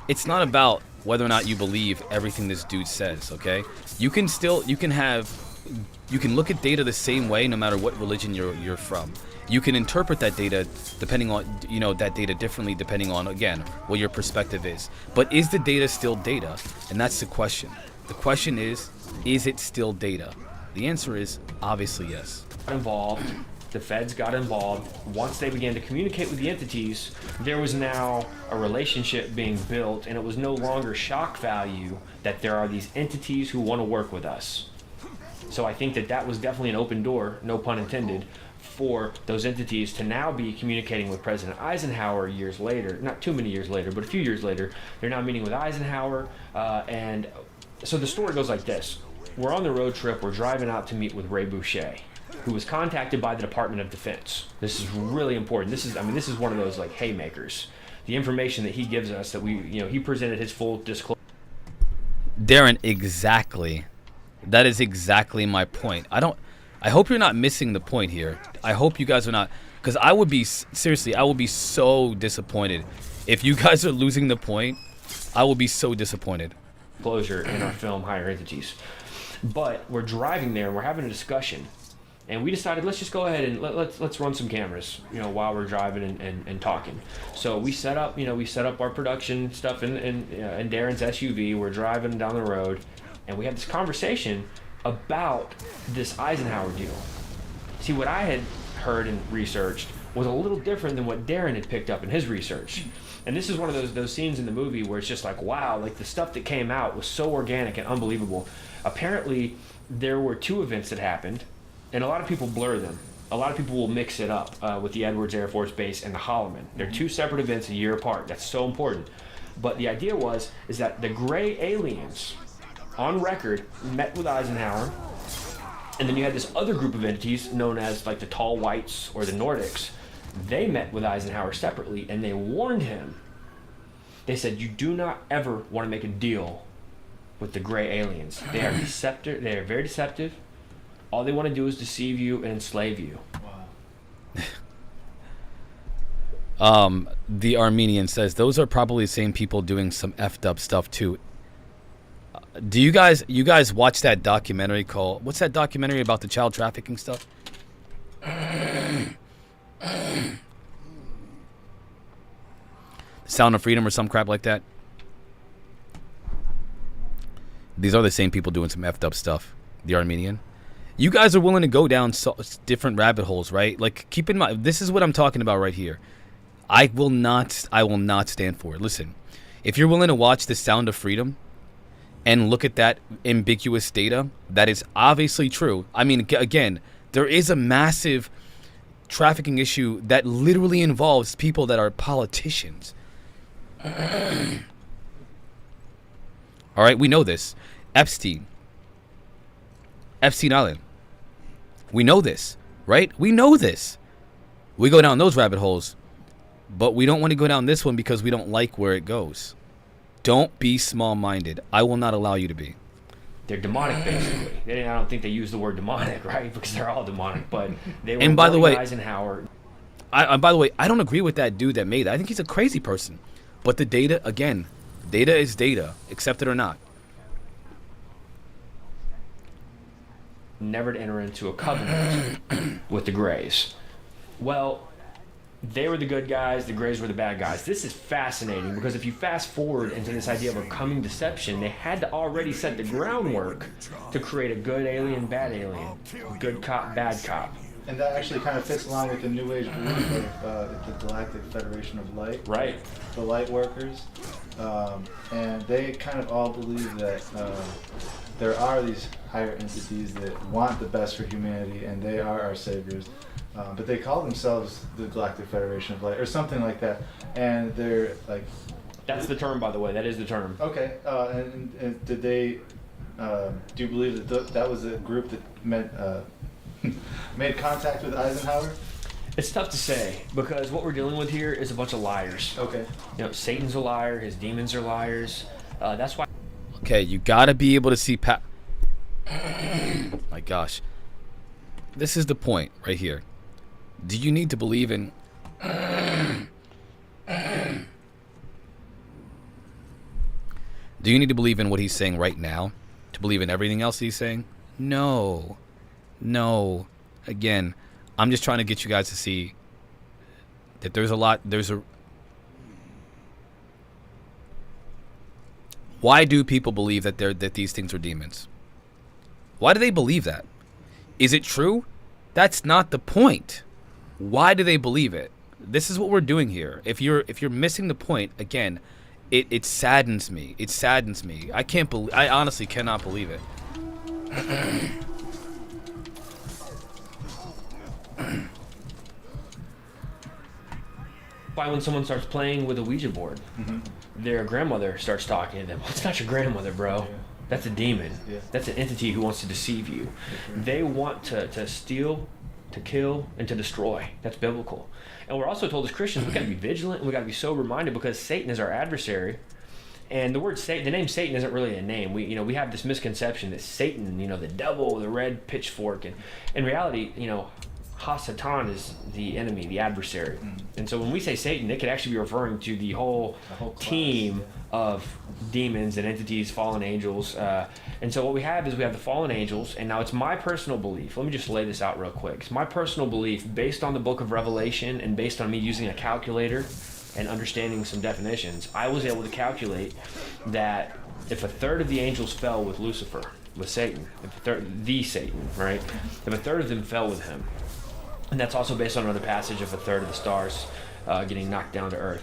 Speaker 1: It's not about whether or not you believe everything this dude says, okay? You can look at data the same way no matter what religion you're from. You can interpret that data depending on, that data differently depending on, again, what your perspective is. But is the data still data? And that's the question. The question is it still data? The answer is obviously yes.
Speaker 9: Involved. The feds got involved. Once they began to communicate with the entities, there was now a relationship being built, and it was no longer shock value that there are these entities who want to work with us. So I think that was definitely an open door, no pun intended, for those entities to now be communicating with President Eisenhower years later. Not too many years later, but a few years later. They're now meeting with Eisenhower, and so the story goes like this. We're on the road trip. We're driving out to meet with Ray Boucher, who was contacted by the Department of Defense. This is really important. This is one of those like haymakers. The information that he gives us that he presented his full disclosure.
Speaker 1: Darren, exactly. That is exactly my point. I hope you're not missing the point here. I hope you guys are not, because I would be so disappointed if you guys are losing the point. I will be so disappointed.
Speaker 9: Disclosure in our film Higher Entities. But we're driving there and we're having a discussion. And we decided, let's just go ahead and let's run some cameras, while we're driving and talking. So we set up our production stuff in Darren's SUV. We're driving down the road, and we had this conversation about this Eisenhower deal. See, what I had heard and researched was a little different than what Darren had picked up in his research. And this is one of those scenes in the movie where it's just like, wow, like the stuff that came out was so organic and unbelievable. Apparently, there were two events that happened, and a lot of people blur them. A lot of people will mix it up with the Edwards Air Force Base and the Holloman. They're two separate events a year apart. That's so important. But the idea is that the gray aliens, on record, met with Eisenhower, and then you had this other group of entities known as like the Tall Whites or the Nordics. They met with Eisenhower separately, and they warned him. They said, you do not ever want to make a deal with the gray aliens. They are deceptive. They are very deceptive. All they want to do is deceive you and enslave you.
Speaker 1: Wow. The Armenian says those are probably the same people doing some effed up stuff too. Do you guys watch that documentary called, what's that documentary about the child trafficking stuff? Sound of Freedom or some crap like that? These are the same people doing some effed up stuff. The Armenian. You guys are willing to go down different rabbit holes, right? Like, keep in mind, this is what I'm talking about right here. I will not stand for it. Listen, if you're willing to watch The Sound of Freedom, and look at that ambiguous data, that is obviously true. I mean, again, there is a massive trafficking issue that literally involves people that are politicians. All right, we know this. Epstein Island. We know this, right? We know this. We go down those rabbit holes, but we don't want to go down this one because we don't like where it goes. Don't be small-minded. I will not allow you to be.
Speaker 9: They're demonic, basically. I don't think they use the word demonic, right? Because they're all demonic. But they were.
Speaker 1: And by the way,
Speaker 9: Eisenhower.
Speaker 1: By the way, I don't agree with that dude that made that. I think he's a crazy person. But the data, again, data is data, accept it or not.
Speaker 9: Never to enter into a covenant with the Greys. Well, they were the good guys, the Greys were the bad guys. This is fascinating because if you fast forward into this idea of a coming deception, they had to already set the groundwork to create a good alien, bad alien, good cop, bad cop.
Speaker 11: And that actually kind of fits along with the New Age belief of the Galactic Federation of Light.
Speaker 9: Right.
Speaker 11: The Light Workers. And they kind of all believe that there are these higher entities that want the best for humanity, and they are our saviors. But they call themselves the Galactic Federation of Light, or something like that. And they're like...
Speaker 9: That's the term, by the way. That is the term.
Speaker 11: Okay. And did they... do you believe that that was a group that made contact with Eisenhower?
Speaker 9: It's tough to say because what we're dealing with here is a bunch of liars.
Speaker 11: Okay.
Speaker 9: You know, Satan's a liar. His demons are liars. That's why...
Speaker 1: Okay, you gotta be able to see my gosh. This is the point right here. Do you need to believe in... Do you need to believe in what he's saying right now to believe in everything else he's saying? No. No. Again, I'm just trying to get you guys to see that there's a lot... Why do people believe that these things are demons? Why do they believe that? Is it true? That's not the point. Why do they believe it? This is what we're doing here. If you're missing the point, again, it saddens me. It saddens me. I honestly cannot believe it.
Speaker 9: Why when someone starts playing with a Ouija board, their grandmother starts talking to them. Well, it's not your grandmother, bro. Yeah. That's a demon. Yeah. That's an entity who wants to deceive you. They want to steal, to kill, and to destroy. That's biblical. And we're also told as Christians we got to be vigilant and we got to be sober-minded because Satan is our adversary. And the word Satan, the name Satan isn't really a name. We have this misconception that Satan, the devil, the red pitchfork, and in reality, Ha-Satan is the enemy, the adversary. And so when we say Satan, it could actually be referring to the whole team of demons and entities, fallen angels. And so what we have is we have the fallen angels, and now it's my personal belief. Let me just lay this out real quick. It's my personal belief based on the book of Revelation and based on me using a calculator and understanding some definitions. I was able to calculate that if a third of the angels fell with Lucifer, with Satan, the Satan, right? If a third of them fell with him, and that's also based on another passage of a third of the stars getting knocked down to earth.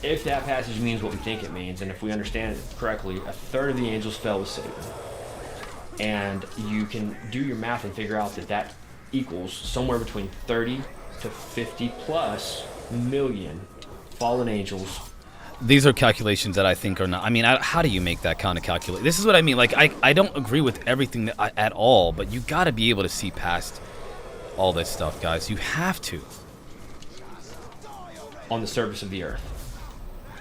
Speaker 9: If that passage means what we think it means, and if we understand it correctly, a third of the angels fell with Satan. And you can do your math and figure out that equals somewhere between 30 to 50 plus million fallen angels.
Speaker 1: These are calculations that I think are not... I mean, how do you make that kind of calculation? This is what I mean. Like, I don't agree with everything at all, but you got to be able to see past all this stuff, guys. You have to.
Speaker 9: On the surface of the earth.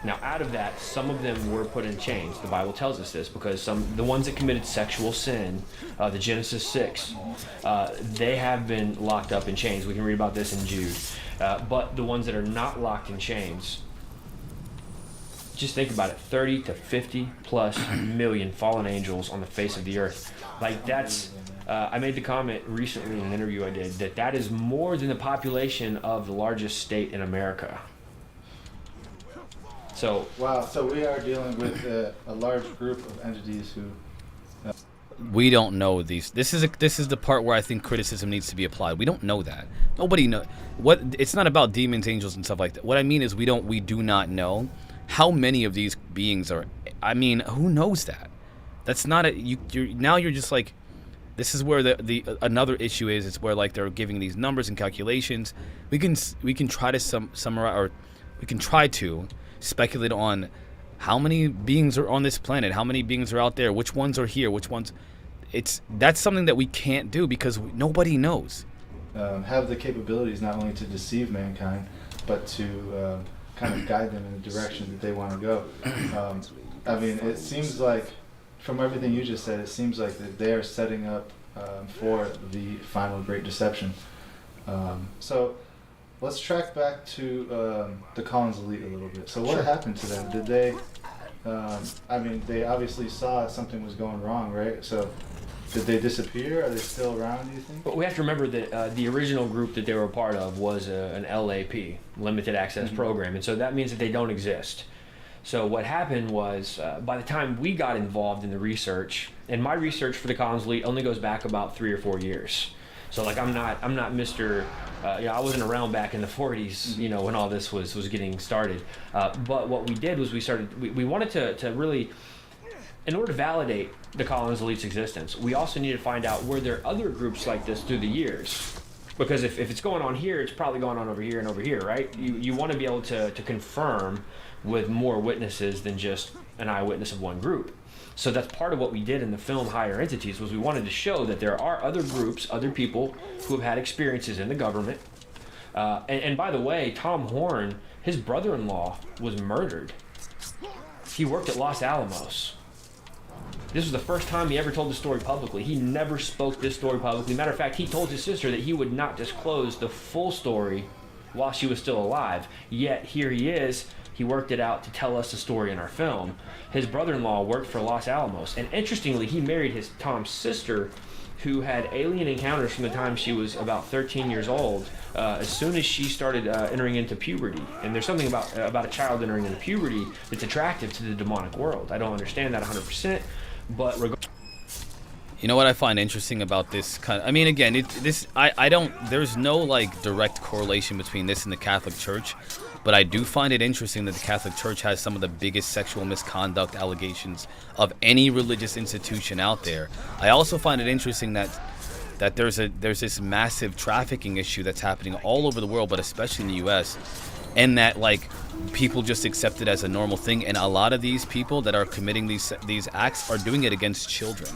Speaker 9: Now, out of that, some of them were put in chains. The Bible tells us this because the ones that committed sexual sin, the Genesis 6, they have been locked up in chains. We can read about this in Jude. But the ones that are not locked in chains, just think about it, 30 to 50 plus million fallen angels on the face of the earth. Like, that's... I made the comment recently in an interview I did that is more than the population of the largest state in America. So
Speaker 11: wow, so we are dealing with a large group of entities who...
Speaker 1: We don't know these. This is the part where I think criticism needs to be applied. We don't know that. Nobody knows. It's not about demons, angels, and stuff like that. What I mean is we do not know how many of these beings are... I mean, who knows that? That's not a you're just like, this is where the another issue is. It's where like they're giving these numbers and calculations. We can try to summarize, or we can try to speculate on how many beings are on this planet, how many beings are out there, which ones are here, which ones. That's something that we can't do because nobody knows.
Speaker 11: Have the capabilities not only to deceive mankind, but to kind of guide them in the direction that they want to go. I mean, it seems like, from everything you just said, it seems like that they are setting up for the final great deception. So let's track back to the Collins elite a little bit. So what happened to them? Did they, I mean, they obviously saw something was going wrong, right? So did they disappear? Are they still around, do you think?
Speaker 9: But we have to remember that the original group that they were a part of was an LAP, Limited Access Program, and so that means that they don't exist. So what happened was, by the time we got involved in the research, and my research for the Collins elite only goes back about 3 or 4 years. So like I'm not Mr. I wasn't around back in the 40s, when all this was getting started. But what we did was we wanted to really, in order to validate the Collins elite's existence, we also needed to find out, were there other groups like this through the years? Because if it's going on here, it's probably going on over here and over here, right? You want to be able to confirm with more witnesses than just an eyewitness of one group. So that's part of what we did in the film Higher Entities, was we wanted to show that there are other groups, other people who have had experiences in the government. And by the way, Tom Horn, his brother-in-law, was murdered. He worked at Los Alamos. This was the first time he ever told the story publicly. He never spoke this story publicly. Matter of fact, he told his sister that he would not disclose the full story while she was still alive. Yet here he is. He worked it out to tell us the story in our film. His brother-in-law worked for Los Alamos, and interestingly, he married Tom's sister, who had alien encounters from the time she was about 13 years old, as soon as she started entering into puberty. And there's something about a child entering into puberty that's attractive to the demonic world. I don't understand that 100%, but
Speaker 1: you know what I find interesting about this kind of, I mean, again, I don't, there's no like direct correlation between this and the Catholic Church, but I do find it interesting that the Catholic Church has some of the biggest sexual misconduct allegations of any religious institution out there. I also find it interesting that there's this massive trafficking issue that's happening all over the world, but especially in the U.S., and that like people just accept it as a normal thing, and a lot of these people that are committing these acts are doing it against children.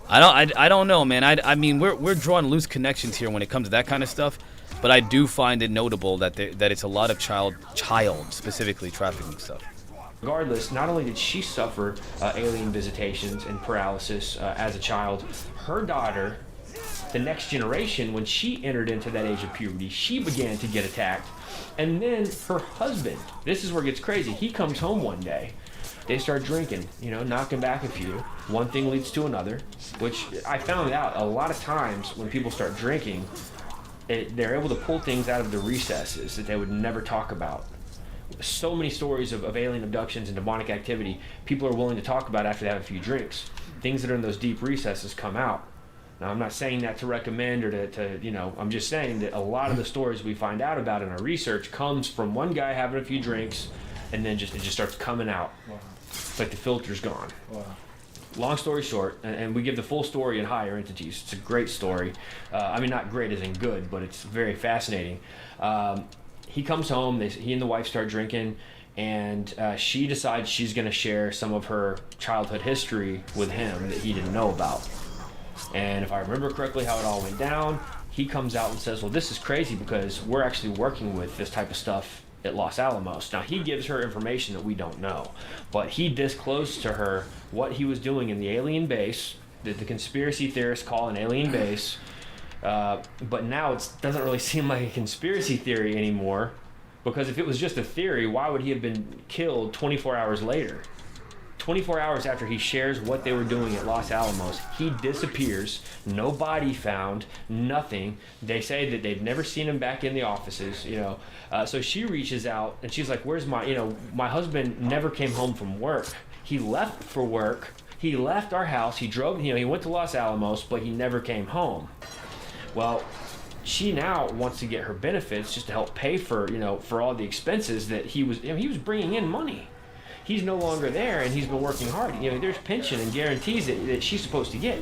Speaker 1: I don't know, man. I mean, we're drawing loose connections here when it comes to that kind of stuff, but I do find it notable that it's a lot of child specifically trafficking stuff.
Speaker 9: Regardless, not only did she suffer alien visitations and paralysis as a child, her daughter, the next generation, when she entered into that age of puberty, she began to get attacked. And then her husband, this is where it gets crazy, he comes home one day. They start drinking, knocking back a few. One thing leads to another, which I found out a lot of times when people start drinking, they're able to pull things out of the recesses that they would never talk about. So many stories of alien abductions and demonic activity people are willing to talk about after they have a few drinks. Things that are in those deep recesses come out. Now, I'm not saying that to recommend or to I'm just saying that a lot of the stories we find out about in our research comes from one guy having a few drinks, and then it just starts coming out.
Speaker 11: Wow.
Speaker 9: It's like the filter's gone.
Speaker 11: Wow.
Speaker 9: Long story short, and we give the full story in Higher Entities. It's a great story. I mean, not great as in good, but it's very fascinating. He comes home, he and the wife start drinking, and she decides she's going to share some of her childhood history with him that he didn't know about. And if I remember correctly how it all went down, he comes out and says, well, this is crazy because we're actually working with this type of stuff at Los Alamos. Now, he gives her information that we don't know, but he disclosed to her what he was doing in the alien base, that the conspiracy theorists call an alien base, but now it doesn't really seem like a conspiracy theory anymore, because if it was just a theory, why would he have been killed 24 hours later? 24 hours after he shares what they were doing at Los Alamos, he disappears, no body found, nothing. They say that they've never seen him back in the offices, So she reaches out and she's like, where's my husband never came home from work. He left for work, he left our house, he drove, he went to Los Alamos, but he never came home. Well, she now wants to get her benefits just to help pay for, for all the expenses that he was bringing in money. he's no longer there and he's been working hard. You know, there's pension and guarantees that she's supposed to get.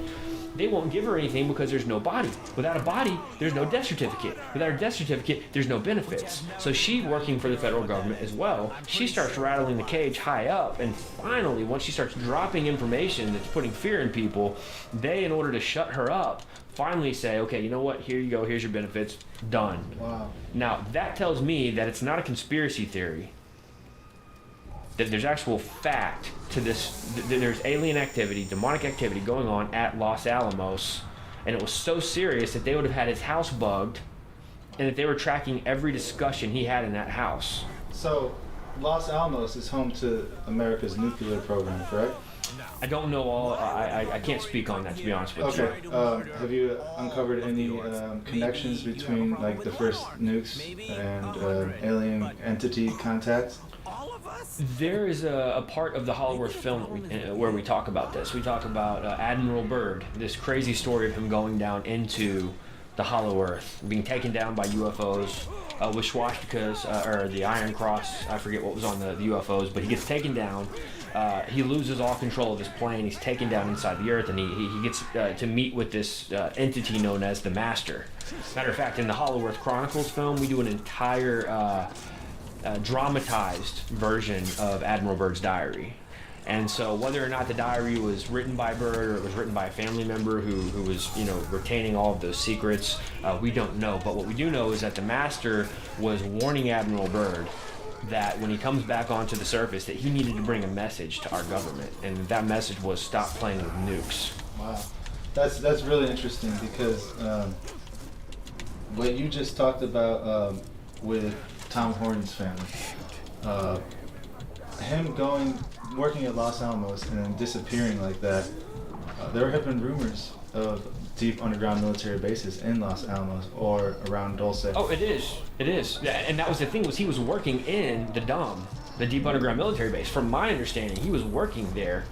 Speaker 9: They won't give her anything because there's no body. Without a body, there's no death certificate. Without a death certificate, there's no benefits. So she, working for the federal government as well, she starts rattling the cage high up, and finally, once she starts dropping information that's putting fear in people, they, in order to shut her up, finally say, okay, you know what, here you go, here's your benefits, done.
Speaker 11: Wow.
Speaker 9: Now, that tells me that it's not a conspiracy theory, that there's actual fact to this, that there's alien activity, demonic activity going on at Los Alamos, and it was so serious that they would have had his house bugged, and that they were tracking every discussion he had in that house.
Speaker 11: So, Los Alamos is home to America's nuclear program, correct?
Speaker 9: I don't know all, I can't speak on that, to be honest with you.
Speaker 11: Okay, have you uncovered any connections between, like, the first nukes and alien entity contacts?
Speaker 9: There is a part of the Hollow Earth film where we talk about this. We talk about Admiral Byrd, this crazy story of him going down into the Hollow Earth, being taken down by UFOs with swastikas, or the Iron Cross, I forget what was on the UFOs, but he gets taken down. He loses all control of his plane. He's taken down inside the Earth, and he gets to meet with this entity known as the Master. Matter of fact, in the Hollow Earth Chronicles film, we do an entire dramatized version of Admiral Byrd's diary. And so whether or not the diary was written by Byrd or it was written by a family member who was, you know, retaining all of those secrets, we don't know. But what we do know is that the Master was warning Admiral Byrd that when he comes back onto the surface that he needed to bring a message to our government, and that message was stop playing with nukes.
Speaker 11: Wow, that's really interesting, because what you just talked about with Tom Horton's family, him working at Los Alamos and then disappearing like that, there have been rumors of deep underground military bases in Los Alamos or around Dulce.
Speaker 9: Oh, it is. And that was the thing, was he was working in the DUM, the deep underground military base. From my understanding, he was working there,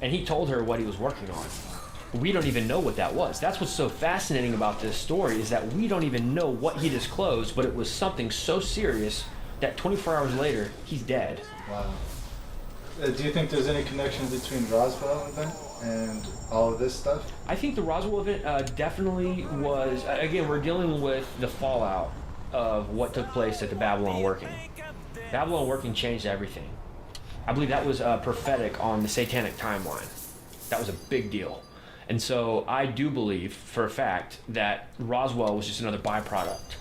Speaker 9: and he told her what he was working on. We don't even know what that was. That's what's so fascinating about this story, is that we don't even know what he disclosed, but it was something so serious that 24 hours later, he's dead.
Speaker 11: Wow. Do you think there's any connection between Roswell event and all of this stuff?
Speaker 9: I think the Roswell event definitely was, again, we're dealing with the fallout of what took place at the Babylon Working. Babylon Working changed everything. I believe that was prophetic on the satanic timeline. That was a big deal. And so I do believe, for a fact, that Roswell was just another byproduct.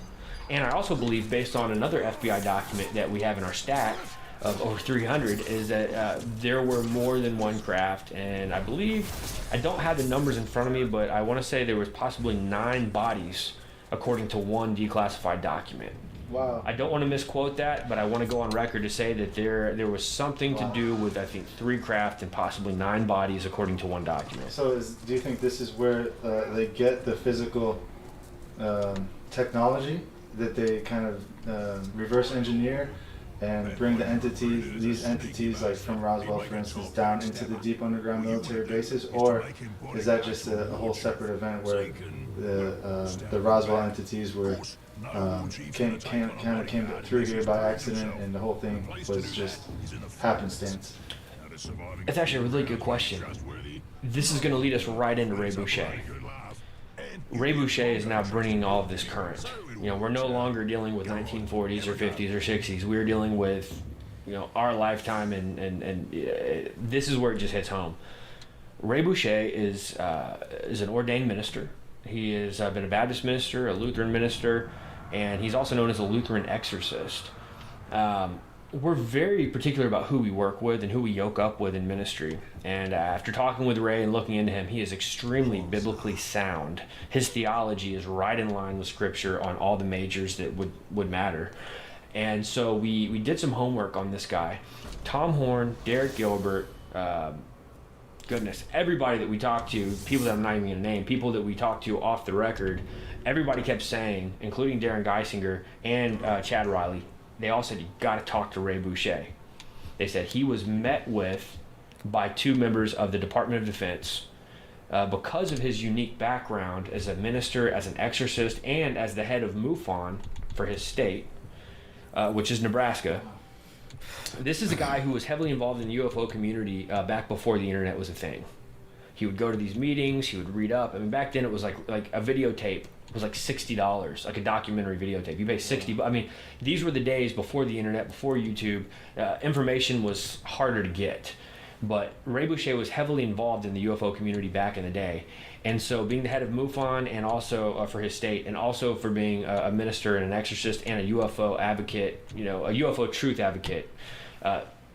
Speaker 9: And I also believe, based on another FBI document that we have in our stack of over 300, is that there were more than one craft. And I believe, I don't have the numbers in front of me, but I want to say there was possibly 9 bodies, according to one declassified document.
Speaker 11: Wow.
Speaker 9: I don't want to misquote that, but I want to go on record to say that there was something to do with, I think, 3 craft and possibly 9 bodies, according to one document.
Speaker 11: So do you think this is where they get the physical technology that they kind of reverse engineer and bring these entities like from Roswell, for instance, down into the deep underground military bases? Or is that just a whole separate event where the Roswell entities were came through here by accident, and the whole thing was just happenstance?
Speaker 9: It's actually a really good question. This is going to lead us right into Ray Boucher. Ray Boucher is now bringing all of this current. You know, we're no longer dealing with 1940s or 50s or 60s. We're dealing with, you know, our lifetime, and this is where it just hits home. Ray Boucher is an ordained minister. He has been a Baptist minister, a Lutheran minister, and he's also known as a Lutheran exorcist. We're very particular about who we work with and who we yoke up with in ministry. And after talking with Ray and looking into him, he is extremely biblically sound. His theology is right in line with Scripture on all the majors that would matter. And so we did some homework on this guy. Tom Horn, Derek Gilbert, goodness, everybody that we talked to, people that I'm not even going to name, people that we talked to off the record, everybody kept saying, including Darren Geisinger and Chad Riley, they all said, you got to talk to Ray Boucher. They said he was met with by 2 members of the Department of Defense because of his unique background as a minister, as an exorcist, and as the head of MUFON for his state, which is Nebraska. This is a guy who was heavily involved in the UFO community back before the internet was a thing. He would go to these meetings. He would read up. I mean, back then it was like a videotape was like $60, like a documentary videotape. You pay 60. I mean, these were the days before the internet, before YouTube. Information was harder to get. But Ray Boucher was heavily involved in the UFO community back in the day. And so being the head of MUFON and also for his state, and also for being a minister and an exorcist and a UFO advocate, a UFO truth advocate,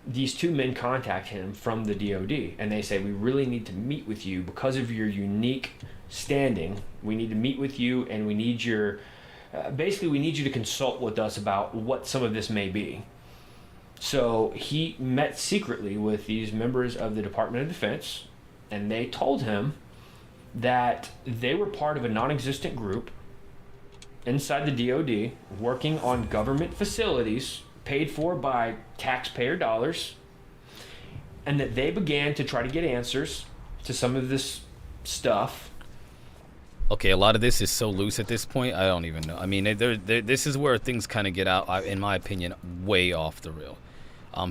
Speaker 9: these two men contact him from the DOD, and they say, we really need to meet with you because of your unique standing. We need to meet with you, and we need your, basically we need you to consult with us about what some of this may be. So he met secretly with these members of the Department of Defense, and they told him that they were part of a non-existent group inside the DOD working on government facilities paid for by taxpayer dollars, and that they began to try to get answers to some of this stuff.
Speaker 1: Okay, a lot of this is so loose at this point, I don't even know. I mean, this is where things kind of get out, in my opinion, way off the rail.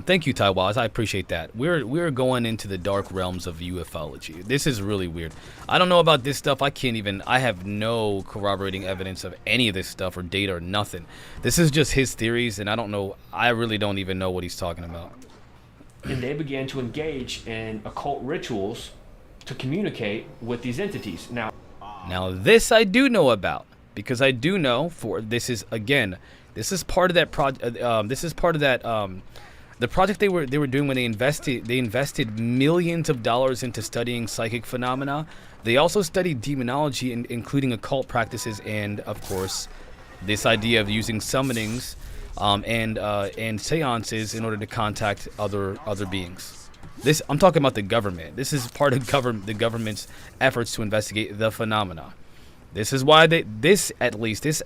Speaker 1: Thank you, Taiwaz. I appreciate that. We're going into the dark realms of UFology. This is really weird. I don't know about this stuff. I have no corroborating evidence of any of this stuff or data or nothing. This is just his theories, and I don't know. I really don't even know what he's talking about.
Speaker 9: And they began to engage in occult rituals to communicate with these entities. Now
Speaker 1: this I do know about, because I do know this is part of that project. The project they were doing when they invested millions of dollars into studying psychic phenomena. They also studied demonology, including occult practices, and of course, this idea of using summonings and seances in order to contact other beings. I'm talking about the government. This is part of the government's efforts to investigate the phenomena. This is why this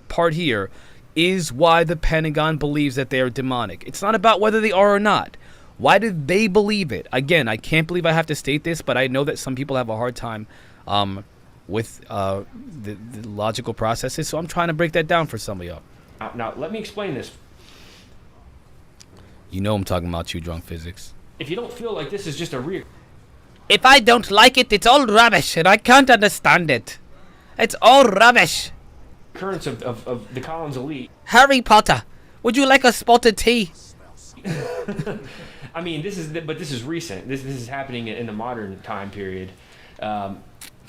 Speaker 1: part here is why the Pentagon believes that they are demonic. It's not about whether they are or not. Why do they believe it? Again, I can't believe I have to state this, but I know that some people have a hard time with the logical processes, so I'm trying to break that down for some of y'all.
Speaker 9: Now, let me explain this.
Speaker 1: You know I'm talking about you, drunk physics.
Speaker 9: If you don't feel like this is just a real...
Speaker 1: If I don't like it, it's all rubbish, and I can't understand it. It's all rubbish.
Speaker 9: Occurrence of the Collins elite.
Speaker 1: Harry Potter, would you like a spotted tea?
Speaker 9: I mean, this is recent. This is happening in the modern time period.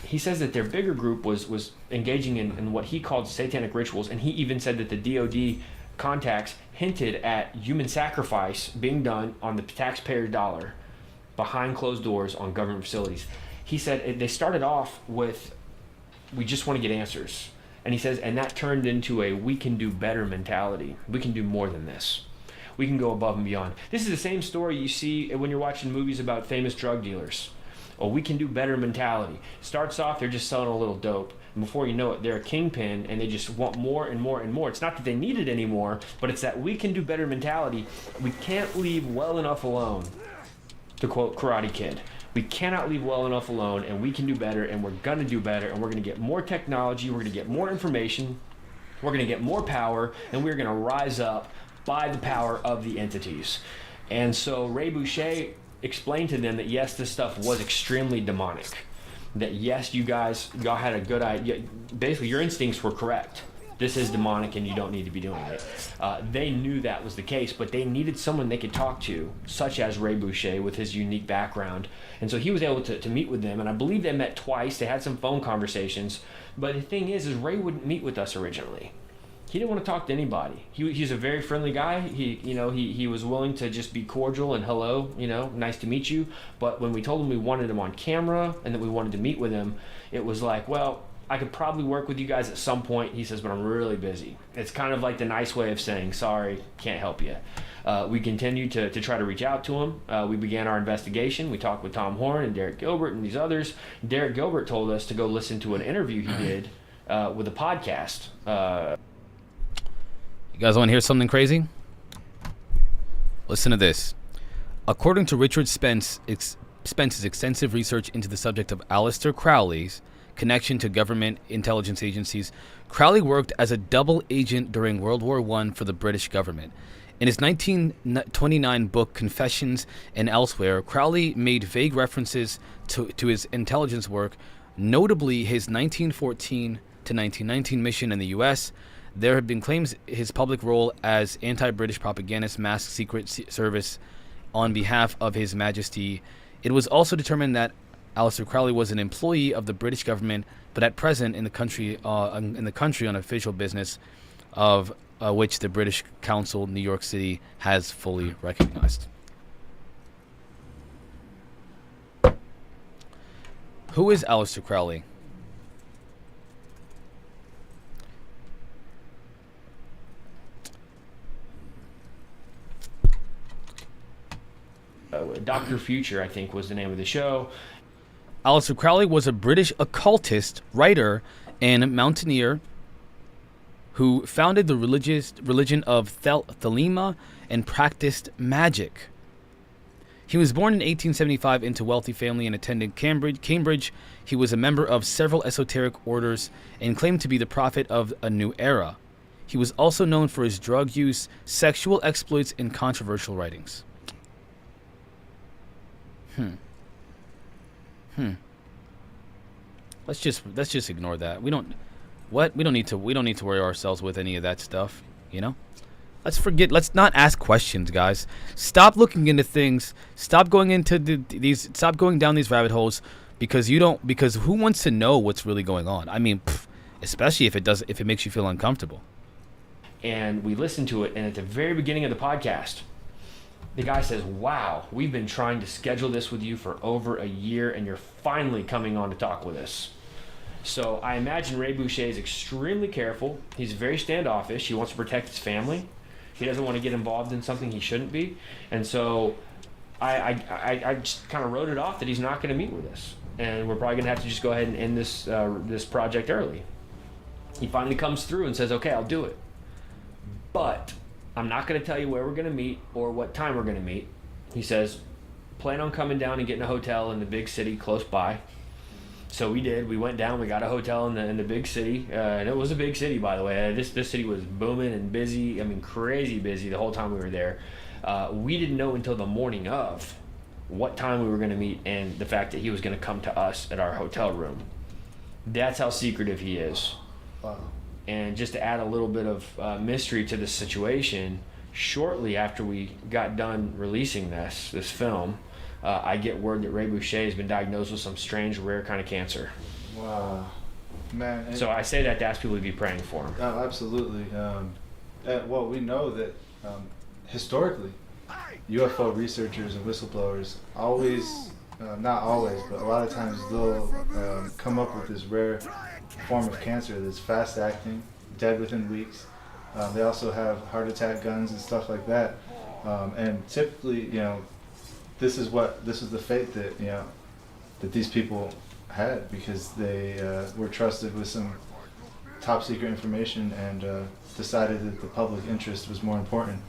Speaker 9: He says that their bigger group was engaging in what he called satanic rituals, and he even said that the DOD contacts hinted at human sacrifice being done on the taxpayer dollar behind closed doors on government facilities. He said they started off with, we just want to get answers. And he says, and that turned into a we can do better mentality. We can do more than this. We can go above and beyond. This is the same story you see when you're watching movies about famous drug dealers. Oh, we can do better mentality. Starts off, they're just selling a little dope. And before you know it, they're a kingpin, and they just want more and more and more. It's not that they need it anymore, but it's that we can do better mentality. We can't leave well enough alone, to quote Karate Kid. We cannot leave well enough alone, and we can do better, and we're going to do better, and we're going to get more technology, we're going to get more information, we're going to get more power, and we're going to rise up by the power of the entities. And so Ray Boucher explained to them that yes, this stuff was extremely demonic. That yes, y'all had a good idea. Basically, your instincts were correct. This is demonic and you don't need to be doing it. They knew that was the case, but they needed someone they could talk to, such as Ray Boucher with his unique background. And so he was able to meet with them, and I believe they met twice. They had some phone conversations. But the thing is Ray wouldn't meet with us originally. He didn't want to talk to anybody. He's a very friendly guy. He was willing to just be cordial and hello, nice to meet you. But when we told him we wanted him on camera and that we wanted to meet with him, it was like, well, I could probably work with you guys at some point. He says, but I'm really busy. It's kind of like the nice way of saying, sorry, can't help you. We continued to try to reach out to him. We began our investigation. We talked with Tom Horn and Derek Gilbert and these others. Derek Gilbert told us to go listen to an interview he did with a podcast.
Speaker 1: You guys want to hear something crazy? Listen to this. According to Richard Spence's extensive research into the subject of Aleister Crowley's connection to government intelligence agencies, Crowley worked as a double agent during World War I for the British government. In his 1929 book Confessions and Elsewhere, Crowley made vague references to his intelligence work, notably his 1914 to 1919 mission in the U.S. There have been claims his public role as anti-British propagandist masked secret service on behalf of His Majesty. It was also determined that Aleister Crowley was an employee of the British government, but at present in the country on official business, of which the British Council, New York City, has fully recognized. Who is Aleister Crowley?
Speaker 9: Dr. Future, I think, was the name of the show.
Speaker 1: Aleister Crowley was a British occultist, writer, and mountaineer who founded the religion of Thelema and practiced magic. He was born in 1875 into a wealthy family and attended Cambridge. He was a member of several esoteric orders and claimed to be the prophet of a new era. He was also known for his drug use, sexual exploits, and controversial writings. Let's just ignore that. We don't need to worry ourselves with any of that stuff, you know? Let's not ask questions, guys. Stop looking into things. Stop going into stop going down these rabbit holes because who wants to know what's really going on? I mean, especially if it makes you feel uncomfortable.
Speaker 9: And we listened to it, and at the very beginning of the podcast, the guy says, "Wow, we've been trying to schedule this with you for over a year, and you're finally coming on to talk with us." So I imagine Ray Boucher is extremely careful. He's very standoffish. He wants to protect his family. He doesn't want to get involved in something he shouldn't be. And so I just kind of wrote it off that he's not going to meet with us. And we're probably going to have to just go ahead and end this project early. He finally comes through and says, "Okay, I'll do it. But I'm not going to tell you where we're going to meet or what time we're going to meet." He says, "Plan on coming down and getting a hotel in the big city close by." So we did. We went down. We got a hotel in the big city, and it was a big city, by the way. This city was booming and busy. I mean, crazy busy the whole time we were there. We didn't know until the morning of what time we were going to meet, and the fact that he was going to come to us at our hotel room. That's how secretive he is.
Speaker 11: Wow.
Speaker 9: And just to add a little bit of mystery to this situation, shortly after we got done releasing this film, I get word that Ray Boucher has been diagnosed with some strange, rare kind of cancer.
Speaker 11: Wow. Man.
Speaker 9: So I say that to ask people to be praying for him.
Speaker 11: Oh, absolutely. Well, we know that historically, UFO researchers and whistleblowers always, not always, but a lot of times they'll come up with this rare form of cancer that's fast-acting, dead within weeks. They also have heart attack guns and stuff like that. And typically, this is the fate that that these people had, because they were trusted with some top secret information and decided that the public interest was more important.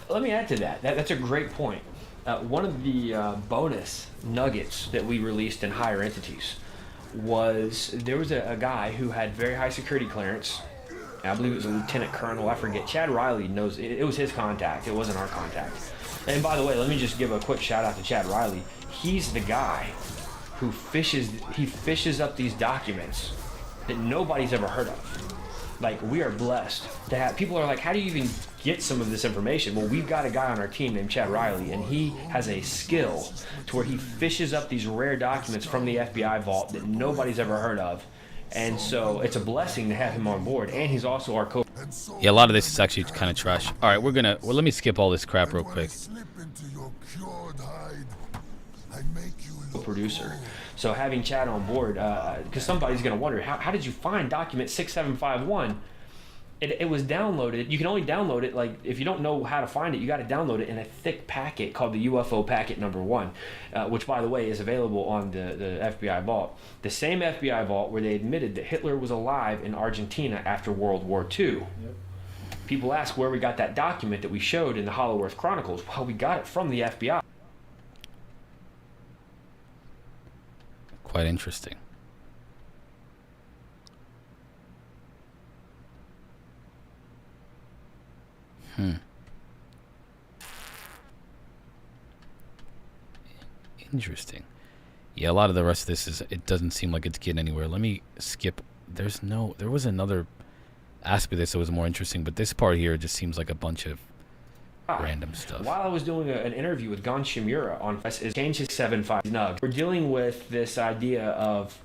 Speaker 9: Let me add to that. That's a great point. One of the bonus nuggets that we released in Higher Entities was there was a guy who had very high security clearance. I believe it was a lieutenant colonel. I forget. Chad Riley knows. It was his contact. It wasn't our contact. And by the way, let me just give a quick shout out to Chad Riley. He's the guy who fishes up these documents that nobody's ever heard of. Like, we are blessed to have, people are like, how do you even get some of this information? Well, we've got a guy on our team named Chad Riley, and he has a skill to where he fishes up these rare documents from the FBI vault that nobody's ever heard of. And so it's a blessing to have him on board, and he's also our
Speaker 1: Yeah, a lot of this is actually kind of trash. All right, let me skip all this crap real quick.
Speaker 9: Producer. So having Chad on board, because somebody's going to wonder, how did you find document 6751? It was downloaded. You can only download it, like, if you don't know how to find it, you got to download it in a thick packet called the UFO packet number 1, which, by the way, is available on the FBI vault. The same FBI vault where they admitted that Hitler was alive in Argentina after World War II. Yep. People ask where we got that document that we showed in the Hollow Earth Chronicles. Well, we got it from the FBI.
Speaker 1: Quite interesting. Interesting. Yeah, a lot of the rest of this it doesn't seem like it's getting anywhere. Let me skip. There was another aspect of this that was more interesting, but this part here just seems like a bunch of random stuff.
Speaker 9: While I was doing an interview with Gon Shimura on Change His 7.5 Nug, we're dealing with this idea of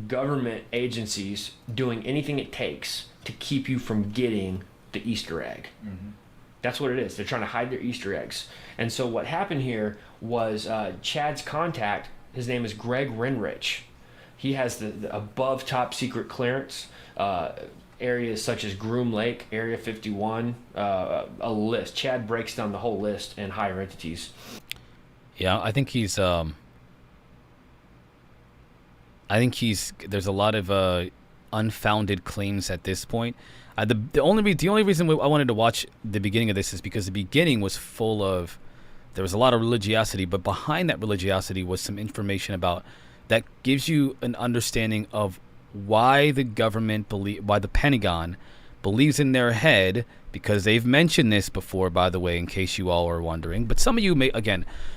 Speaker 9: government agencies doing anything it takes to keep you from getting the Easter egg.
Speaker 11: Mm-hmm.
Speaker 9: That's what it is. They're trying to hide their Easter eggs. And so what happened here was Chad's contact, his name is Greg Renrich. He has the above top secret clearance, areas such as Groom Lake, Area 51, a list. Chad breaks down the whole list and higher entities.
Speaker 1: Yeah, I think he's there's a lot of unfounded claims at this point. The only reason I wanted to watch the beginning of this is because the beginning was full of, there was a lot of religiosity, but behind that religiosity was some information about that gives you an understanding of why the why the Pentagon believes in their head, because they've mentioned this before, by the way, in case you all are wondering. But some of you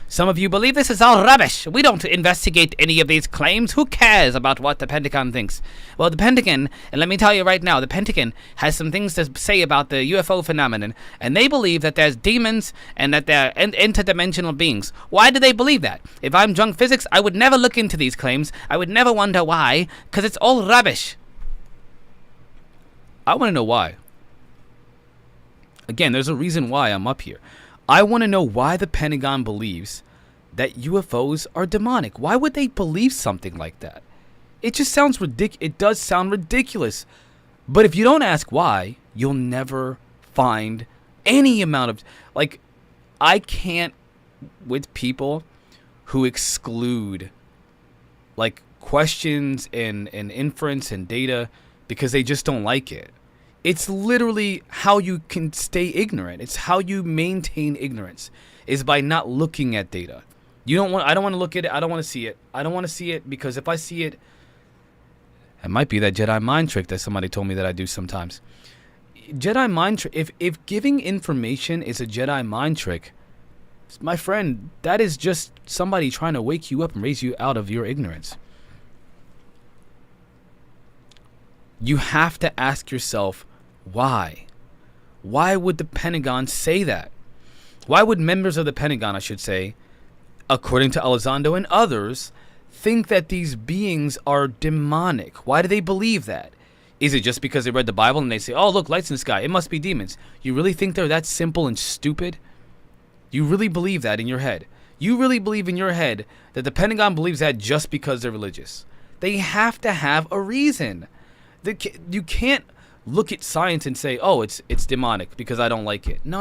Speaker 1: some of you believe this is all rubbish. We don't investigate any of these claims. Who cares about what the Pentagon thinks? Well, the Pentagon, and let me tell you right now, the Pentagon has some things to say about the UFO phenomenon, and they believe that there's demons and that they're interdimensional beings. Why do they believe that? If I'm drunk physics, I would never look into these claims. I would never wonder why, because it's all rubbish. I want to know why. Again, there's a reason why I'm up here. I want to know why the Pentagon believes that UFOs are demonic. Why would they believe something like that? It just sounds ridiculous. It does sound ridiculous. But if you don't ask why, you'll never find any amount of... Like, I can't with people who exclude, like, questions and inference and data because they just don't like it. It's literally how you can stay ignorant. It's how you maintain ignorance, is by not looking at data. I don't want to look at it. I don't want to see it. I don't want to see it because if I see it, it might be that Jedi mind trick that somebody told me that I do sometimes. Jedi mind trick. If giving information is a Jedi mind trick, my friend, that is just somebody trying to wake you up and raise you out of your ignorance. You have to ask yourself, why? Why would the Pentagon say that? Why would members of the Pentagon, I should say, according to Elizondo and others, think that these beings are demonic? Why do they believe that? Is it just because they read the Bible and they say, oh, look, lights in the sky, it must be demons? You really think they're that simple and stupid? You really believe that in your head? You really believe in your head that the Pentagon believes that just because they're religious? They have to have a reason. You can't look at science and say, oh, it's demonic because I don't like it. No.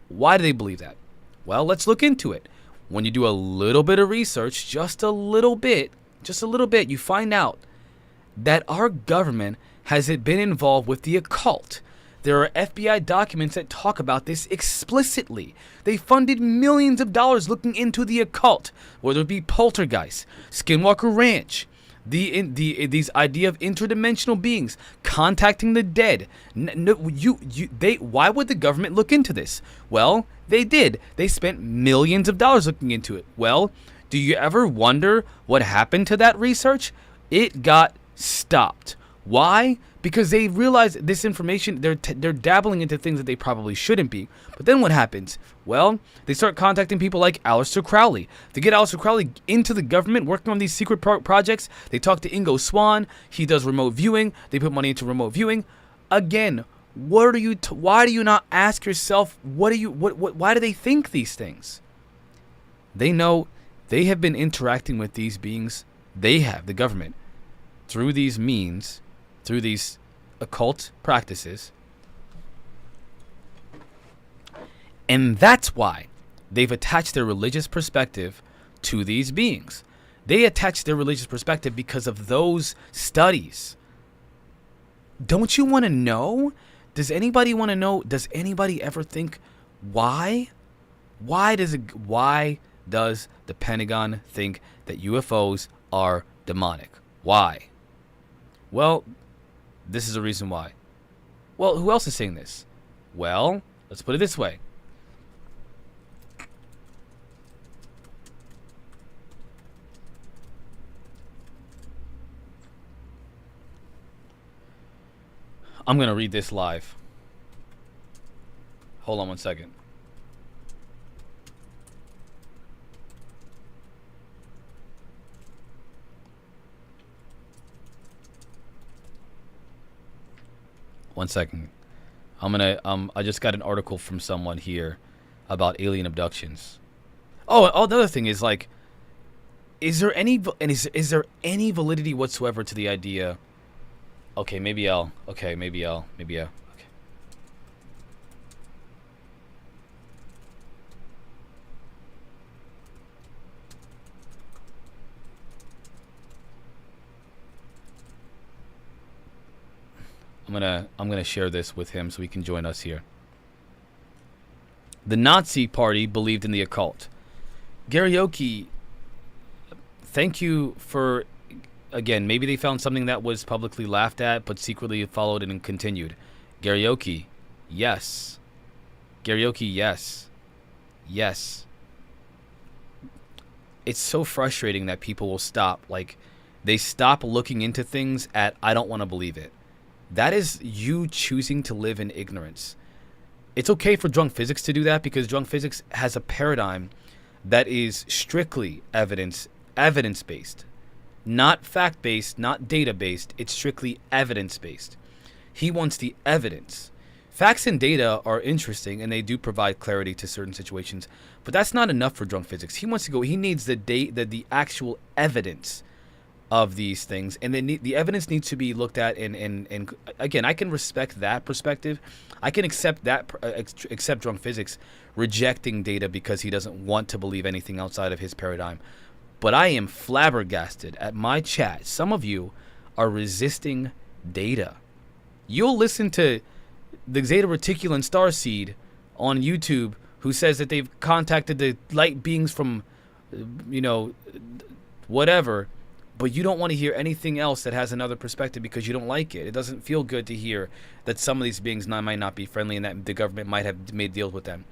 Speaker 1: Why do they believe that? Well, let's look into it. When you do a little bit of research, just a little bit, you find out that our government has been involved with the occult. There are FBI documents that talk about this explicitly. They funded millions of dollars looking into the occult, whether it be poltergeist, Skinwalker Ranch, these idea of interdimensional beings contacting the dead. Why would the government look into this? Well, they did. They spent millions of dollars looking into it. Well, do you ever wonder what happened to that research? It got stopped. Why? Because they realized this information, they're dabbling into things that they probably shouldn't be. But then what happens? Well, they start contacting people like Aleister Crowley. To get Aleister Crowley into the government, working on these secret projects, they talk to Ingo Swann. He does remote viewing. They put money into remote viewing. Again, why do you not ask yourself, why do they think these things? They know they have been interacting with these beings. They have, the government, through these means, through these occult practices. And that's why they've attached their religious perspective to these beings. They attach their religious perspective because of those studies. Don't you want to know? Does anybody want to know? Does anybody ever think why? Why does the Pentagon think that UFOs are demonic? Why? Well, this is a reason why. Well, who else is saying this? Well, let's put it this way. I'm gonna read this live. Hold on one second. One second. I just got an article from someone here about alien abductions. Oh, the other thing is, like, is there any validity whatsoever to the idea? Okay, maybe I'll. Okay. I'm gonna share this with him so he can join us here. The Nazi Party believed in the occult. Karaoke, thank you for, again, maybe they found something that was publicly laughed at, but secretly followed and continued. Karaoke, yes. Karaoke, yes. Yes. It's so frustrating that people will stop, like, they stop looking into things at, I don't want to believe it. That is you choosing to live in ignorance. It's okay for drunk physics to do that because drunk physics has a paradigm that is strictly evidence-based. Not fact-based, not data-based. It's strictly evidence-based. He wants the evidence. Facts and data are interesting and they do provide clarity to certain situations, but that's not enough for drunk physics. He wants to go, he needs the actual evidence of these things, and the evidence needs to be looked at. And again, I can respect that perspective. I can accept that, accept drunk physics rejecting data because he doesn't want to believe anything outside of his paradigm. But I am flabbergasted at my chat. Some of you are resisting data. You'll listen to the Zeta Reticulan Starseed on YouTube who says that they've contacted the light beings from, whatever. But you don't want to hear anything else that has another perspective because you don't like it. It doesn't feel good to hear that some of these beings might not be friendly and that the government might have made deals with them.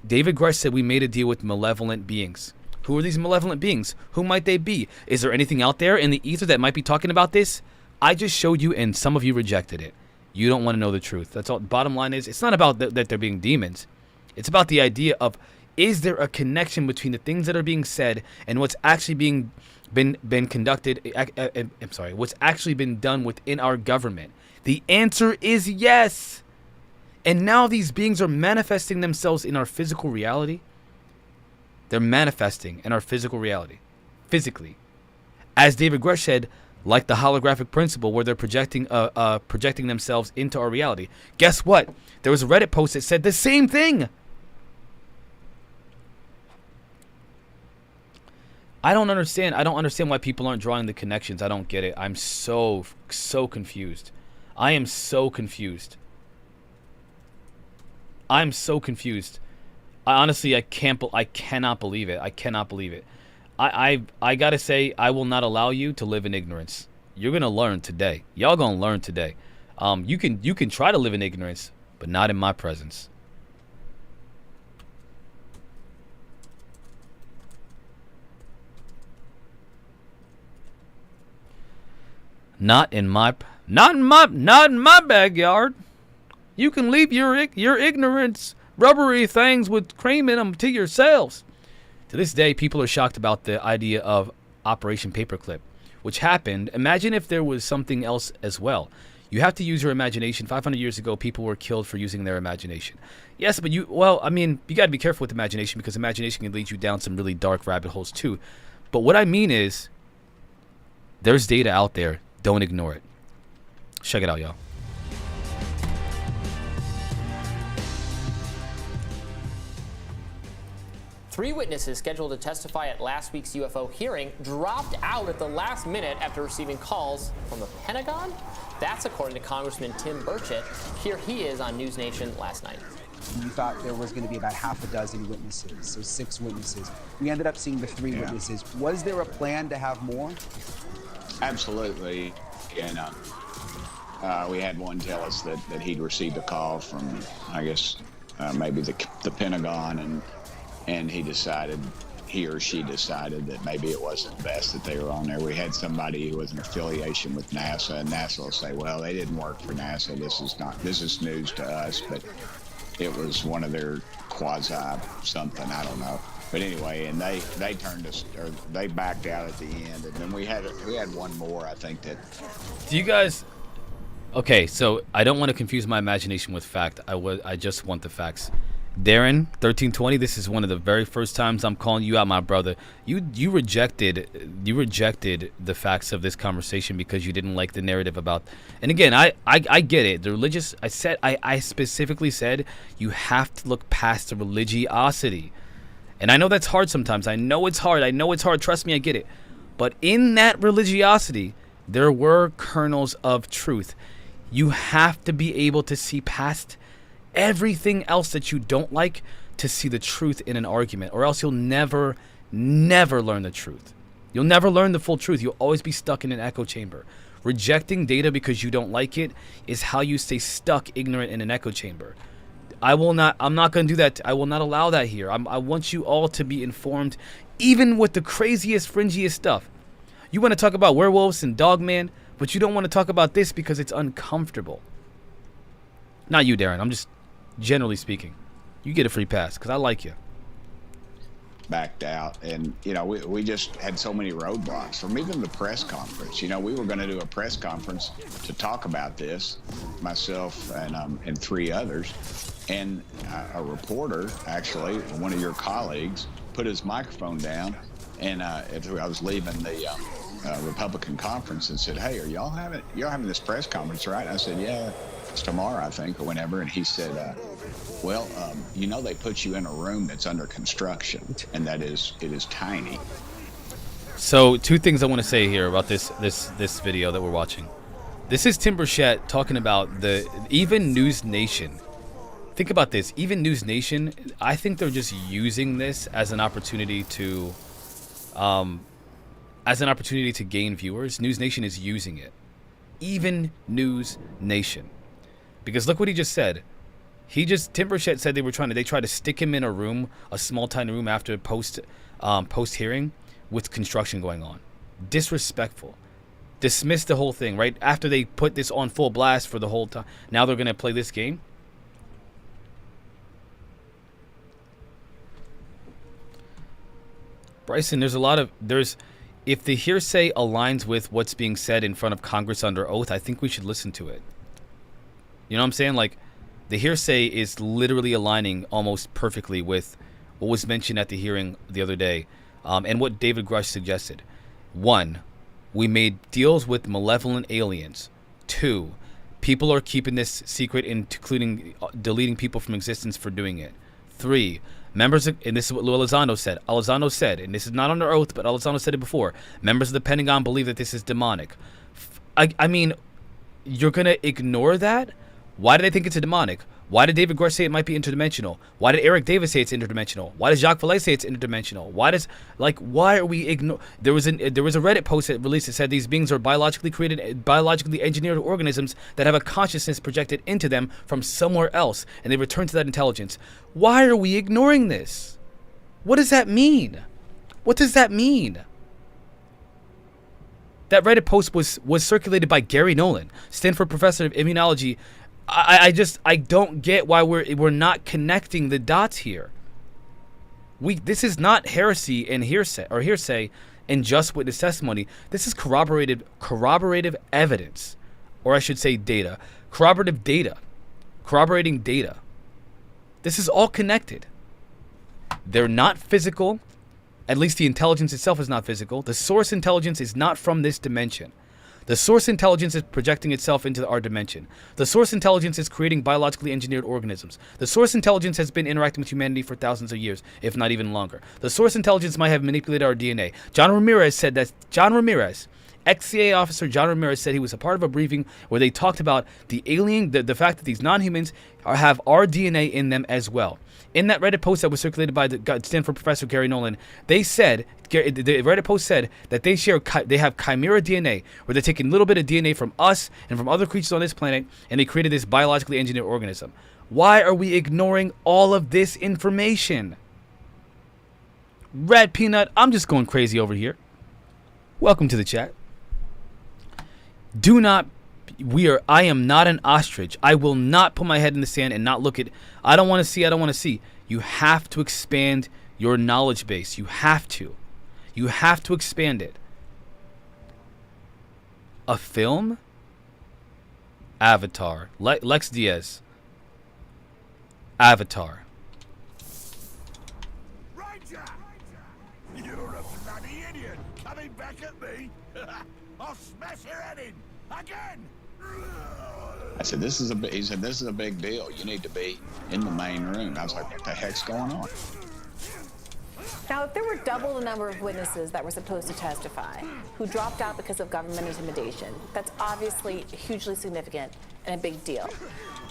Speaker 1: David Grush said we made a deal with malevolent beings. Who are these malevolent beings? Who might they be? Is there anything out there in the ether that might be talking about this? I just showed you and some of you rejected it. You don't want to know the truth. That's all. Bottom line is, it's not about that they're being demons. It's about the idea of, is there a connection between the things that are being said and what's actually been conducted, what's actually been done within our government? The answer is yes. And now these beings are manifesting themselves in our physical reality. They're manifesting in our physical reality, physically. As David Grush said, like the holographic principle where they're projecting themselves into our reality. Guess what? There was a Reddit post that said the same thing. I don't understand why people aren't drawing the connections. I don't get it. I'm so confused. I am so confused. I'm so confused. I cannot believe it. I cannot believe it. I gotta say, I will not allow you to live in ignorance. You're gonna learn today. Y'all gonna learn today. You can try to live in ignorance, but not in my presence. Not in my backyard. You can leave your ignorance rubbery things with cream in them to yourselves. To this day, people are shocked about the idea of Operation Paperclip, which happened. Imagine if there was something else as well. You have to use your imagination. 500 years ago, people were killed for using their imagination. Yes, but you got to be careful with imagination because imagination can lead you down some really dark rabbit holes too. But what I mean is, there's data out there. Don't ignore it. Check it out, y'all.
Speaker 19: Three witnesses scheduled to testify at last week's UFO hearing dropped out at the last minute after receiving calls from the Pentagon. That's according to Congressman Tim Burchett. Here he is on News Nation last night.
Speaker 20: We thought there was going to be about half a dozen witnesses, so 6 witnesses. We ended up seeing the 3 witnesses. Was there a plan to have more?
Speaker 21: Absolutely. And we had one tell us that he'd received a call from, I guess, maybe the Pentagon, and he decided he or she decided that maybe it wasn't best that they were on there. We had somebody who was an affiliation with NASA, and NASA will say, well, they didn't work for NASA. This is news to us, but it was one of their quasi something, I don't know. But anyway, and they turned us, or they backed out at the end, and then we had one more, I think, that.
Speaker 1: Do you guys? Okay, so I don't want to confuse my imagination with fact. I just want the facts. Darren 1320, this is one of the very first times I'm calling you out, my brother. You rejected the facts of this conversation because you didn't like the narrative about. And again, I get it. The religious. I specifically said you have to look past the religiosity. And I know that's hard sometimes. I know it's hard. Trust me, I get it. But in that religiosity, there were kernels of truth. You have to be able to see past everything else that you don't like to see the truth in an argument, or else you'll never learn the truth. You'll never learn the full truth. You'll always be stuck in an echo chamber. Rejecting data because you don't like it is how you stay stuck ignorant in an echo chamber. I'm not going to do that. I will not allow that here. I want you all to be informed, even with the craziest, fringiest stuff. You want to talk about werewolves and Dogman, but you don't want to talk about this because it's uncomfortable. Not you, Darren. I'm just generally speaking. You get a free pass because I like you.
Speaker 21: Backed out, and we just had so many roadblocks from even the press conference. We were going to do a press conference to talk about this, myself and three others, and a reporter, actually one of your colleagues, put his microphone down, and I was leaving the Republican conference and said, hey, y'all having this press conference, right? And I said, yeah, it's tomorrow, I think, or whenever. And he said, well, they put you in a room that's under construction, and it is tiny.
Speaker 1: So 2 things I want to say here about this video that we're watching. This is Tim Burchett talking about even News Nation. Think about this. Even News Nation, I think they're just using this as an opportunity to gain viewers. News Nation is using it. Even News Nation. Because look what he just said. Tim Burchett said they tried to stick him in a room, a small tiny room after post hearing with construction going on. Disrespectful. Dismiss the whole thing, right? After they put this on full blast for the whole time. Now they're going to play this game. Bryson, if the hearsay aligns with what's being said in front of Congress under oath, I think we should listen to it. You know what I'm saying? Like, the hearsay is literally aligning almost perfectly with what was mentioned at the hearing the other day, and what David Grush suggested. 1, we made deals with malevolent aliens. 2, people are keeping this secret, including deleting people from existence for doing it. 3, members of, and this is what Elizondo said. Elizondo said, and this is not under oath, but Elizondo said it before. Members of the Pentagon believe that this is demonic. I mean, you're gonna ignore that? Why do they think it's a demonic? Why did David Grush say it might be interdimensional? Why did Eric Davis say it's interdimensional? Why does Jacques Vallée say it's interdimensional? Why are we ignoring? There was a Reddit post that released that said these beings are biologically engineered organisms that have a consciousness projected into them from somewhere else, and they return to that intelligence. Why are we ignoring this? What does that mean? What does that mean? That Reddit post was circulated by Gary Nolan, Stanford professor of immunology. I don't get why we're not connecting the dots here. This is not heresy and hearsay and just witness testimony. This is corroborative evidence, or I should say data. Corroborating data. This is all connected. They're not physical. At least the intelligence itself is not physical. The source intelligence is not from this dimension. The source intelligence is projecting itself into our dimension. The source intelligence is creating biologically engineered organisms. The source intelligence has been interacting with humanity for thousands of years, if not even longer. The source intelligence might have manipulated our DNA. Ex-CIA officer John Ramirez said he was a part of a briefing where they talked about the alien, the fact that these non-humans have our DNA in them as well. In that Reddit post that was circulated by the Stanford professor Gary Nolan, the Reddit post said that they have chimera DNA, where they're taking a little bit of DNA from us and from other creatures on this planet, and they created this biologically engineered organism. Why are we ignoring all of this information? Red Peanut, I'm just going crazy over here. Welcome to the chat. I am not an ostrich. I will not put my head in the sand and not look at, I don't want to see. You have to expand your knowledge base. You have to expand it. A film? Avatar. Lex Diaz. Avatar.
Speaker 12: You're a bloody idiot! Coming back at me? I'll smash your head in! Again!
Speaker 21: I said, this is a big deal. You need to be in the main room. I was like, what the heck's going on?
Speaker 2: Now, if there were double the number of witnesses that were supposed to testify who dropped out because of government intimidation, that's obviously hugely significant and a big deal.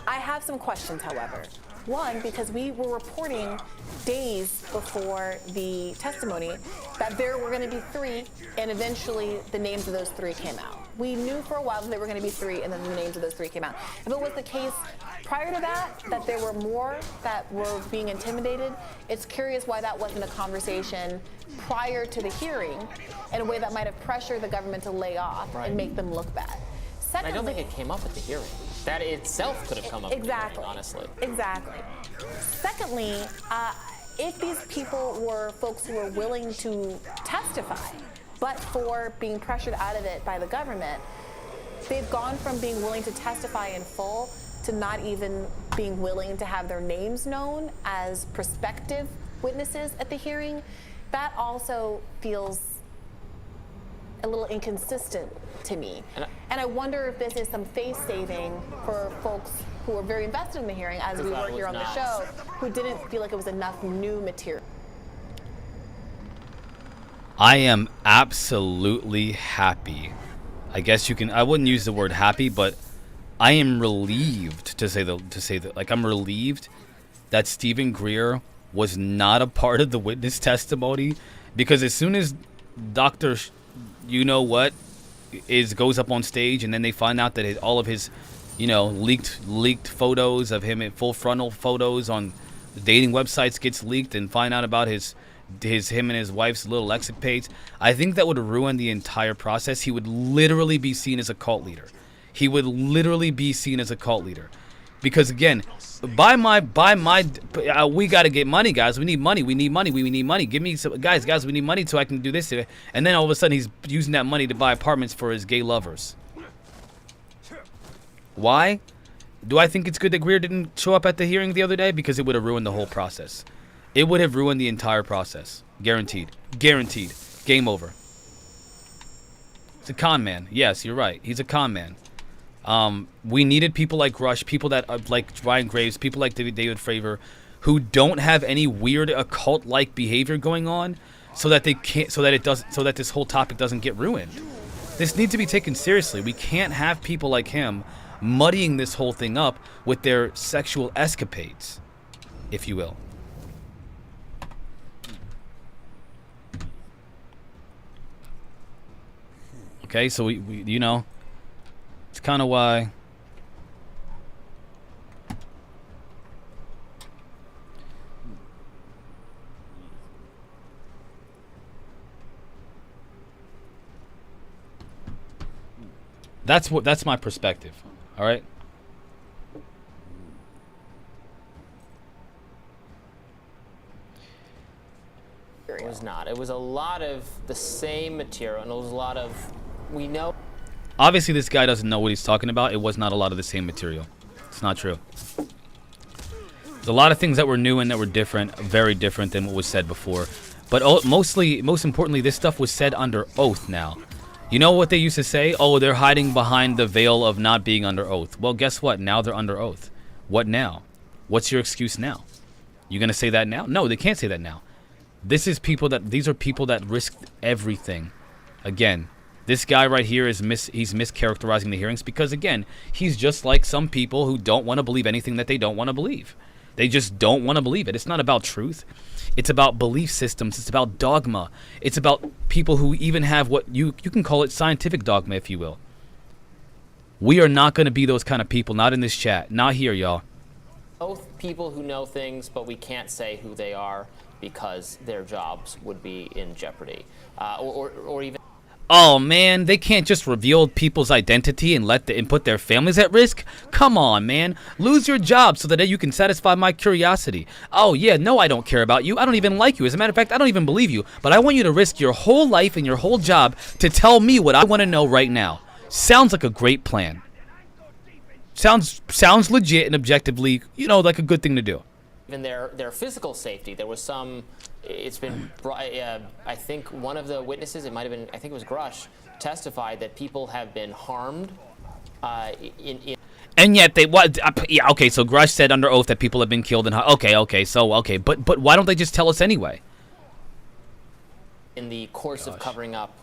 Speaker 2: I have some questions, however. One, because we were reporting days before the testimony that there were going to be 3, and eventually the names of those 3 came out. We knew for a while that there were going to be 3, and then the names of those 3 came out. If it was the case prior to that there were more that were being intimidated, it's curious why that wasn't a conversation prior to the hearing in a way that might have pressured the government to lay off and make them look bad. Secondly,
Speaker 19: I don't think it came up at the hearing. That itself could have come up
Speaker 2: exactly.
Speaker 19: at the hearing, honestly.
Speaker 2: Exactly. Secondly, if these people were folks who were willing to testify, but for being pressured out of it by the government, they've gone from being willing to testify in full to not even being willing to have their names known as prospective witnesses at the hearing. That also feels a little inconsistent to me. And I wonder if this is some face saving for folks who are very invested in the hearing, as we were here on the show, who didn't feel like it was enough new material.
Speaker 1: I am absolutely happy. I guess I wouldn't use the word happy, but I am relieved to say that like I'm relieved that Stephen Greer was not a part of the witness testimony, because as soon as Dr. You know what goes up on stage, and then they find out that all of his, leaked photos of him, full frontal photos on dating websites gets leaked, and find out about him and his wife's little exit page. I think that would ruin the entire process. He would literally be seen as a cult leader. Because again, we got to get money, guys. We need money. Give me some, guys, we need money so I can do this. And then all of a sudden he's using that money to buy apartments for his gay lovers. Why? Do I think it's good that Greer didn't show up at the hearing the other day? Because it would have ruined the whole process. It would have ruined the entire process. Guaranteed. Game over. It's a con man. Yes, you're right. He's a con man. We needed people like Rush, people that like Ryan Graves, people like David Fravor, who don't have any weird occult-like behavior going on, so that this whole topic doesn't get ruined. This needs to be taken seriously. We can't have people like him muddying this whole thing up with their sexual escapades, if you will. Okay, so we it's kind of why that's my perspective. All right.
Speaker 19: It was not. It was a lot of the same material, and it was a lot of, we know.
Speaker 1: Obviously, this guy doesn't know what he's talking about. It was not a lot of the same material. It's not true. There's a lot of things that were new and that were different, very different than what was said before. But most importantly, this stuff was said under oath now. You know what they used to say? Oh, they're hiding behind the veil of not being under oath. Well, guess what? Now they're under oath. What now? What's your excuse now? You gonna say that now? No, they can't say that now. These are people that risked everything. Again, this guy right here he's mischaracterizing the hearings because, again, he's just like some people who don't want to believe anything that they don't want to believe. They just don't want to believe it. It's not about truth. It's about belief systems. It's about dogma. It's about people who even have what you can call it scientific dogma, if you will. We are not going to be those kind of people. Not in this chat. Not here, y'all.
Speaker 19: Both people who know things, but we can't say who they are. because their jobs would be in jeopardy, or even.
Speaker 1: Oh man, they can't just reveal people's identity and put their families at risk? Come on, man. Lose your job so that you can satisfy my curiosity. Oh yeah, no, I don't care about you. I don't even like you. As a matter of fact, I don't even believe you. But I want you to risk your whole life and your whole job to tell me what I want to know right now. Sounds like a great plan. Sounds legit and objectively, like a good thing to do.
Speaker 19: Even their physical safety. There was some. It's been, I think one of the witnesses, it might have been, I think it was Grush, testified that people have been harmed
Speaker 1: And yet they, yeah, okay, so Grush said under oath that people have been killed okay, but why don't they just tell us anyway?
Speaker 19: In the course of covering up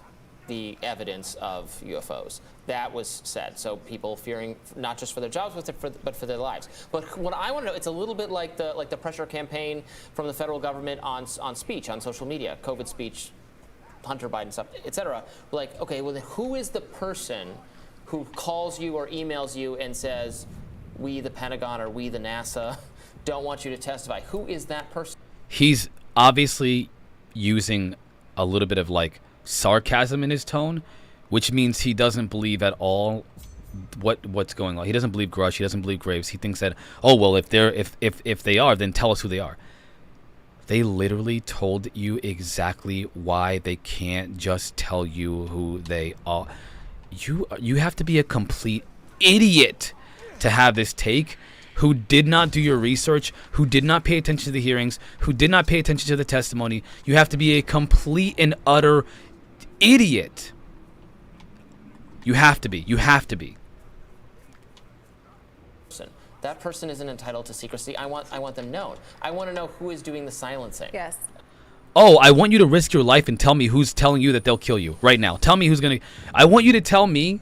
Speaker 19: the evidence of UFOs. That was said. So people fearing not just for their jobs, but for their lives. But what I want to know, it's a little bit like the pressure campaign from the federal government on speech, on social media, COVID speech, Hunter Biden stuff, etc. Like, okay, well, then who is the person who calls you or emails you and says, we the Pentagon or we the NASA don't want you to testify? Who is that person?
Speaker 1: He's obviously using a little bit of like sarcasm in his tone, which means he doesn't believe at all what's going on. He doesn't believe Grush. He doesn't believe Graves. He thinks that, oh well, if they are, then tell us who they are. They literally told you exactly why they can't just tell you who they are. You have to be a complete idiot to have this take, who did not do your research, who did not pay attention to the hearings, who did not pay attention to the testimony. You have to be a complete and utter idiot. You have to be. You have to be.
Speaker 19: That person isn't entitled to secrecy. I want them known. I want to know who is doing the silencing.
Speaker 2: Yes.
Speaker 1: Oh, I want you to risk your life and tell me who's telling you that they'll kill you right now. Tell me who's gonna. I want you to tell me,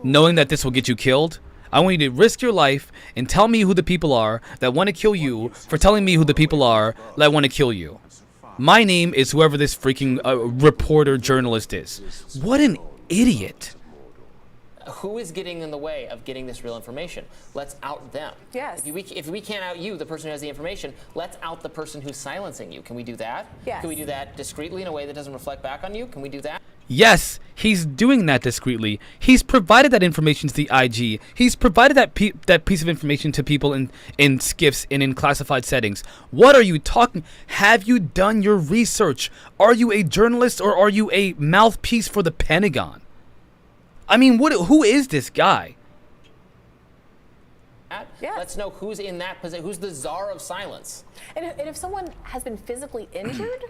Speaker 1: knowing that this will get you killed. I want you to risk your life and tell me who the people are that want to kill you for telling me who the people are that want to kill you. My name is whoever this freaking reporter journalist is. What an idiot.
Speaker 19: Who is getting in the way of getting this real information? Let's out them.
Speaker 2: Yes.
Speaker 19: If we can't out you, the person who has the information, let's out the person who's silencing you. Can we do that?
Speaker 2: Yes.
Speaker 19: Can we do that discreetly in a way that doesn't reflect back on you? Can we do that?
Speaker 1: Yes, he's doing that discreetly. He's provided that information to the IG. He's provided that piece of information to people in SCIFs and in classified settings. What are you talking? Have you done your research? Are you a journalist or are you a mouthpiece for the Pentagon? I mean, who is this guy?
Speaker 2: Yes.
Speaker 19: Let's know who's in that position. Who's the czar of silence?
Speaker 2: And if someone has been physically injured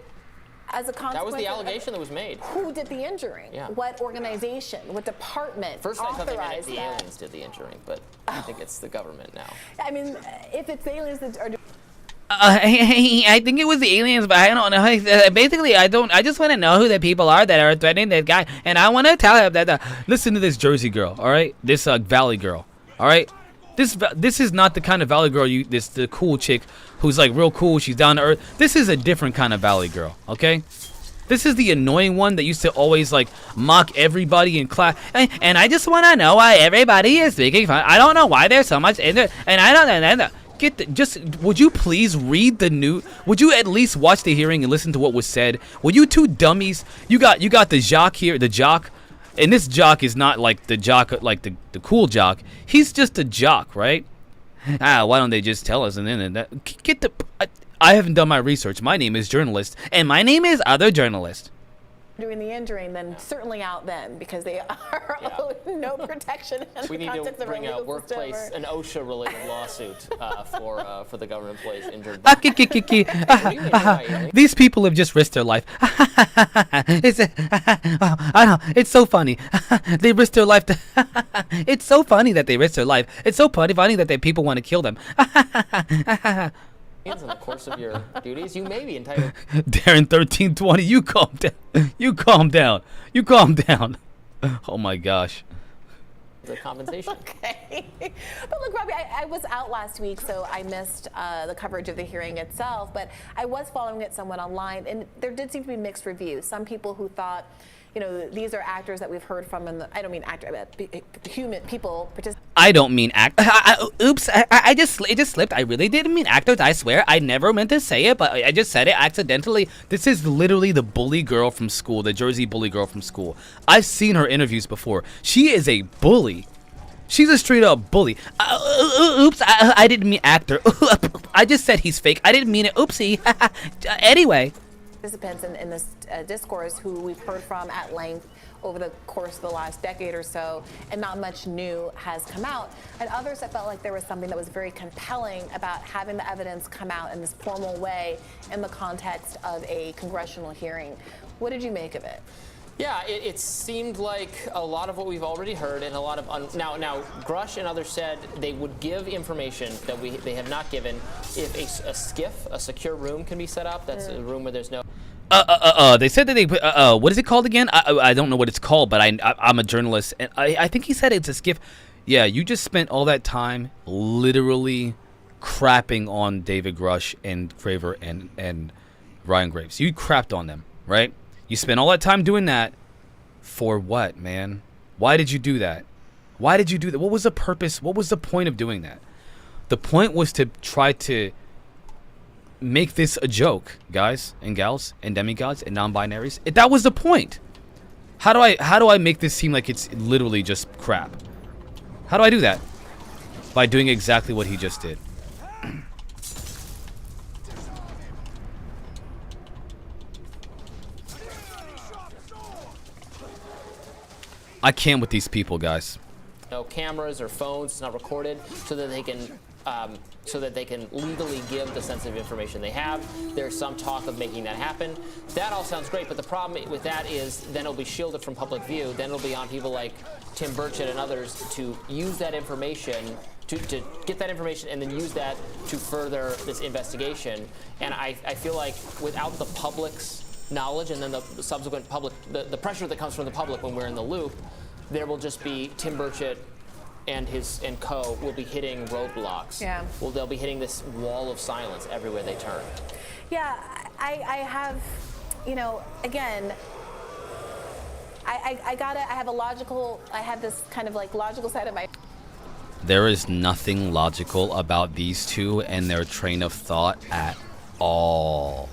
Speaker 2: as a consequence,
Speaker 19: that was the allegation that was made.
Speaker 2: Who did the injuring?
Speaker 19: Yeah.
Speaker 2: what organization? What department
Speaker 19: First, I thought they meant the
Speaker 2: that?
Speaker 19: aliens did the injuring, but I think it's the government now.
Speaker 2: I mean, if it's the aliens that are doing.
Speaker 1: I think it was the aliens, but I don't know. Basically, I just want to know who the people are that are threatening this guy, and I want to tell him that. Listen to this Jersey girl, all right? This Valley girl, all right? This is not the kind of Valley girl the cool chick who's like real cool. She's down to earth. This is a different kind of Valley girl, okay? This is the annoying one that used to always like mock everybody in class. And I just want to know why everybody is making fun. I don't know why there's so much in it, and I don't know. Would you please read the news? Would you at least watch the hearing and listen to what was said? Would you two dummies? You got the jock here, the jock, and this jock is not like the jock, like the cool jock. He's just a jock, right? Why don't they just tell us? And then I haven't done my research. My name is journalist, and my name is other journalist.
Speaker 2: Doing the injuring, then certainly out them because they are owed no protection.
Speaker 19: We need to bring a workplace, an OSHA-related lawsuit for the government employees injured.
Speaker 1: These people have just risked their life. I know, it's so funny. They risked their life. It's so funny that they risked their life. It's so funny that people want to kill them.
Speaker 19: In the course of your duties, you may be entitled.
Speaker 1: Darren 1320, you calm down. You calm down. You calm down. Oh my gosh.
Speaker 19: The compensation.
Speaker 2: Okay. But look, Robbie, I was out last week, so I missed the coverage of the hearing itself, but I was following it somewhat online, and there did seem to be mixed reviews. Some people who thought, these are actors that we've heard from, I don't mean actor, but human people.
Speaker 1: I don't mean oops, it just slipped. I really didn't mean actors. I swear, I never meant to say it, but I just said it accidentally. This is literally the bully girl from school, the Jersey bully girl from school. I've seen her interviews before. She is a bully. She's a straight up bully. Oops, I didn't mean actor. I just said he's fake. I didn't mean it. Oopsie. Anyway.
Speaker 2: Participants in this discourse who we've heard from at length over the course of the last decade or so, and not much new has come out. And others that felt like there was something that was very compelling about having the evidence come out in this formal way in the context of a congressional hearing. What did you make of it?
Speaker 19: Yeah, it seemed like a lot of what we've already heard, and a lot of now Grush and others said they would give information that they have not given if a SCIF, a secure room, can be set up. That's a room where there's no.
Speaker 1: They said that they what is it called again? I don't know what it's called, but I'm a journalist, and I think he said it's a SCIF. Yeah, you just spent all that time literally crapping on David Grush and Fravor and Ryan Graves. You crapped on them, right? You spent all that time doing that for what, man? Why did you do that? Why did you do that? What was the purpose? What was the point of doing that? The point was to try to make this a joke, guys and gals and demigods and non-binaries. That was the point. How do I make this seem like it's literally just crap? How do I do that? By doing exactly what he just did. I can't with these people, guys.
Speaker 19: No cameras or phones, it's not recorded, so that they can legally give the sensitive information they have. There's some talk of making that happen. That all sounds great, but the problem with that is then it'll be shielded from public view. Then it'll be on people like Tim Burchett and others to use that information, to get that information and then use that to further this investigation. And I feel like without the public's knowledge and then the subsequent public, the pressure that comes from the public when we're in the loop, there will just be Tim Burchett and co will be hitting roadblocks. Yeah. Well, they'll be hitting this wall of silence everywhere they turn.
Speaker 2: Yeah, I have, again, I have this kind of like logical side of my.
Speaker 1: There is nothing logical about these two and their train of thought at all.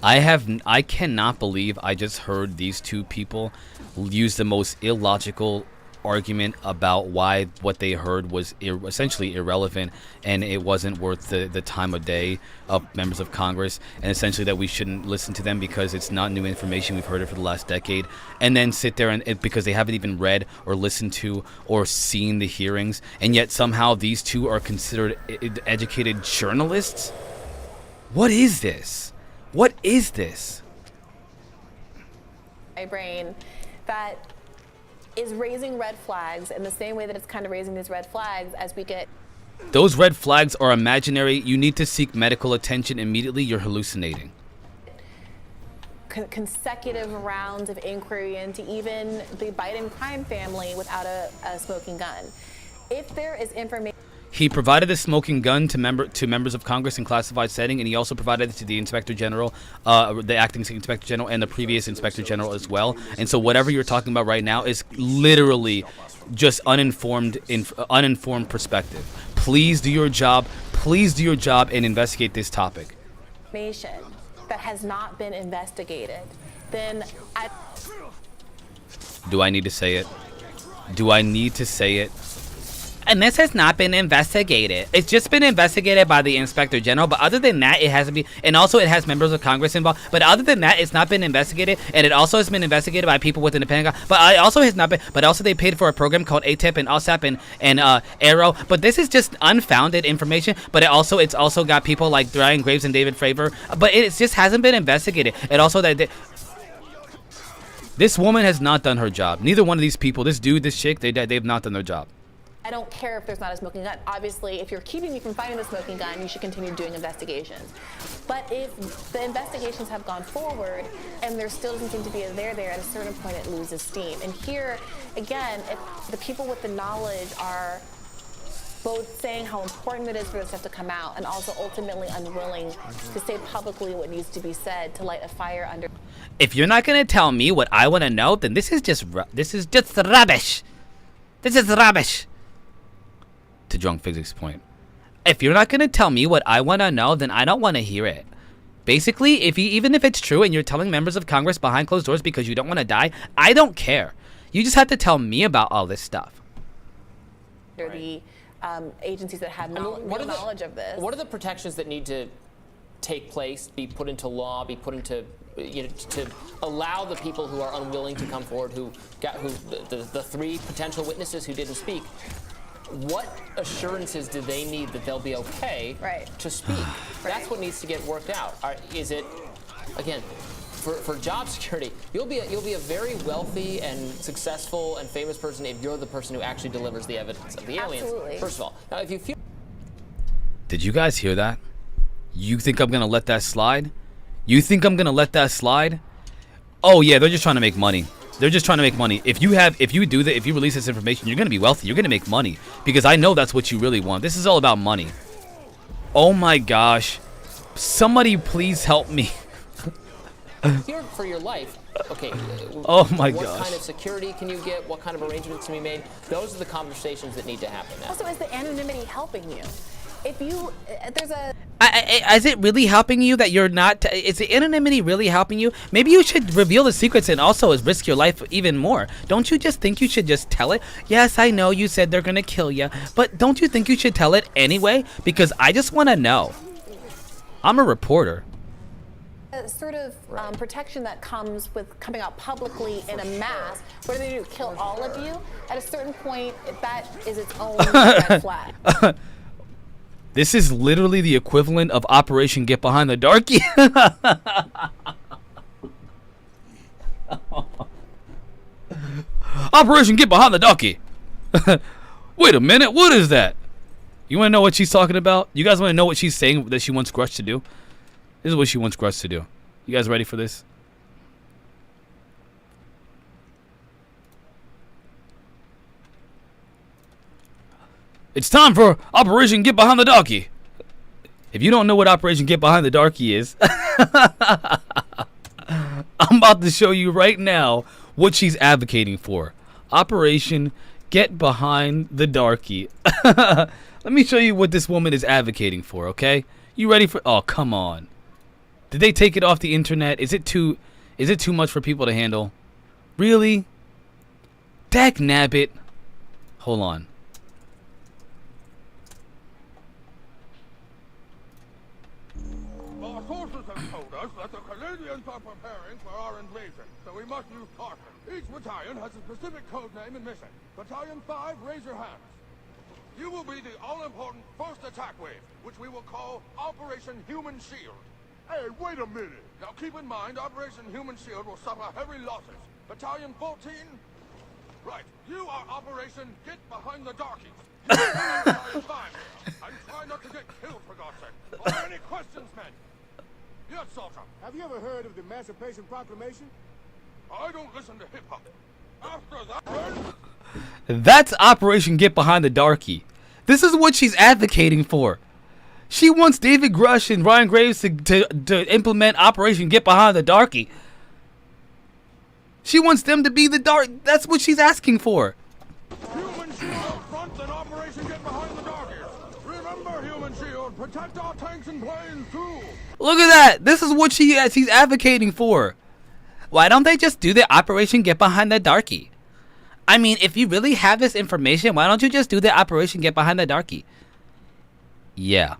Speaker 1: I cannot believe I just heard these two people use the most illogical argument about why what they heard was essentially irrelevant and it wasn't worth the time of day of members of Congress, and essentially that we shouldn't listen to them because it's not new information, we've heard it for the last decade, and then sit there and because they haven't even read or listened to or seen the hearings, and yet somehow these two are considered educated journalists. What is this? What is this?
Speaker 2: My brain that is raising red flags in the same way that it's kind of raising these red flags as we get.
Speaker 1: Those red flags are imaginary. You need to seek medical attention immediately. You're hallucinating.
Speaker 2: Consecutive rounds of inquiry into even the Biden crime family without a smoking gun. If there is information.
Speaker 1: He provided the smoking gun to members of Congress in classified setting, and he also provided it to the Inspector General, the acting Inspector General, and the previous Inspector General as well. And so whatever you're talking about right now is literally just uninformed perspective. Please do your job. Please do your job and investigate this topic.
Speaker 2: Information that has not been investigated, then
Speaker 1: Do I need to say it? Do I need to say it? And this has not been investigated. It's just been investigated by the Inspector General, but other than that, it hasn't been. And also, it has members of Congress involved. But other than that, it's not been investigated, and it also has been investigated by people within the Pentagon. But it also has not been. But also, they paid for a program called ATIP and OSAP and Arrow. But this is just unfounded information. But it's also got people like Ryan Graves and David Fravor. But it just hasn't been investigated. And also that. This woman has not done her job. Neither one of these people, this dude, this chick, they've not done their job.
Speaker 2: I don't care if there's not a smoking gun. Obviously, if you're keeping me from finding the smoking gun, you should continue doing investigations. But if the investigations have gone forward and there still doesn't seem to be a there, at a certain point it loses steam. And here, again, if the people with the knowledge are both saying how important it is for this stuff to come out and also ultimately unwilling to say publicly what needs to be said to light a fire under.
Speaker 1: If you're not going to tell me what I want to know, then this is just rubbish. This is rubbish. to Drunk Physics' point. If you're not going to tell me what I want to know, then I don't want to hear it. Basically, even if it's true and you're telling members of Congress behind closed doors because you don't want to die, I don't care. You just have to tell me about all this stuff.
Speaker 2: The agencies that have knowledge of this.
Speaker 19: What are the protections that need to take place, be put into law, be put into, to allow the people who are unwilling to come forward, the 3 potential witnesses who didn't speak? What assurances do they need that they'll be okay to speak? That's what needs to get worked out. Is it, again, for job security, you'll be a very wealthy and successful and famous person if you're the person who actually delivers the evidence of the aliens.
Speaker 2: Absolutely.
Speaker 19: First of all, now if you feel.
Speaker 1: Did you guys hear that? You think I'm gonna let that slide? You think I'm gonna let that slide? Oh yeah, they're just trying to make money. They're just trying to make money. If you release this information, you're gonna be wealthy. You're gonna make money because I know that's what you really want. This is all about money. Oh my gosh, somebody please help me.
Speaker 19: Fear for your life. Okay.
Speaker 1: Oh my
Speaker 19: gosh. What kind of security can you get? What kind of arrangements can be made? Those are the conversations that need to happen now.
Speaker 2: Also, is the anonymity helping you? If you, there's a.
Speaker 1: Is it really helping you that you're not? Is the anonymity really helping you? Maybe you should reveal the secrets and also risk your life even more. Don't you just think you should just tell it? Yes, I know you said they're gonna kill you, but don't you think you should tell it anyway? Because I just want to know. I'm a reporter.
Speaker 2: A sort of protection that comes with coming out publicly in a mass. What do they do? Kill all of you? At a certain point, that is its own red flag.
Speaker 1: This is literally the equivalent of Operation Get Behind the Darky. Operation Get Behind the Darky. Wait a minute, what is that? You want to know what she's talking about? You guys want to know what she's saying that she wants Grush to do? This is what she wants Grush to do. You guys ready for this? It's time for Operation Get Behind the Darky. If you don't know what Operation Get Behind the Darky is, I'm about to show you right now what she's advocating for. Operation Get Behind the Darky. Let me show you what this woman is advocating for, okay? You ready for? Oh, come on. Did they take it off the internet? Is it too much for people to handle? Really? Dag nabbit. Hold on.
Speaker 4: Our sources have told us that the Canadians are preparing for our invasion, so we must use caution. Each battalion has a specific code name and mission. Battalion 5, raise your hands. You will be the all-important first attack wave, which we will call Operation Human Shield. Hey, wait a minute. Now keep in mind, Operation Human Shield will suffer heavy losses. Battalion 14? Right, you are Operation Get Behind the Darkies. You are Battalion 5. And try not to get killed, for God's sake. Are there any questions, men? Yes, Soldier.
Speaker 12: Have you ever heard of the Emancipation Proclamation?
Speaker 4: I don't listen to hip-hop. After that...
Speaker 1: That's Operation Get Behind the Darky. This is what she's advocating for. She wants David Grush and Ryan Graves to implement Operation Get Behind the Darky. She wants them to be the dark. That's what she's asking for.
Speaker 4: Human Shield up front and Operation Get Behind the Darkies. Remember, Human Shield, protect our tanks and planes too.
Speaker 1: Look at that. This is what she's advocating for. Why don't they just do the Operation Get Behind the Darky? I mean, if you really have this information, why don't you just do the Operation Get Behind the Darky? Yeah.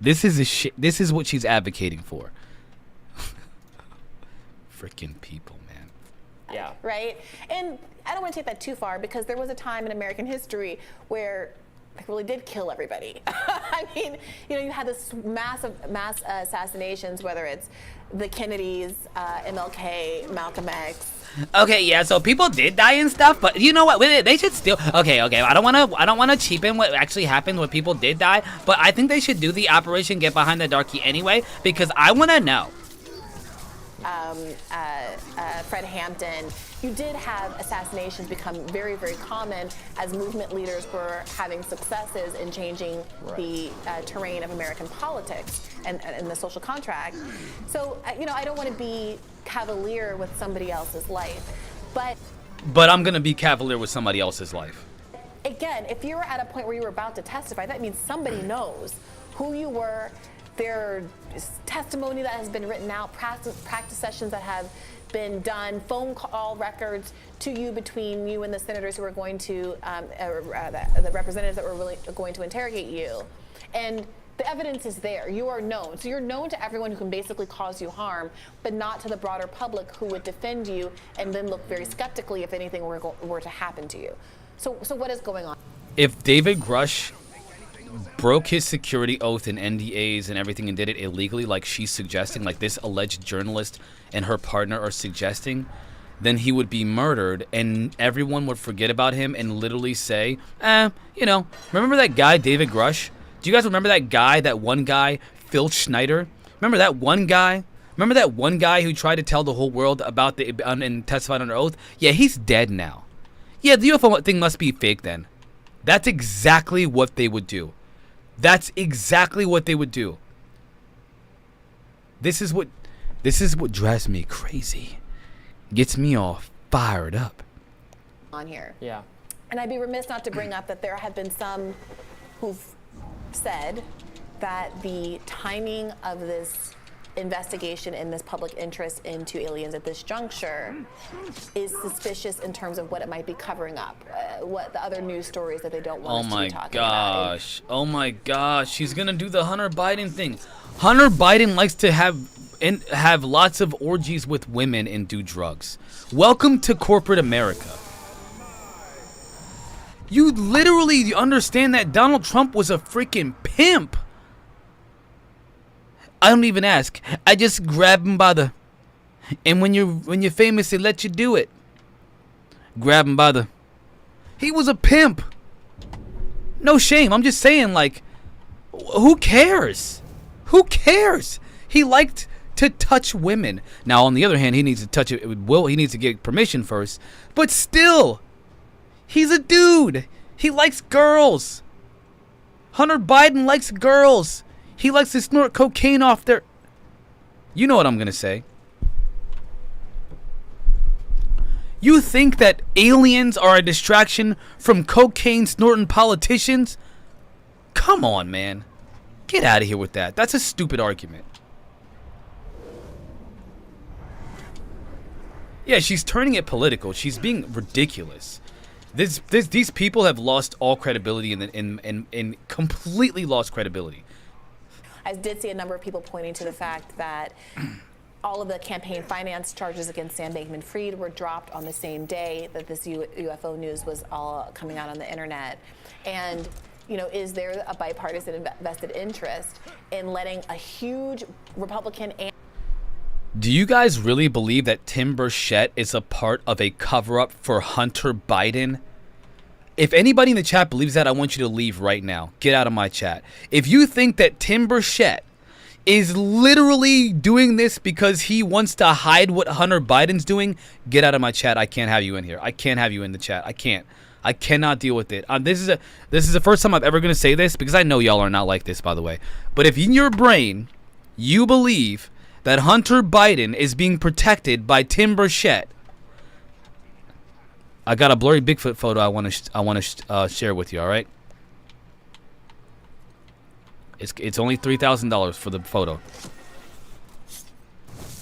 Speaker 1: This is what she's advocating for. Freaking people, man.
Speaker 19: Yeah.
Speaker 2: Right? And I don't want to take that too far because there was a time in American history where they really did kill everybody. I mean, you had this mass assassinations, whether it's the Kennedys, MLK, Malcolm X.
Speaker 1: Okay, yeah, so people did die and stuff, but you know what? They should still. Okay. I don't want to cheapen what actually happened when people did die, but I think they should do the Operation Get Behind the Darky anyway because I want to know.
Speaker 2: Fred Hampton, you did have assassinations become very, very common as movement leaders were having successes in changing the terrain of American politics and the social contract. So, I don't want to be cavalier with somebody else's life, but
Speaker 1: I'm going to be cavalier with somebody else's life.
Speaker 2: again, if you were at a point where you were about to testify, that means somebody knows who you were. There's testimony that has been written out, practice sessions that have been done, phone call records to you between you and the senators who are going to, the representatives that were really going to interrogate you. And the evidence is there. You are known. So you're known to everyone who can basically cause you harm, but not to the broader public who would defend you and then look very skeptically if anything were to happen to you. So what is going on?
Speaker 1: If David Grush broke his security oath and NDAs and everything and did it illegally like she's suggesting, like this alleged journalist and her partner are suggesting, then he would be murdered and everyone would forget about him and literally say, you know, remember that guy David Grush? Do you guys remember that guy, that one guy, Phil Schneider? Remember that one guy? Remember that one guy who tried to tell the whole world about and testified under oath? Yeah, he's dead now. Yeah, the UFO thing must be fake then. That's exactly what they would do. That's exactly what they would do. This is what drives me crazy. Gets me all fired up.
Speaker 2: On here.
Speaker 19: Yeah.
Speaker 2: And I'd be remiss not to bring up that there have been some who've said that the timing of this investigation and this public interest into aliens at this juncture is suspicious in terms of what it might be covering up, what the other news stories that they don't want us to be talking about.
Speaker 1: Oh my gosh, she's gonna do the Hunter Biden thing. Hunter Biden likes to have lots of orgies with women and do drugs. Welcome to corporate America. You literally understand that Donald Trump was a freaking pimp. I don't even ask. I just grab him by the... And when you're famous, they let you do it. Grab him by the... He was a pimp. No shame. I'm just saying, like, who cares? Who cares? He liked to touch women. Now, on the other hand, he needs to touch it. He needs to get permission first. But still... He's a dude. He likes girls. Hunter Biden likes girls. He likes to snort cocaine off their... You know what I'm going to say. You think that aliens are a distraction from cocaine snorting politicians? Come on, man. Get out of here with that. That's a stupid argument. Yeah, she's turning it political. She's being ridiculous. These people have lost all credibility and completely lost credibility.
Speaker 2: I did see a number of people pointing to the fact that all of the campaign finance charges against Sam Bankman-Fried were dropped on the same day that this UFO news was all coming out on the internet. And, you know, is there a bipartisan vested interest in letting a huge Republican and...
Speaker 1: Do you guys really believe that Tim Burchett is a part of a cover-up for Hunter Biden? If anybody in the chat believes that, I want you to leave right now. Get out of my chat. If you think that Tim Burchett is literally doing this because he wants to hide what Hunter Biden's doing, get out of my chat. I can't have you in here. I can't have you in the chat. I can't. I cannot deal with it. This is the first time I'm ever going to say this, because I know y'all are not like this, by the way. But if in your brain you believe that Hunter Biden is being protected by Tim Burchett, I got a blurry Bigfoot photo I want to share with you. All right, it's only $3,000 for the photo.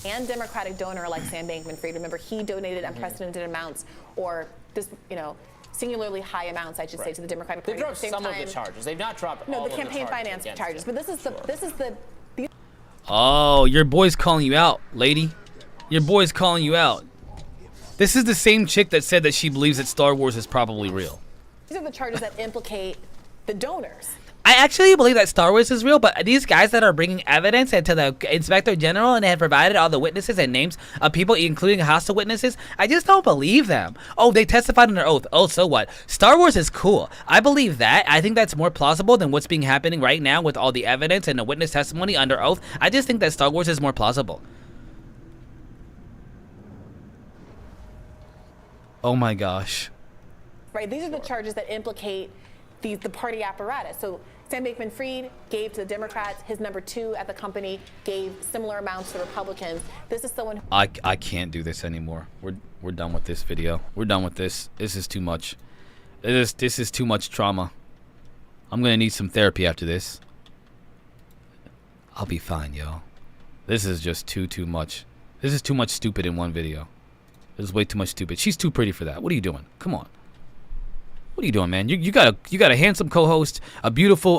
Speaker 2: And Democratic donor like Sam Bankman-Fried. Remember, he donated unprecedented amounts, or this, you know, singularly high amounts, I should say, to the Democratic Party.
Speaker 19: They've dropped some of the charges. They've not dropped all
Speaker 2: the
Speaker 19: of the
Speaker 2: campaign finance charges. But this is the.
Speaker 1: Oh, your boy's calling you out, lady. Your boy's calling you out. This is the same chick that said that she believes that Star Wars is probably real.
Speaker 2: These are the charges that implicate the donors.
Speaker 1: I actually believe that Star Wars is real, but these guys that are bringing evidence to the Inspector General and have provided all the witnesses and names of people, including hostile witnesses, I just don't believe them. Oh, they testified under oath. Oh, so what? Star Wars is cool. I believe that. I think that's more plausible than what's being happening right now with all the evidence and the witness testimony under oath. I just think that Star Wars is more plausible. Oh my gosh.
Speaker 2: Right, these are the charges that implicate the party apparatus. So Sam Bankman-Fried gave to the Democrats. His number two at the company gave similar amounts to Republicans. This is someone who...
Speaker 1: I can't do this anymore. We're done with this video. We're done with this. This is too much. This is too much trauma. I'm gonna need some therapy after this. I'll be fine, yo. This is just too much. This is too much stupid in one video. This is way too much stupid. She's too pretty for that. What are you doing? Come on. What are you doing, man? You got a handsome co-host, a beautiful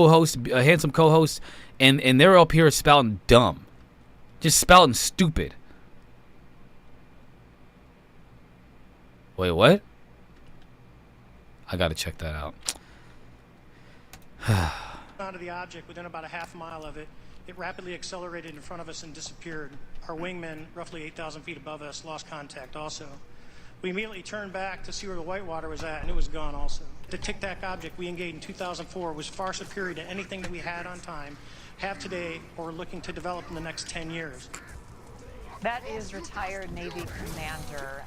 Speaker 1: host, a handsome co-host, and they're up here spouting dumb, just spouting stupid. Wait, what? I gotta check that out.
Speaker 3: Onto the object within about a half mile of it. It rapidly accelerated in front of us and disappeared. Our wingmen, roughly 8,000 feet above us, lost contact also. We immediately turned back to see where the whitewater was at, and it was gone also. The Tic Tac object we engaged in 2004 was far superior to anything that we had on time, have today, or are looking to develop in the next 10 years.
Speaker 22: That is retired Navy commander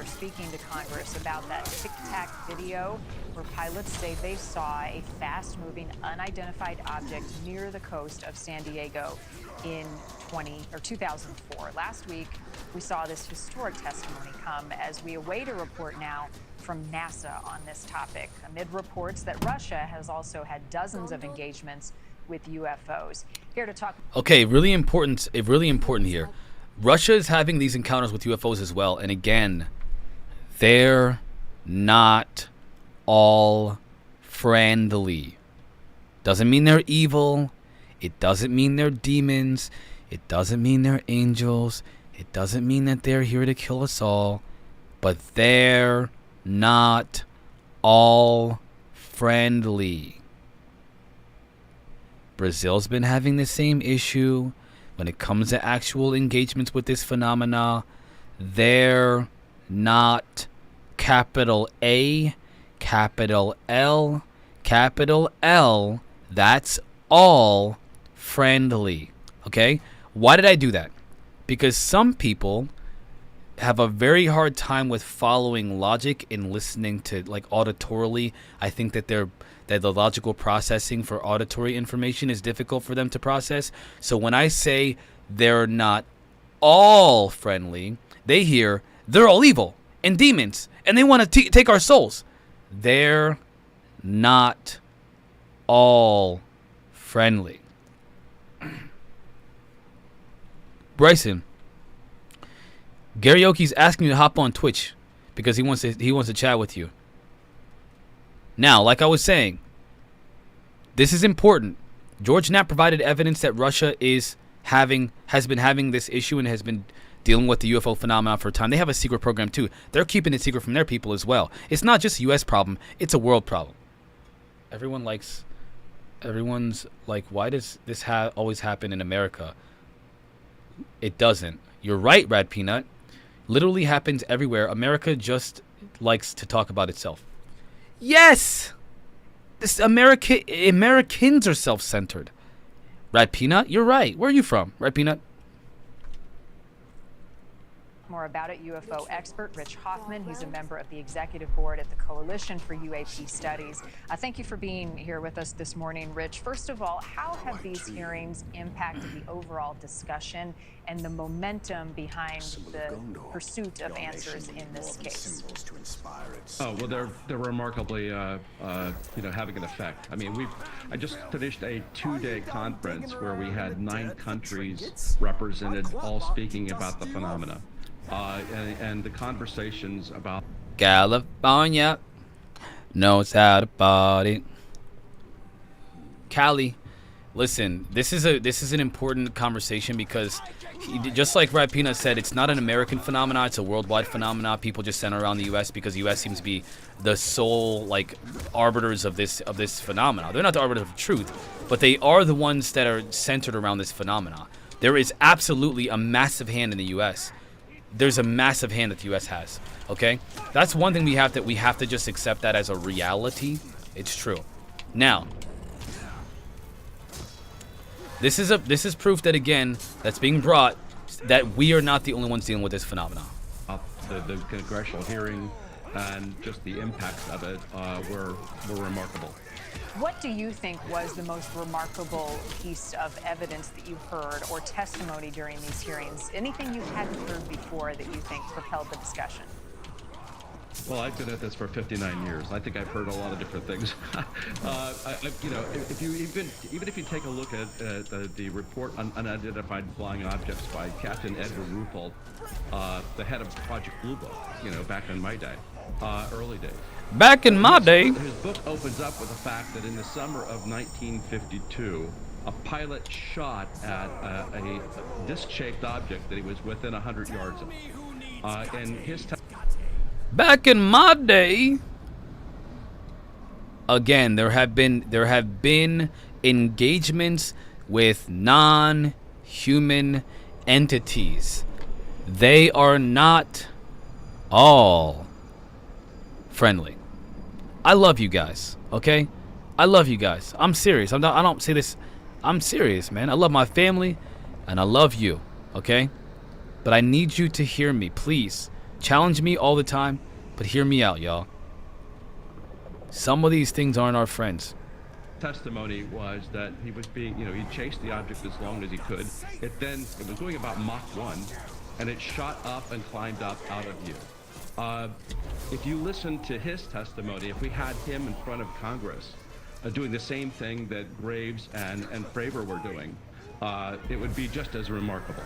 Speaker 22: speaking to Congress about that Tic Tac video where pilots say they saw a fast-moving, unidentified object near the coast of San Diego in 2004. Last week, we saw this historic testimony come as we await a report now from NASA on this topic, amid reports that Russia has also had dozens of engagements with UFOs. Here to talk.
Speaker 1: Okay, really important here. Russia is having these encounters with UFOs as well, and again, they're not all friendly. Doesn't mean they're evil. It doesn't mean they're demons. It doesn't mean they're angels. It doesn't mean that they're here to kill us all. But they're not all friendly. Brazil's been having the same issue when it comes to actual engagements with this phenomena. They're not capital A, capital L, capital L. That's all friendly. Okay? Why did I do that? Because some people have a very hard time with following logic and listening to, like, auditorily. I think that the logical processing for auditory information is difficult for them to process. So when I say they're not all friendly, they hear they're all evil and demons and they want to take our souls. They're not all friendly. Bryson, Garioki's asking you to hop on Twitch because he wants to chat with you. Now, like I was saying, this is important. George Knapp provided evidence that Russia has been having this issue and has been dealing with the UFO phenomenon for a time. They have a secret program too. They're keeping it secret from their people as well. It's not just a U.S. problem. It's a world problem. Everyone's like, why does this always happen in America? It doesn't. You're right, Rad Peanut. Literally happens everywhere. America just likes to talk about itself. Yes! Americans are self-centered. Rad Peanut, you're right. Where are you from, Rad Peanut?
Speaker 22: More about it, UFO expert Rich Hoffman. He's a member of the executive board at the Coalition for UAP Studies. Thank you for being here with us this morning, Rich. First of all, how have these hearings impacted the overall discussion and the momentum behind the pursuit of answers in this case?
Speaker 23: Oh, well, they're remarkably, having an effect. I mean, I just finished a 2-day conference where we had 9 countries represented, all speaking about the phenomena. And the conversations about
Speaker 1: California knows how to party. Cali, listen, this is an important conversation because just like Rad Peanut said, it's not an American phenomenon, it's a worldwide phenomenon. People just center around the US because the US seems to be the sole arbiters of this phenomenon. They're not the arbiters of truth, but they are the ones that are centered around this phenomenon. There is absolutely a massive hand in the US. There's a massive hand that the U.S. has. Okay, that's one thing we have to just accept that as a reality. It's true. Now, this is proof that again that's being brought that we are not the only ones dealing with this phenomenon.
Speaker 23: The congressional hearing and just the impacts of it were remarkable.
Speaker 22: What do you think was the most remarkable piece of evidence that you heard or testimony during these hearings? Anything you hadn't heard before that you think propelled the discussion?
Speaker 23: Well, I've been at this for 59 years. I think I've heard a lot of different things. You know, if you even if you take a look at the report on unidentified flying objects by Captain Edward Ruppelt, the head of Project Blue Book, you know, back in my day, early days.
Speaker 1: Back in my day.
Speaker 23: His book opens up with the fact that in the summer of 1952, a pilot shot at a disc-shaped object that he was within 100 yards of. And his
Speaker 1: Back in my day, again, there have been engagements with non-human entities. They are not all friendly. I love you guys, okay? I love you guys. I'm serious. I don't say this. I'm serious, man. I love my family and I love you, okay? But I need you to hear me, please. Challenge me all the time, but hear me out, y'all. Some of these things aren't our friends.
Speaker 23: testimony was that he was being, you know, he chased the object as long as he could. It was going about Mach 1, and it shot up and climbed up out of view. If you listen to his testimony, if we had him in front of Congress doing the same thing that Graves and Fravor were doing, it would be just as remarkable.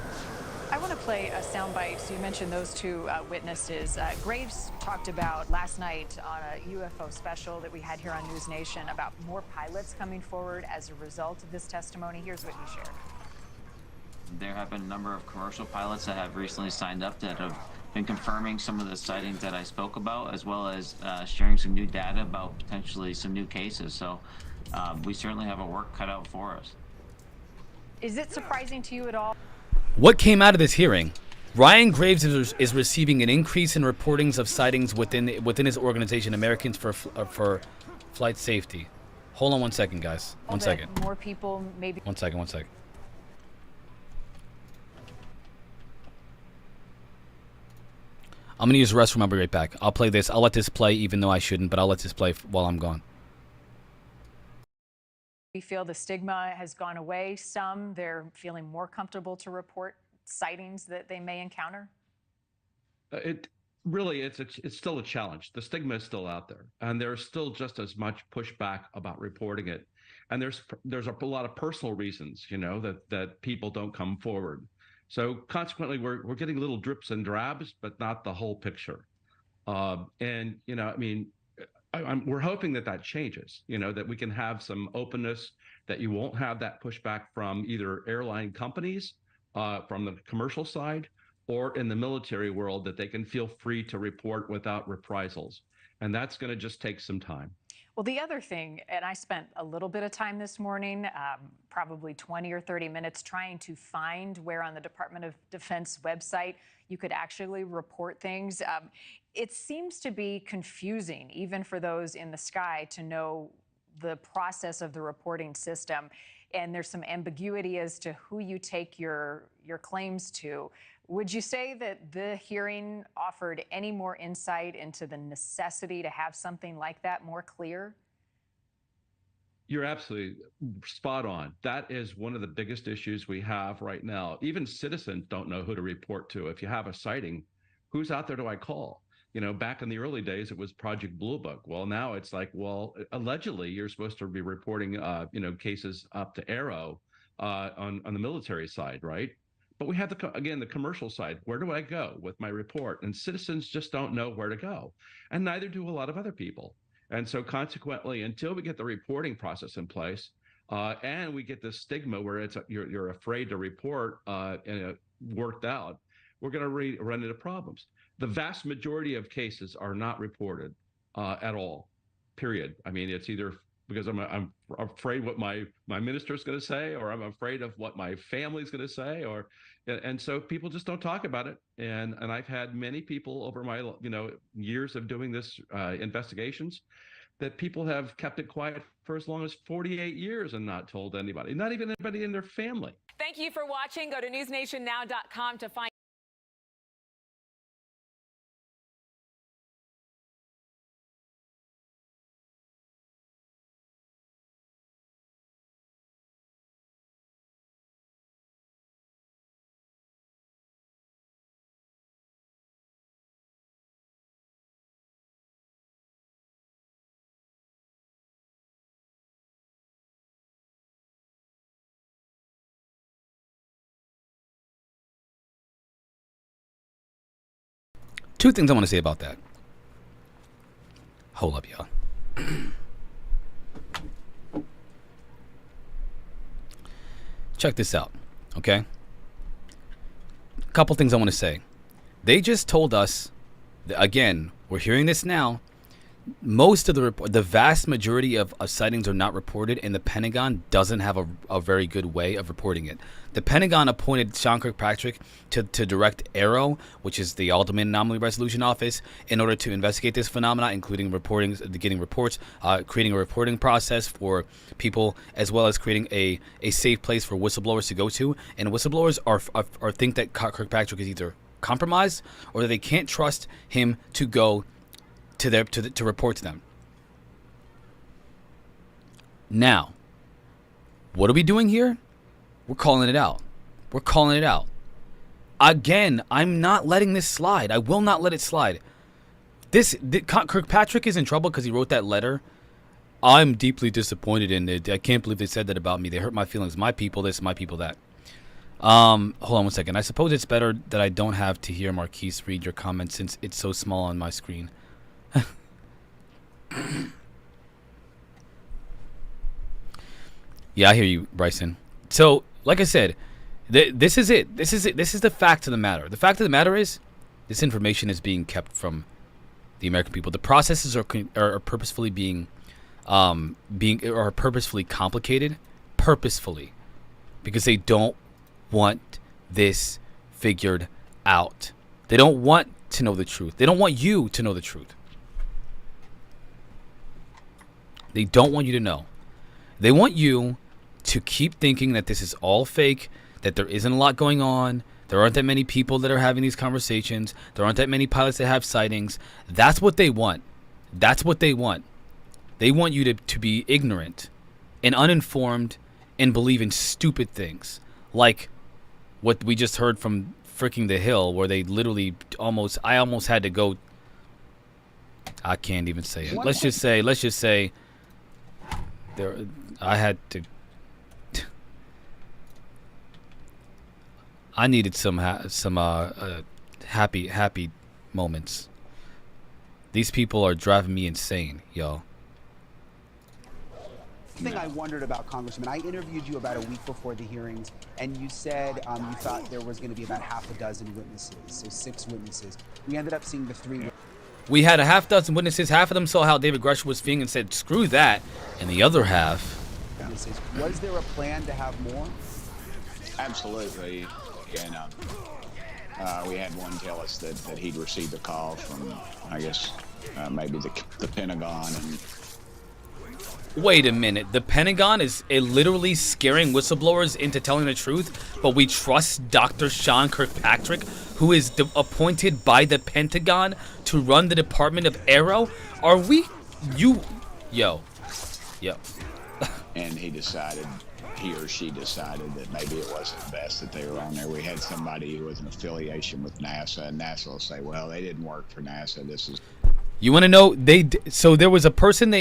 Speaker 22: I want to play a soundbite. So you mentioned those two witnesses. Graves talked about last night on a UFO special that we had here on News Nation about more pilots coming forward as a result of this testimony. Here's what he shared.
Speaker 6: There have been a number of commercial pilots that have recently signed up that have been confirming some of the sightings that I spoke about, as well as sharing some new data about potentially some new cases. So we certainly have a work cut out for us.
Speaker 22: Is it surprising to you at all?
Speaker 1: What came out of this hearing? Ryan Graves is receiving an increase in reportings of sightings within his organization, Americans for Flight Safety. Hold on one second, guys. One second.
Speaker 22: More people maybe.
Speaker 1: One second. I'm going to use the restroom. I'll be right back. I'll play this. I'll let this play, even though I shouldn't, but I'll let this play while I'm gone.
Speaker 22: We feel the stigma has gone away. Some, they're feeling more comfortable to report sightings that they may encounter.
Speaker 23: It really, it's still a challenge. The stigma is still out there, and there's still just as much pushback about reporting it. And there's a lot of personal reasons, you know, that people don't come forward. So consequently, we're getting little drips and drabs, but not the whole picture. And you know, I mean, we're hoping that changes, you know, that we can have some openness, that you won't have that pushback from either airline companies, from the commercial side, or in the military world, that they can feel free to report without reprisals. And that's going to just take some time.
Speaker 22: Well, the other thing, and I spent a little bit of time this morning, probably 20 or 30 minutes, trying to find where on the Department of Defense website you could actually report things. It seems to be confusing, even for those in the sky, to know the process of the reporting system. And there's some ambiguity as to who you take your claims to. Would you say that the hearing offered any more insight into the necessity to have something like that more clear?
Speaker 23: You're absolutely spot on. That is one of the biggest issues we have right now. Even citizens don't know who to report to. If you have a sighting, who's out there do I call? You know, back in the early days, it was Project Blue Book. Well, now it's like, well, allegedly, you're supposed to be reporting, you know, cases up to Arrow on the military side, right? But we have, the commercial side. Where do I go with my report? And citizens just don't know where to go. And neither do a lot of other people. And so consequently, until we get the reporting process in place, and we get this stigma where you're afraid to report worked out, we're going to run into problems. The vast majority of cases are not reported at all, period. I mean, it's either because I'm afraid what my minister is going to say, or I'm afraid of what my family's going to say, and so people just don't talk about it. And I've had many people over my years of doing this investigations, that people have kept it quiet for as long as 48 years and not told anybody, not even anybody in their family.
Speaker 7: Thank you for watching. Go to newsnationnow.com to find
Speaker 1: Two things I want to say about that. Hold up, y'all. Check this out, okay? A couple things I want to say. They just told us, again, we're hearing this now, most of the vast majority of sightings are not reported, and the Pentagon doesn't have a very good way of reporting it. The Pentagon appointed Sean Kirkpatrick to direct AARO, which is the Ultimate Anomaly Resolution Office, in order to investigate this phenomena, including getting reports, creating a reporting process for people, as well as creating a safe place for whistleblowers to go to. And whistleblowers are think that Kirkpatrick is either compromised or that they can't trust him to go to report to them. Now, what are we doing here? We're calling it out. We're calling it out. Again, I'm not letting this slide. I will not let it slide. Kirkpatrick is in trouble because he wrote that letter. I'm deeply disappointed in it. I can't believe they said that about me. They hurt my feelings. My people this, my people that. Hold on one second. I suppose it's better that I don't have to hear Marquise read your comments since it's so small on my screen. Yeah, I hear you, Bryson. So, like I said, this is it. This is it. This is the fact of the matter. The fact of the matter is, this information is being kept from the American people. The processes are purposefully are purposefully complicated, purposefully, because they don't want this figured out. They don't want to know the truth. They don't want you to know the truth. They don't want you to know. They want you to keep thinking that this is all fake, that there isn't a lot going on, there aren't that many people that are having these conversations, there aren't that many pilots that have sightings. That's what they want. That's what they want. They want you to be ignorant and uninformed and believe in stupid things. Like what we just heard from freaking The Hill, where they literally I almost had to go. I can't even say it. Let's just say there, I had to. I needed some happy moments. These people are driving me insane, yo.
Speaker 20: Thing I wondered about, Congressman, I interviewed you about a week before the hearings, and you said you thought there was going to be about half a dozen witnesses, so 6 witnesses. We ended up seeing the 3.
Speaker 1: We had a half dozen witnesses. Half of them saw how David Grush was feeling and said, "Screw that," and the other half.
Speaker 20: Was there a plan to have more?
Speaker 21: Absolutely, and we had one tell us that he'd received a call from, I guess, maybe the Pentagon and.
Speaker 1: Wait a minute. The Pentagon is literally scaring whistleblowers into telling the truth, but we trust Dr. Sean Kirkpatrick, who is appointed by the Pentagon to run the Department of AARO? Are we... Yo.
Speaker 21: And he or she decided that maybe it wasn't best that they were on there. We had somebody who was an affiliation with NASA, and NASA will say, well, they didn't work for NASA. This is...
Speaker 1: You want to know? So there was a person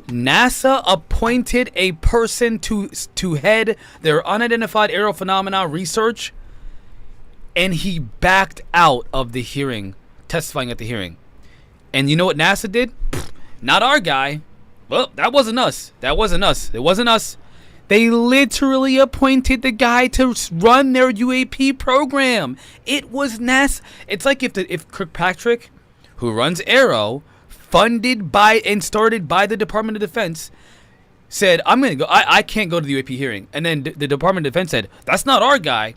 Speaker 1: NASA appointed a person to head their unidentified aerial phenomena research, and he backed out of the hearing, testifying at the hearing. And you know what NASA did? Not our guy. Well, that wasn't us. It wasn't us. They literally appointed the guy to run their UAP program. It was NASA. It's like if Kirkpatrick, who runs AARO, funded by and started by the Department of Defense, said, I'm going to go, I can't go to the UAP hearing. And then the Department of Defense said, that's not our guy.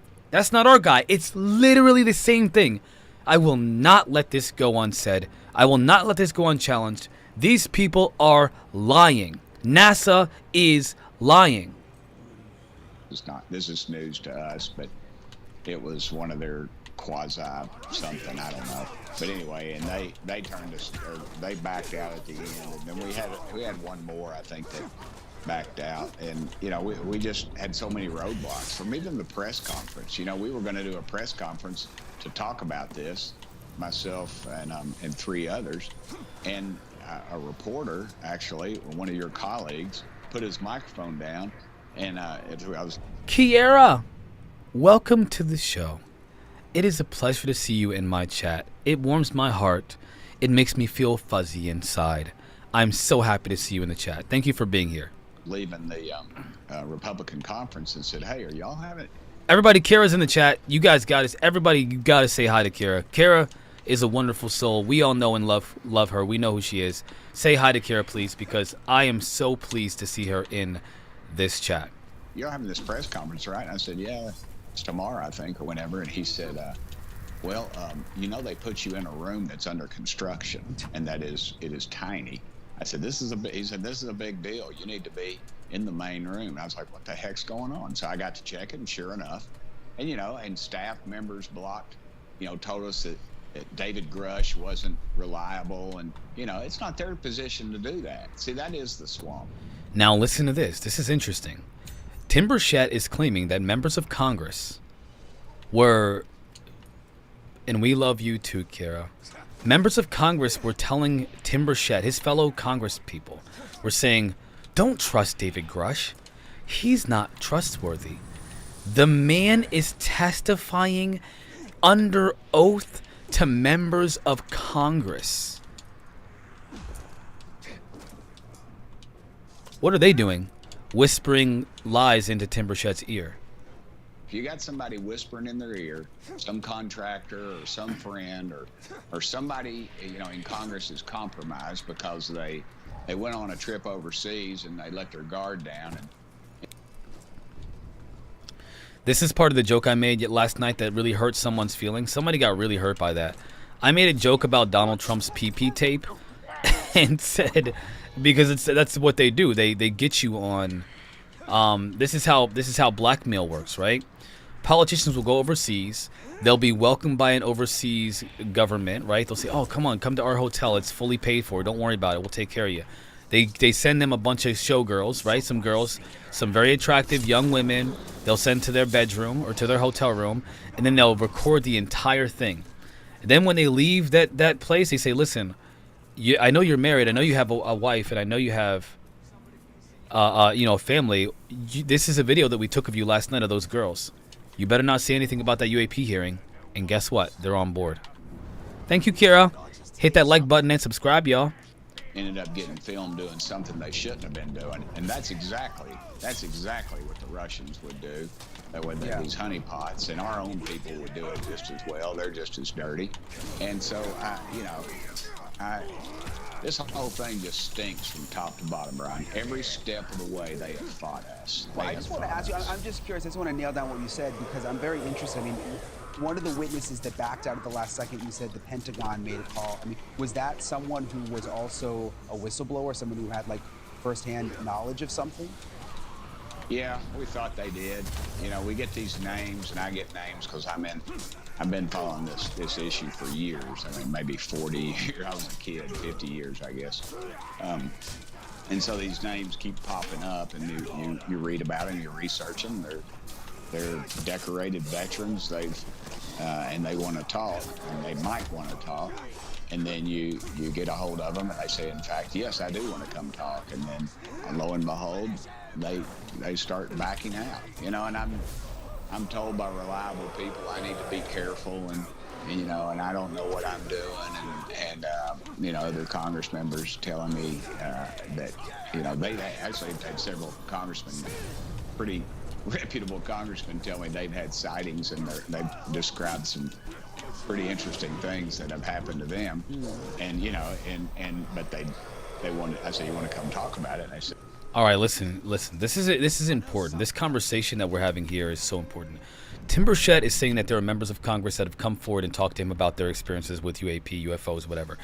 Speaker 1: It's literally the same thing. I will not let this go unsaid. I will not let this go unchallenged. These people are lying. NASA is lying.
Speaker 21: This is news to us, but it was one of their quasi something, I don't know. But anyway, and they turned us, or they backed out at the end, and then we had one more, I think, that backed out, and we just had so many roadblocks from even the press conference. We were going to do a press conference to talk about this, myself and 3 others, and a reporter, actually, one of your colleagues, put his microphone down, and I was
Speaker 1: Kiera, welcome to the show. It is a pleasure to see you in my chat. It warms my heart. It makes me feel fuzzy inside. I'm so happy to see you in the chat. Thank you for being here.
Speaker 21: Leaving the Republican conference and said, "Hey, are y'all having it?"
Speaker 1: Everybody, Kara's in the chat. You guys got us. Everybody, you got to say hi to Kara. Kara is a wonderful soul. We all know and love her. We know who she is. Say hi to Kara, please, because I am so pleased to see her in this chat.
Speaker 21: You're having this press conference, right? And I said, "Yeah, it's tomorrow, I think, or whenever." And he said, "Well, they put you in a room that's under construction, and it is tiny." I said, he said, "This is a big deal. You need to be in the main room." And I was like, "What the heck's going on?" So I got to check it, and sure enough, and staff members blocked, told us that David Grush wasn't reliable, and it's not their position to do that. See, that is the swamp.
Speaker 1: Now listen to this. This is interesting. Tim Burchett is claiming that members of Congress were, and we love you too, Kara. Members of Congress were telling Tim Burchett, his fellow Congress people, were saying, "Don't trust David Grush. He's not trustworthy." The man is testifying under oath to members of Congress. What are they doing? Whispering lies into Tim Burchett's ear.
Speaker 21: If you got somebody whispering in their ear, some contractor or some friend or somebody, in Congress is compromised because they went on a trip overseas and they let their guard down.
Speaker 1: This is part of the joke I made last night that really hurt someone's feelings. Somebody got really hurt by that. I made a joke about Donald Trump's PP tape and said, because that's what they do. They get you on. This is how blackmail works, right? Politicians will go overseas. They'll be welcomed by an overseas government, right? They'll say, "Oh, come to our hotel. It's fully paid for. Don't worry about it. We'll take care of you." They send them a bunch of showgirls, right? Some girls, some very attractive young women. They'll send to their bedroom or to their hotel room, and then they'll record the entire thing. And then when they leave that place, they say, "Listen, I know you're married. I know you have a wife, and I know you have a family. This is a video that we took of you last night of those girls. You better not say anything about that UAP hearing." And guess what? They're on board. Thank you, Kara. Hit that like button and subscribe, y'all.
Speaker 21: Ended up getting filmed doing something they shouldn't have been doing, and that's exactly what the Russians would do with these honeypots, and our own people would do it just as well. They're just as dirty, and so this whole thing just stinks from top to bottom, Brian. Every step of the way they have fought us.
Speaker 20: Well, I just want to ask you, I'm just curious, I just want to nail down what you said because I'm very interested. I mean, one of the witnesses that backed out at the last second, you said the Pentagon made a call. I mean, was that someone who was also a whistleblower, someone who had like firsthand knowledge of something?
Speaker 21: Yeah, we thought they did. We get these names, and I get names because I've been following this issue for years. I mean, maybe 40 years. I was a kid, 50 years, I guess. And so these names keep popping up, and you read about them, you research them. They're decorated veterans. And they want to talk, and they might want to talk. And then you get a hold of them, and they say, "In fact, yes, I do want to come talk." And then, lo and behold, they start backing out. And I'm told by reliable people I need to be careful, and I don't know what I'm doing, and other Congress members telling me that they actually had several congressmen, pretty reputable congressmen, tell me they've had sightings, and they've described some pretty interesting things that have happened to them, and but they wanted. I said, "You want to come talk about it?" And I said,
Speaker 1: "All right, listen. This is important. This conversation that we're having here is so important." Tim Burchett is saying that there are members of Congress that have come forward and talked to him about their experiences with UAP, UFOs, whatever,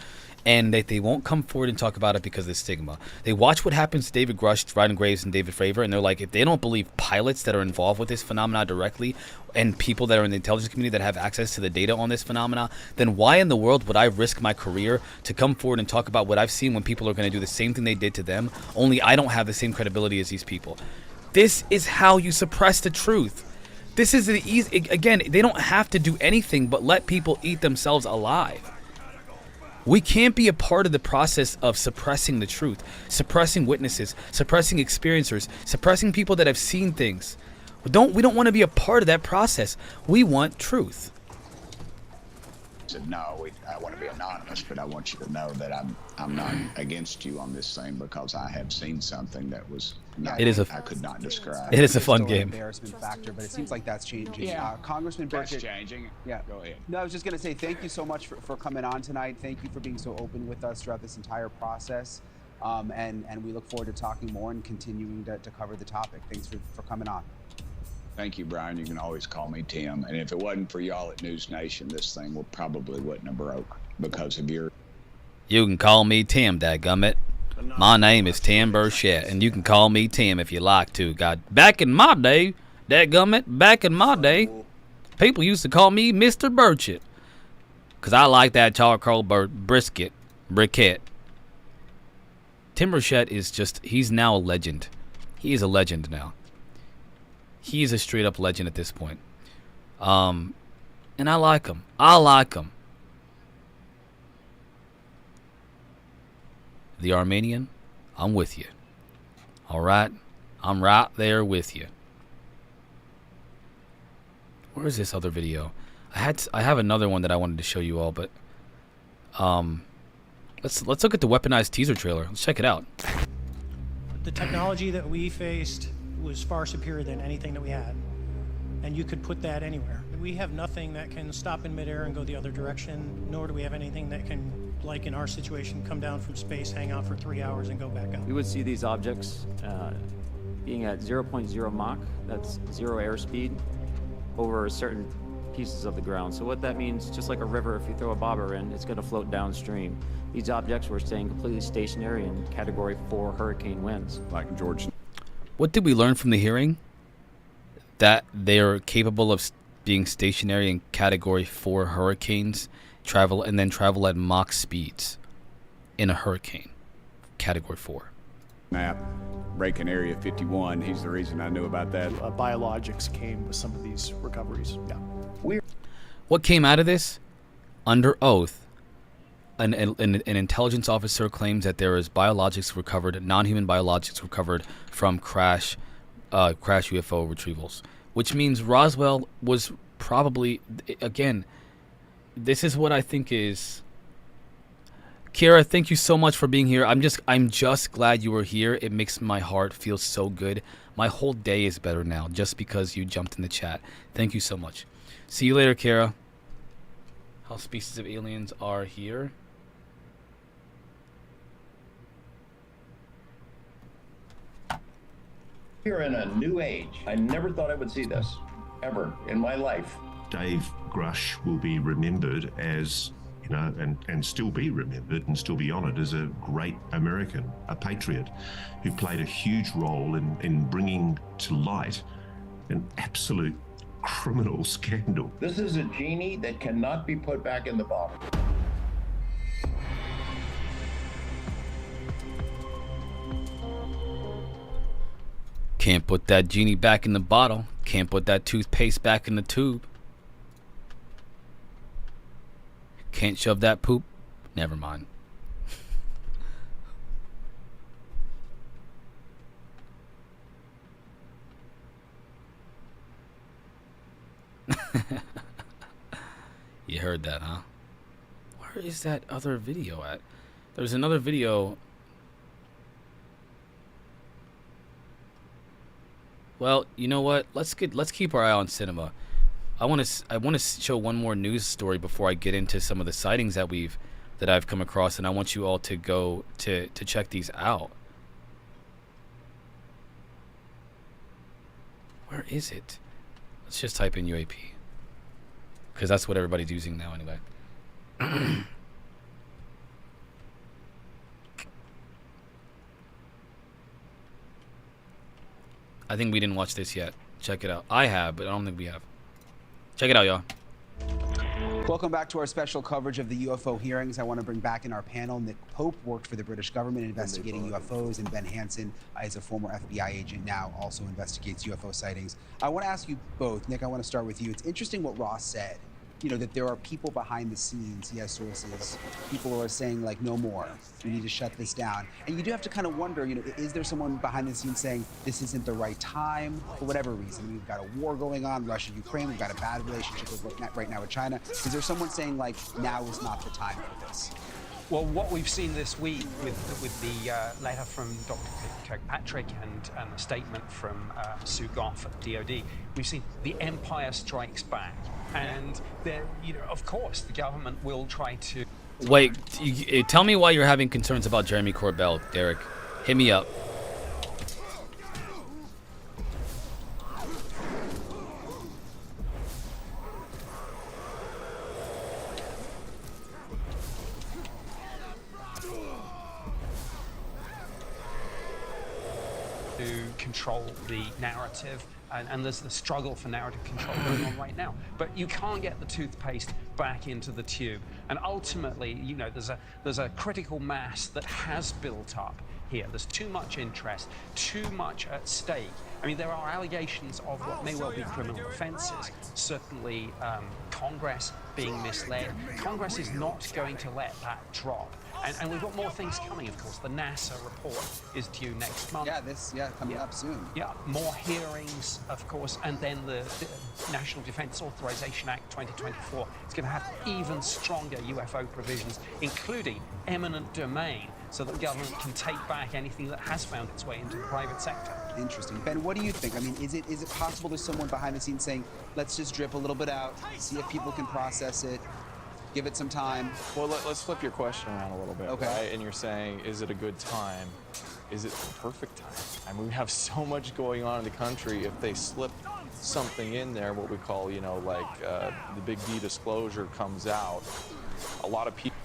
Speaker 1: and that they won't come forward and talk about it because of the stigma. They watch what happens to David Grush, Ryan Graves, and David Fravor, and they're like, if they don't believe pilots that are involved with this phenomena directly and people that are in the intelligence community that have access to the data on this phenomena, then why in the world would I risk my career to come forward and talk about what I've seen when people are going to do the same thing they did to them, only I don't have the same credibility as these people? This is how you suppress the truth. This is the easy. Again, they don't have to do anything but let people eat themselves alive. We can't be a part of the process of suppressing the truth, suppressing witnesses, suppressing experiencers, suppressing people that have seen things. We don't want to be a part of that process. We want truth.
Speaker 21: said, no, I want to be anonymous, but I want you to know that I'm not against you on this thing because I have seen something that was not, I could not describe.
Speaker 1: It is a fun
Speaker 20: Still an
Speaker 1: game.
Speaker 20: embarrassment factor, but it seems like that's changing.
Speaker 21: Yeah.
Speaker 20: Congressman
Speaker 21: That's
Speaker 20: Burchett.
Speaker 21: changing.
Speaker 20: Yeah.
Speaker 21: Go ahead.
Speaker 20: No, I was just going to say thank you so much for coming on tonight. Thank you for being so open with us throughout this entire process. And we look forward to talking more and continuing to cover the topic. Thanks for coming on.
Speaker 21: Thank you, Brian. You can always call me Tim. And if it wasn't for y'all at News Nation, this thing probably wouldn't have broke because of your...
Speaker 1: You can call me Tim, dadgummit. My name is Tim Burchett, and you can call me Tim if you like to. God, back in my day, dadgummit, back in my day, people used to call me Mr. Burchett. Because I like that charcoal briquette. Tim Burchett is just, he's now a legend. He is a legend now. He is a straight up legend at this point. And I like him. I like him. The Armenian, I'm with you. All right? I'm right there with you. Where is this other video? I have another one that I wanted to show you all, but let's look at the weaponized teaser trailer. Let's check it out.
Speaker 3: The technology that we faced was far superior than anything that we had, and you could put that anywhere. We have nothing that can stop in midair and go the other direction, nor do we have anything that can, like in our situation, come down from space, hang out for 3 hours, and go back up.
Speaker 5: We would see these objects being at 0.0 Mach, that's 0 airspeed, over certain pieces of the ground. So what that means, just like a river, if you throw a bobber in, it's going to float downstream. These objects were staying completely stationary in Category 4 hurricane winds.
Speaker 21: Like George.
Speaker 1: What did we learn from the hearing? That they are capable of being stationary in Category 4 hurricanes, travel at Mach speeds in a hurricane. Category 4.
Speaker 21: Map, breaking Area 51. He's the reason I knew about that.
Speaker 8: Biologics came with some of these recoveries. Yeah.
Speaker 1: What came out of this? Under oath, an intelligence officer claims that there is biologics recovered, non-human biologics recovered from crash UFO retrievals, which means Roswell was probably, again, this is what I think is. Kira, thank you so much for being here. I'm just glad you were here. It makes my heart feel so good. My whole day is better now just because you jumped in the chat. Thank you so much. See you later, Kara. How species of aliens are here.
Speaker 10: We're in a new age. I never thought I would see this, ever, in my life.
Speaker 24: Dave Grush will be remembered as, and still be remembered and still be honoured as a great American, a patriot, who played a huge role in bringing to light an absolute criminal scandal.
Speaker 10: This is a genie that cannot be put back in the bottle.
Speaker 1: Can't put that genie back in the bottle. Can't put that toothpaste back in the tube. Can't shove that poop. Never mind. You heard that, huh? Where is that other video at? There's another video. Well, you know what? Let's keep our eye on cinema. I want to show one more news story before I get into some of the sightings that I've come across, and I want you all to go to check these out. Where is it? Let's just type in UAP, because that's what everybody's using now anyway. I think we didn't watch this yet. Check it out. I have, but I don't think we have. Check it out, y'all.
Speaker 20: Welcome back to our special coverage of the UFO hearings. I want to bring back in our panel, Nick Pope worked for the British government investigating UFOs, and Ben Hansen is a former FBI agent, now also investigates UFO sightings. I want to ask you both. Nick, I want to start with you. It's interesting what Ross said that there are people behind the scenes, yes, sources, people who are saying like, no more, we need to shut this down. And you do have to kind of wonder, is there someone behind the scenes saying this isn't the right time for whatever reason? I mean, we've got a war going on, Russia, Ukraine, we've got a bad relationship right now with China. Is there someone saying like, now is not the time for this?
Speaker 13: Well, what we've seen this week with the letter from Dr. Kirkpatrick and the statement from Sue Goff at the DoD, we've seen the empire strikes back. And, of course, the government will try to...
Speaker 1: Wait, tell me why you're having concerns about Jeremy Corbell, Derek. Hit me up.
Speaker 13: To control the narrative, and there's the struggle for narrative control going on right now. But you can't get the toothpaste back into the tube. And ultimately, there's a critical mass that has built up here. There's too much interest, too much at stake. I mean, there are allegations of what may well be criminal offenses. Certainly, Congress being misled. Congress is not going to let that drop. And we've got more things coming, of course. The NASA report is due next month.
Speaker 20: Coming up soon.
Speaker 13: Yeah, more hearings, of course, and then the National Defense Authorization Act 2024 is going to have even stronger UFO provisions, including eminent domain, so that the government can take back anything that has found its way into the private sector.
Speaker 20: Interesting. Ben, what do you think? I mean, is it possible there's someone behind the scenes saying, let's just drip a little bit out, see if people can process it, give it some time?
Speaker 14: Well, let's flip your question around a little bit,
Speaker 20: okay.
Speaker 14: Right? And you're saying, is it a good time? Is it the perfect time? I mean, we have so much going on in the country. If they slip something in there, what we call, the big D disclosure comes out, a lot of people...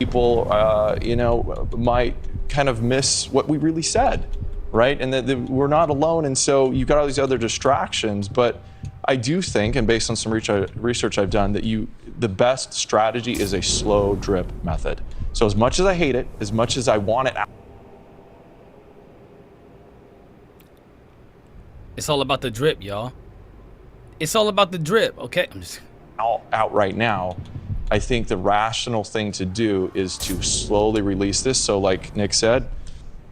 Speaker 14: People, might kind of miss what we really said, right? And that we're not alone, and so you've got all these other distractions. But I do think, and based on some research I've done, that the best strategy is a slow drip method. So as much as I hate it, as much as I want it out,
Speaker 1: it's all about the drip, y'all. It's all about the drip, okay? I'm just
Speaker 14: out right now. I think the rational thing to do is to slowly release this. So like Nick said,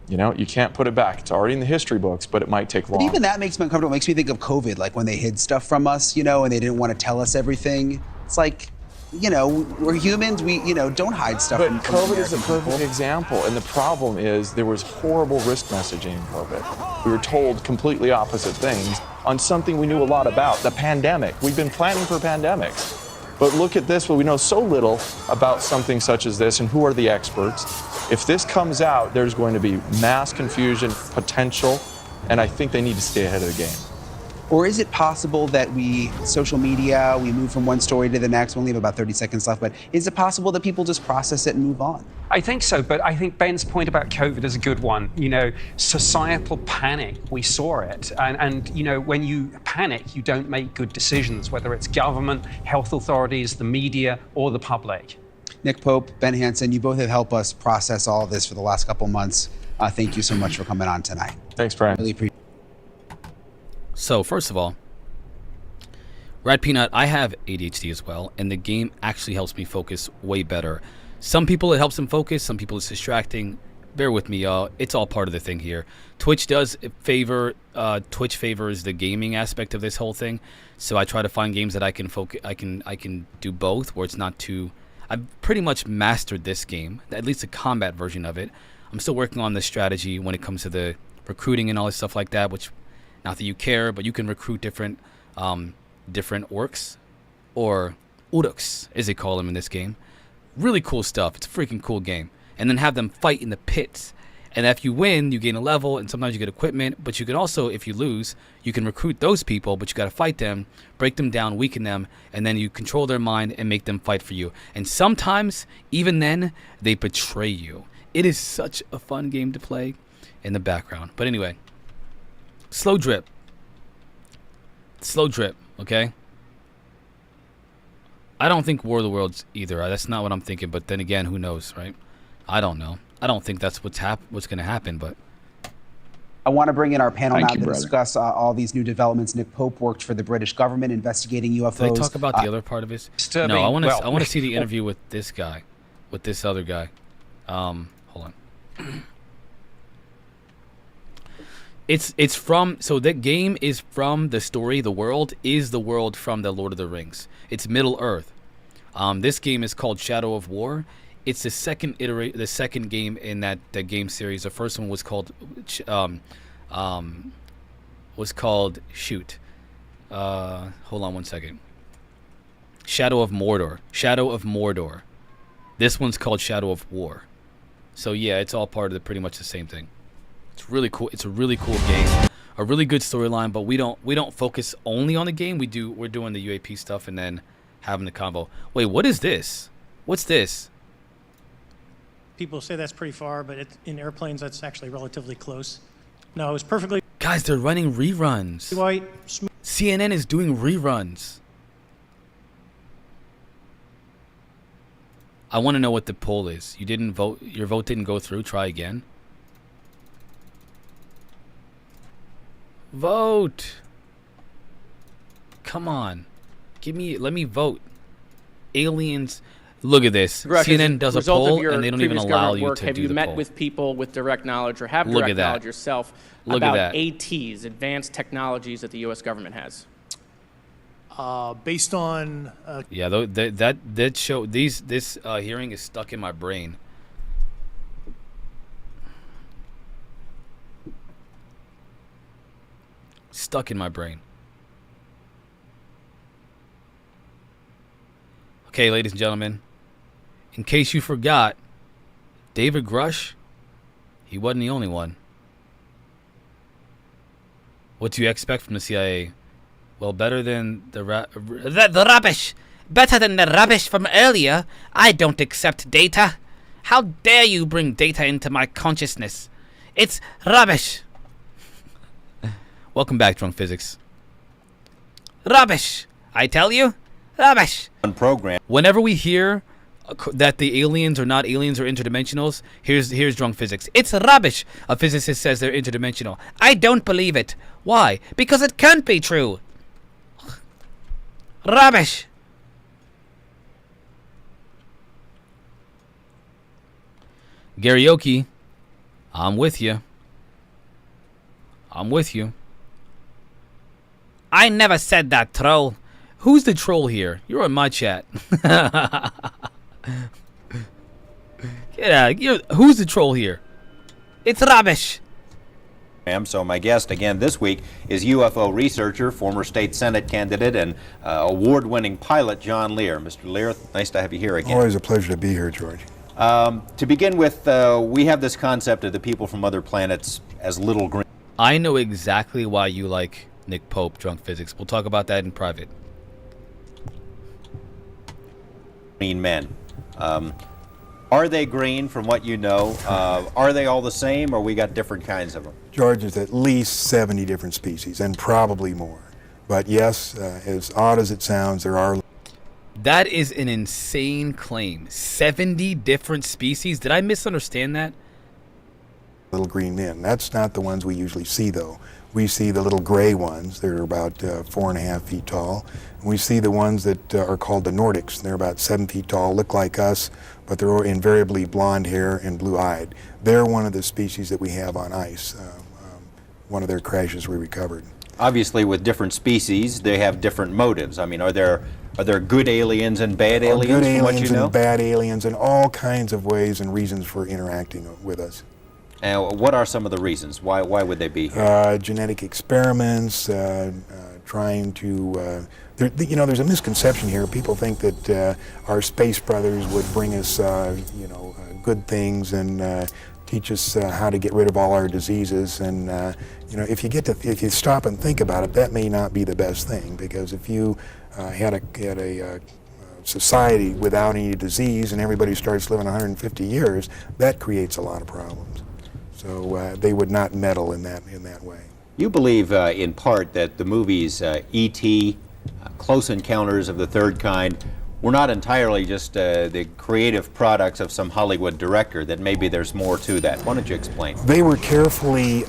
Speaker 14: you can't put it back. It's already in the history books, but it might take long.
Speaker 20: But even that makes me uncomfortable. It makes me think of COVID, like when they hid stuff from us, and they didn't want to tell us everything. It's like, we're humans. We, don't hide stuff.
Speaker 14: But COVID is a perfect example. And the problem is there was horrible risk messaging in COVID. We were told completely opposite things on something we knew a lot about, the pandemic. We've been planning for pandemics. But look at this, we know so little about something such as this, and who are the experts. If this comes out, there's going to be mass confusion, potential, and I think they need to stay ahead of the game.
Speaker 20: Or is it possible that social media, we move from one story to the next, we only have about 30 seconds left, but is it possible that people just process it and move on?
Speaker 13: I think so, but I think Ben's point about COVID is a good one. Societal panic, we saw it. And when you panic, you don't make good decisions, whether it's government, health authorities, the media, or the public.
Speaker 20: Nick Pope, Ben Hansen, you both have helped us process all of this for the last couple months. Thank you so much for coming on tonight.
Speaker 14: Thanks, Brian.
Speaker 20: Really appreciate it.
Speaker 1: So, first of all, Red Peanut, I have ADHD as well, and the game actually helps me focus way better. Some people it helps them focus, some people it's distracting. Bear with me, y'all. It's all part of the thing here. Twitch favors the gaming aspect of this whole thing, so I try to find games that I can focus. I can do both, where it's not too. I've pretty much mastered this game, at least the combat version of it. I'm still working on the strategy when it comes to the recruiting and all this stuff like that, which. Not that you care, but you can recruit different orcs, or uruks, as they call them in this game. Really cool stuff. It's a freaking cool game. And then have them fight in the pits. And if you win, you gain a level, and sometimes you get equipment. But you can also, if you lose, you can recruit those people, but you got to fight them, break them down, weaken them, and then you control their mind and make them fight for you. And sometimes, even then, they betray you. It is such a fun game to play in the background. But anyway. Slow drip, okay? I don't think War of the Worlds either. That's not what I'm thinking. But then again, who knows, right? I don't know. I don't think that's what's going to happen. But
Speaker 20: I want to bring in our panel
Speaker 21: Thank
Speaker 20: now
Speaker 21: you,
Speaker 20: to
Speaker 21: brother.
Speaker 20: discuss all these new developments. Nick Pope worked for the British government investigating UFOs.
Speaker 1: did they talk about the other part of his?
Speaker 13: Disturbing.
Speaker 1: No, I want to.
Speaker 13: Well,
Speaker 1: I want to see the interview with this guy, with this other guy. Hold on. It's from, so that game is from the story. The world is the world from the Lord of the Rings. It's Middle Earth. This game is called Shadow of War. It's the second game in that game series. The first one was called shoot. Hold on one second. Shadow of Mordor. This one's called Shadow of War. So yeah, it's all part of pretty much the same thing. It's really cool. It's a really cool game. A really good storyline, but we don't focus only on the game. We're doing the UAP stuff and then having the convo. Wait, what is this? What's this?
Speaker 3: People say that's pretty far, but in airplanes, that's actually relatively close. No, it was perfectly...
Speaker 1: Guys, they're running reruns.
Speaker 3: White, smooth.
Speaker 1: CNN is doing reruns. I want to know what the poll is. You didn't vote. Your vote didn't go through. Try again. Vote. Come on. Let me vote. Aliens. Look at this.
Speaker 15: Correct.
Speaker 1: CNN does a
Speaker 15: Result of
Speaker 1: poll
Speaker 15: your
Speaker 1: and they don't
Speaker 15: previous
Speaker 1: even allow
Speaker 15: government
Speaker 1: you
Speaker 15: work,
Speaker 1: to
Speaker 15: have
Speaker 1: do
Speaker 15: you
Speaker 1: the
Speaker 15: met
Speaker 1: poll.
Speaker 15: with people with direct knowledge or have
Speaker 1: Look
Speaker 15: direct
Speaker 1: at that.
Speaker 15: knowledge yourself
Speaker 1: Look at
Speaker 15: about
Speaker 1: that.
Speaker 15: ATs, advanced technologies that the U.S. government has?
Speaker 8: Based on
Speaker 1: Yeah, that show this hearing is stuck in my brain. Stuck in my brain. Okay, ladies and gentlemen, in case you forgot, David Grush, he wasn't the only one. What do you expect from the CIA? Well, better than the rubbish. Better than the rubbish from earlier. I don't accept data. How dare you bring data into my consciousness? It's rubbish. Welcome back, Drunk Physics. Rubbish. I tell you, rubbish.
Speaker 16: Program.
Speaker 1: Whenever we hear that the aliens are not aliens or interdimensionals, here's Drunk Physics. It's rubbish. A physicist says they're interdimensional. I don't believe it. Why? Because it can't be true. Rubbish. Karaoke, I'm with you. I'm with you. I never said that, troll. Who's the troll here? You're on my chat. Get out. Who's the troll here? It's rubbish.
Speaker 16: So my guest again this week is UFO researcher, former state Senate candidate, and award-winning pilot John Lear. Mr. Lear, nice to have you here again.
Speaker 17: Always a pleasure to be here, George.
Speaker 16: To begin with, we have this concept of the people from other planets as little green.
Speaker 1: I know exactly why you like Nick Pope, Drunk Physics. We'll talk about that in private.
Speaker 16: Green men. Are they green from what you know? Are they all the same, or we got different kinds of them?
Speaker 17: George, there's at least 70 different species, and probably more. But yes, as odd as it sounds, there are...
Speaker 1: That is an insane claim. 70 different species? Did I misunderstand that?
Speaker 17: Little green men. That's not the ones we usually see, though. We see the little gray ones. They're about 4.5 feet tall. And we see the ones that are called the Nordics. They're about 7 feet tall, look like us, but they're invariably blonde hair and blue-eyed. They're one of the species that we have on ice. One of their crashes we recovered.
Speaker 16: Obviously, with different species, they have different motives. I mean, are there good aliens and bad aliens?
Speaker 17: Good
Speaker 16: from what
Speaker 17: aliens
Speaker 16: you know?
Speaker 17: and bad aliens, and all kinds of ways and reasons for interacting with us.
Speaker 16: And what are some of the reasons? Why would they be here?
Speaker 17: Genetic experiments, trying to... there's a misconception here. People think that our space brothers would bring us, good things and teach us how to get rid of all our diseases. And if you stop and think about it, that may not be the best thing, because if you had a society without any disease and everybody starts living 150 years, that creates a lot of problems. So they would not meddle in that way.
Speaker 16: You believe, in part, that the movies E.T., Close Encounters of the Third Kind, were not entirely just the creative products of some Hollywood director, that maybe there's more to that. Why don't you explain?
Speaker 17: They were carefully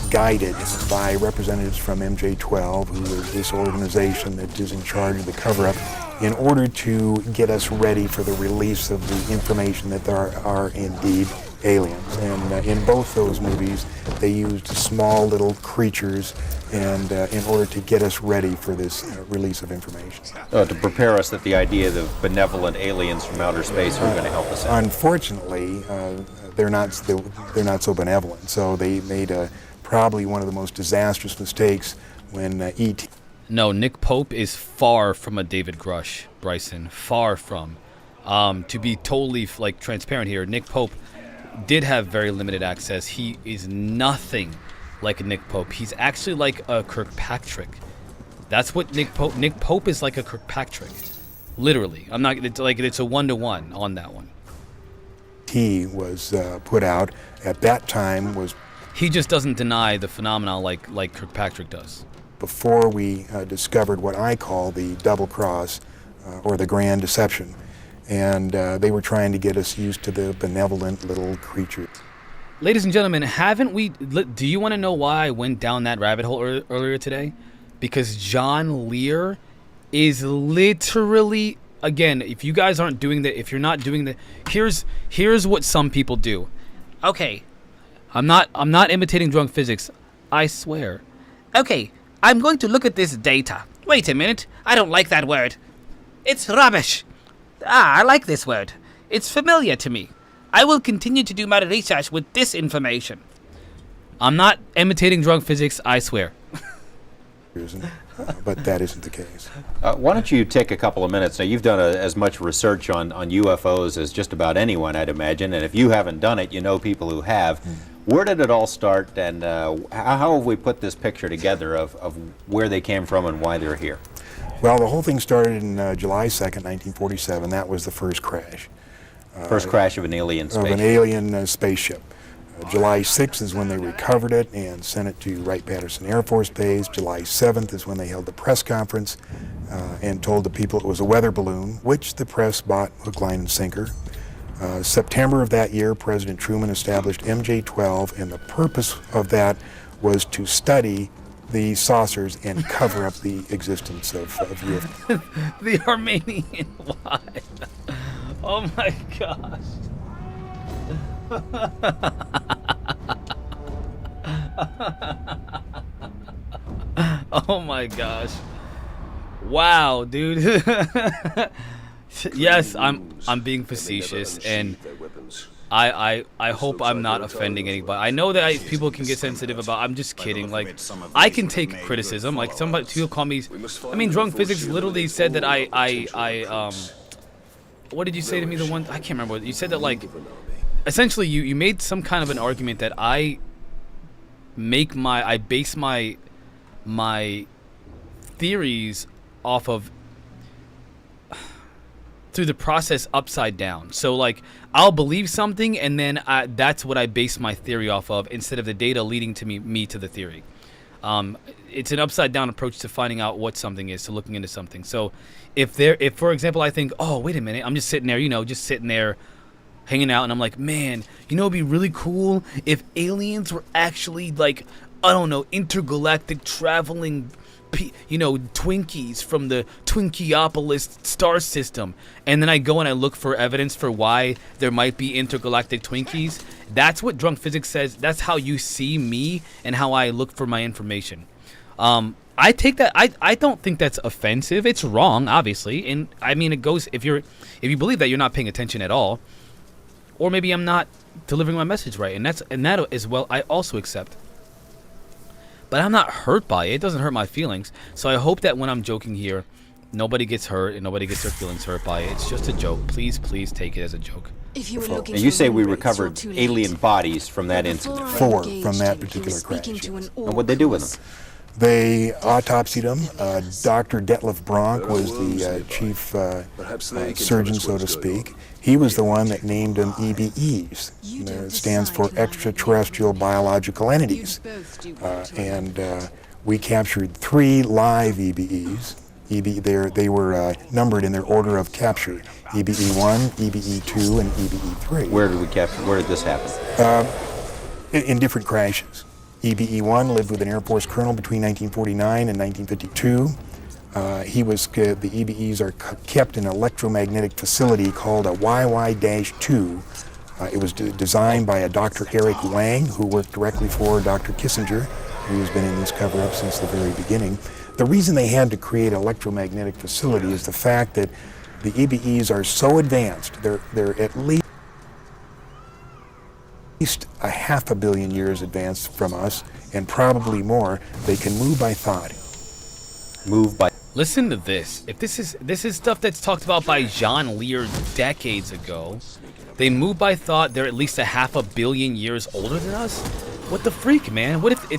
Speaker 17: guided by representatives from MJ12, who is this organization that is in charge of the cover-up, in order to get us ready for the release of the information that there are indeed aliens. And in both those movies, they used small little creatures and in order to get us ready for this release of information.
Speaker 16: To prepare us that the idea of benevolent aliens from outer space are going to help us out.
Speaker 17: Unfortunately, they're not so benevolent. So they made probably one of the most disastrous mistakes when E.T.
Speaker 1: No, Nick Pope is far from a David Grush, Bryson. Far from. To be totally transparent here, Nick Pope did have very limited access. He is nothing like a Nick Pope. He's actually like a Kirkpatrick. That's what Nick Pope is like a Kirkpatrick. Literally. I'm not. It's a 1-to-1 on that one.
Speaker 17: He was put out at that time was.
Speaker 1: He just doesn't deny the phenomena like Kirkpatrick does.
Speaker 17: Before we discovered what I call the double cross or the grand deception, and they were trying to get us used to the benevolent little creatures.
Speaker 1: Ladies and gentlemen, haven't we? Do you want to know why I went down that rabbit hole earlier today? Because John Lear is literally, again, if you guys aren't doing that, if you're not doing that, here's what some people do. Okay, I'm not imitating drunk physics, I swear. Okay, I'm going to look at this data. Wait a minute, I don't like that word. It's rubbish. I like this word. It's familiar to me. I will continue to do my research with this information. I'm not imitating drunk physics, I swear.
Speaker 17: But that isn't the case.
Speaker 16: Why don't you take a couple of minutes? Now, you've done as much research on UFOs as just about anyone, I'd imagine, and if you haven't done it, you know people who have. Where did it all start, and how have we put this picture together of where they came from and why they're here?
Speaker 17: Well, the whole thing started in July 2nd, 1947. That was the first crash.
Speaker 16: First crash of an alien spaceship.
Speaker 17: Of an alien spaceship. July 6th is when they recovered it and sent it to Wright-Patterson Air Force Base. July 7th is when they held the press conference and told the people it was a weather balloon, which the press bought hook, line, and sinker. September of that year, President Truman established MJ12, and the purpose of that was to study the saucers and cover up the existence of UFO.
Speaker 1: The Armenian why? Oh my gosh. Oh my gosh. Wow, dude. Yes, I'm being facetious, and I hope I'm not offending anybody. I know that people can get sensitive about. I'm just kidding. Like, I can take criticism. Like, somebody people call me. I mean, drunk physics literally said that I what did you say to me? The one I can't remember. You said that, like, essentially you made some kind of an argument that I base my theories off of through the process upside down. So, like, I'll believe something, and then that's what I base my theory off of, instead of the data leading to me to the theory. It's an upside down approach to finding out what something is, to looking into something. So if for example I think, oh, wait a minute, I'm just sitting there, hanging out, and I'm like, man, it'd be really cool if aliens were actually, like, I don't know, intergalactic traveling Twinkies from the Twinkieopolis star system, and then I go and I look for evidence for why there might be intergalactic Twinkies. That's what drunk physics says. That's how you see me and how I look for my information. I take that. I don't think that's offensive. It's wrong, obviously, and I mean, it goes, if you believe that, you're not paying attention at all, or maybe I'm not delivering my message right, and that as well I also accept. But I'm not hurt by it. It doesn't hurt my feelings. So I hope that when I'm joking here, nobody gets hurt and nobody gets their feelings hurt by it. It's just a joke. Please take it as a joke.
Speaker 16: If you were looking and you say we recovered alien bodies from that incident.
Speaker 17: 4 from that particular crash. Yes.
Speaker 16: And what'd they do with them?
Speaker 17: They autopsied them. Dr. Detlef Bronk was the chief surgeon, so to speak. He was the one that named them EBEs. It stands for extraterrestrial biological entities. And we captured 3 live EBEs, They were numbered in their order of capture: EBE-1, EBE-2, and EBE-3.
Speaker 16: Where did this happen?
Speaker 17: In different crashes. EBE-1 lived with an Air Force colonel between 1949 and 1952. The EBEs are kept in an electromagnetic facility called a YY-2. It was designed by a Dr. Eric Wang, who worked directly for Dr. Kissinger, who has been in this cover-up since the very beginning. The reason they had to create an electromagnetic facility is the fact that the EBEs are so advanced, they're at least a half a billion years advanced from us, and probably more. They can move by thought.
Speaker 1: Listen to this. If this is stuff that's talked about by John Lear decades ago, they move by thought. They're at least a half a billion years older than us. What the freak, man? What if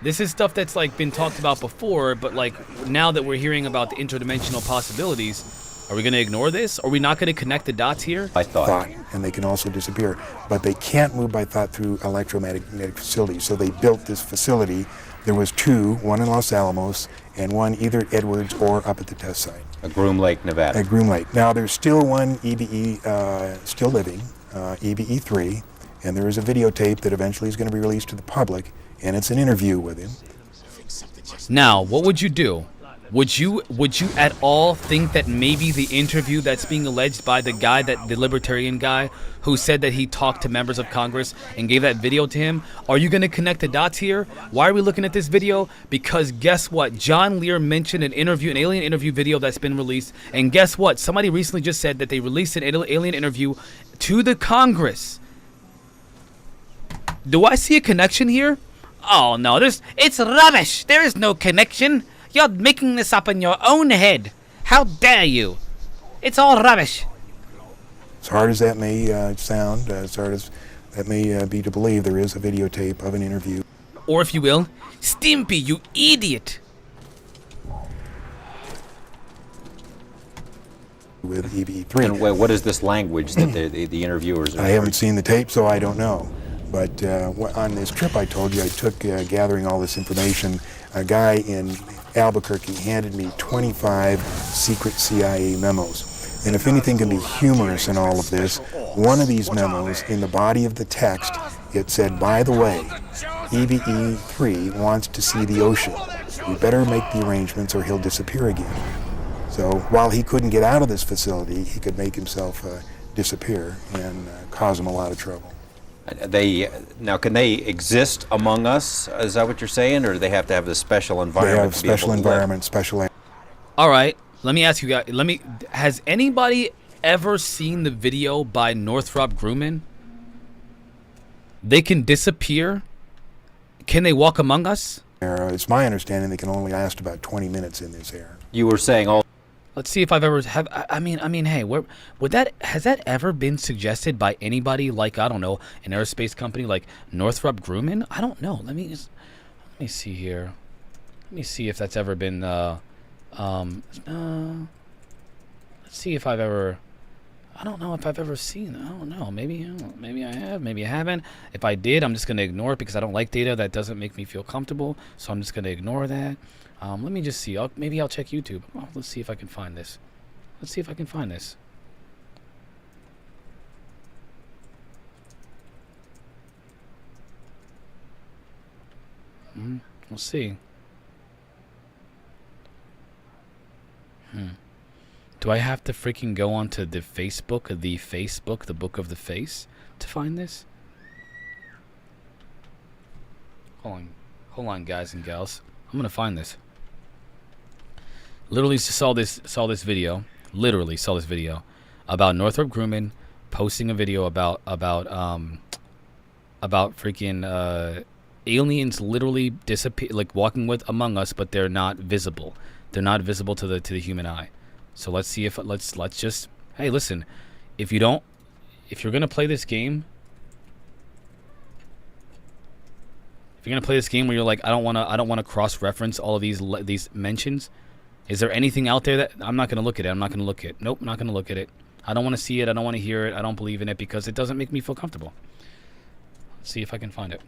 Speaker 1: this is stuff that's like been talked about before, but like now that we're hearing about the interdimensional possibilities, are we going to ignore this? Are we not going to connect the dots here?
Speaker 16: By thought.
Speaker 17: And they can also disappear. But they can't move by thought through electromagnetic facilities. So they built this facility. There was two, one in Los Alamos and one either at Edwards or up at the test site.
Speaker 16: At Groom Lake, Nevada.
Speaker 17: At Groom Lake. Now there's still one EBE still living, EBE-3, and there is a videotape that eventually is going to be released to the public, and it's an interview with him.
Speaker 1: Now, what would you do? Would you at all think that maybe the interview that's being alleged by the libertarian guy who said that he talked to members of Congress and gave that video to him, are you going to connect the dots here? Why are we looking at this video? Because guess what? John Lear mentioned an alien interview video that's been released, and guess what? Somebody recently just said that they released an alien interview to the Congress. Do I see a connection here? Oh no, it's rubbish. There is no connection. You're making this up in your own head. How dare you? It's all rubbish.
Speaker 17: As hard as that may sound, as hard as that may be to believe, there is a videotape of an interview.
Speaker 1: Or if you will, Stimpy, you idiot.
Speaker 17: With EBE-3.
Speaker 16: And what is this language that the interviewers are?
Speaker 17: I haven't seen the tape, so I don't know. But on this trip I told you I took gathering all this information, a guy in Albuquerque handed me 25 secret CIA memos. And if anything can be humorous in all of this, one of these memos, in the body of the text, it said, by the way, EBE-3 wants to see the ocean. We better make the arrangements or he'll disappear again. So while he couldn't get out of this facility, he could make himself disappear and cause him a lot of trouble.
Speaker 16: Now, can they exist among us? Is that what you're saying, or do they have to have this special environment?
Speaker 17: They have special environment, special.
Speaker 1: All right, let me ask you guys. Has anybody ever seen the video by Northrop Grumman? They can disappear. Can they walk among us?
Speaker 17: It's my understanding they can only last about 20 minutes in this air.
Speaker 16: You were saying all.
Speaker 1: Let's see if I've ever have. I mean, hey, has that ever been suggested by anybody like, I don't know, an aerospace company like Northrop Grumman? I don't know. Let me see here. Let me see if that's ever been. Let's see if I've ever. I don't know if I've ever seen. I don't know. Maybe I have. Maybe I haven't. If I did, I'm just gonna ignore it because I don't like data that doesn't make me feel comfortable. So I'm just gonna ignore that. Let me just see. Maybe I'll check YouTube. Oh, let's see if I can find this. Let's see if I can find this. We'll see. Do I have to freaking go onto the Facebook, the Book of the Face, to find this? Hold on, guys and gals. I'm gonna find this. Literally saw this video. Literally saw this video about Northrop Grumman posting a video about freaking aliens literally disappear, like walking among us, but they're not visible. They're not visible to the human eye. So let's see if let's just, hey, listen, if you're gonna play this game. If you're gonna play this game where you're like, I don't wanna cross-reference all of these mentions. Is there anything out there that I'm not gonna look at it? I'm not gonna look at it. Nope, not gonna look at it. I don't want to see it. I don't want to hear it. I don't believe in it because it doesn't make me feel comfortable. Let's see if I can find it.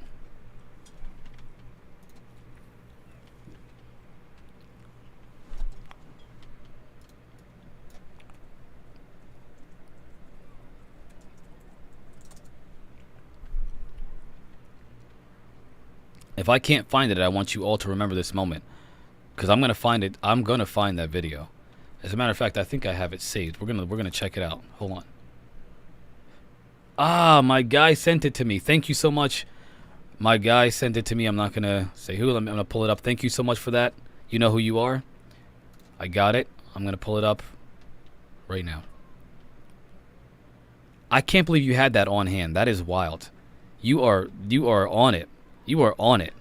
Speaker 1: If I can't find it, I want you all to remember this moment, because I'm gonna find it. I'm gonna find that video. As a matter of fact, I think I have it saved. We're gonna check it out. Hold on. Ah, my guy sent it to me. Thank you so much. My guy sent it to me. I'm not gonna say who. I'm gonna pull it up. Thank you so much for that. You know who you are. I got it. I'm gonna pull it up right now. I can't believe you had that on hand. That is wild. You are on it. You are on it.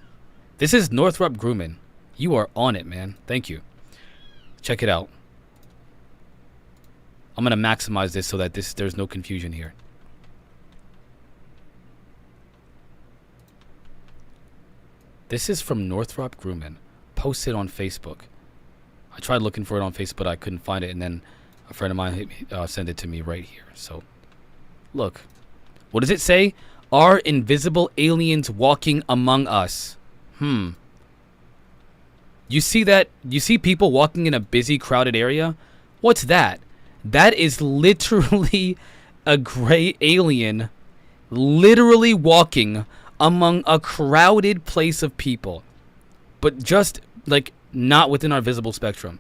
Speaker 1: This is Northrop Grumman. You are on it, man. Thank you. Check it out. I'm gonna maximize this so that there's no confusion here. This is from Northrop Grumman, posted on Facebook. I tried looking for it on Facebook, but I couldn't find it, and then a friend of mine sent it to me right here. So, look. What does it say? Are invisible aliens walking among us? You see that? You see people walking in a busy, crowded area? What's that? That is literally a gray alien literally walking among a crowded place of people, but just like not within our visible spectrum.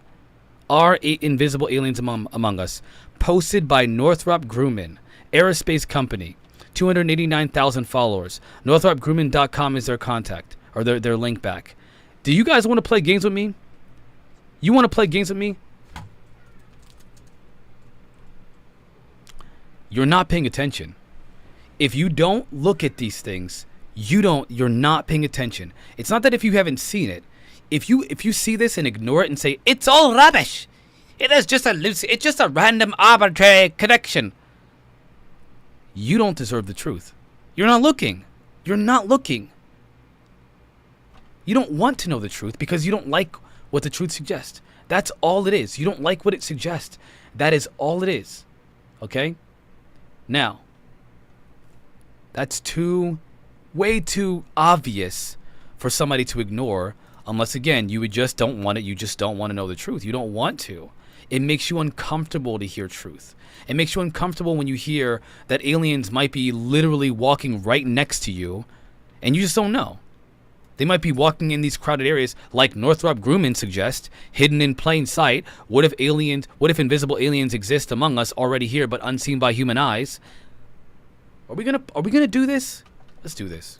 Speaker 1: Are invisible aliens among us? Posted by Northrop Grumman, aerospace company, 289,000 followers. NorthropGrumman.com is their contact, or their link back. Do you guys want to play games with me? You want to play games with me? You're not paying attention. If you don't look at these things, you're not paying attention. It's not that if you haven't seen it. If you see this and ignore it and say it's all rubbish, it's just a random arbitrary connection, you don't deserve the truth. You're not looking. You're not looking. You don't want to know the truth because you don't like what the truth suggests. That's all it is. You don't like what it suggests. That is all it is. Okay? Now, that's way too obvious for somebody to ignore, unless, again, you just don't want it. You just don't want to know the truth. You don't want to. It makes you uncomfortable to hear truth. It makes you uncomfortable when you hear that aliens might be literally walking right next to you, and you just don't know. They might be walking in these crowded areas, like Northrop Grumman suggests, hidden in plain sight. What if invisible aliens exist among us, already here but unseen by human eyes? Are we gonna do this? Let's do this.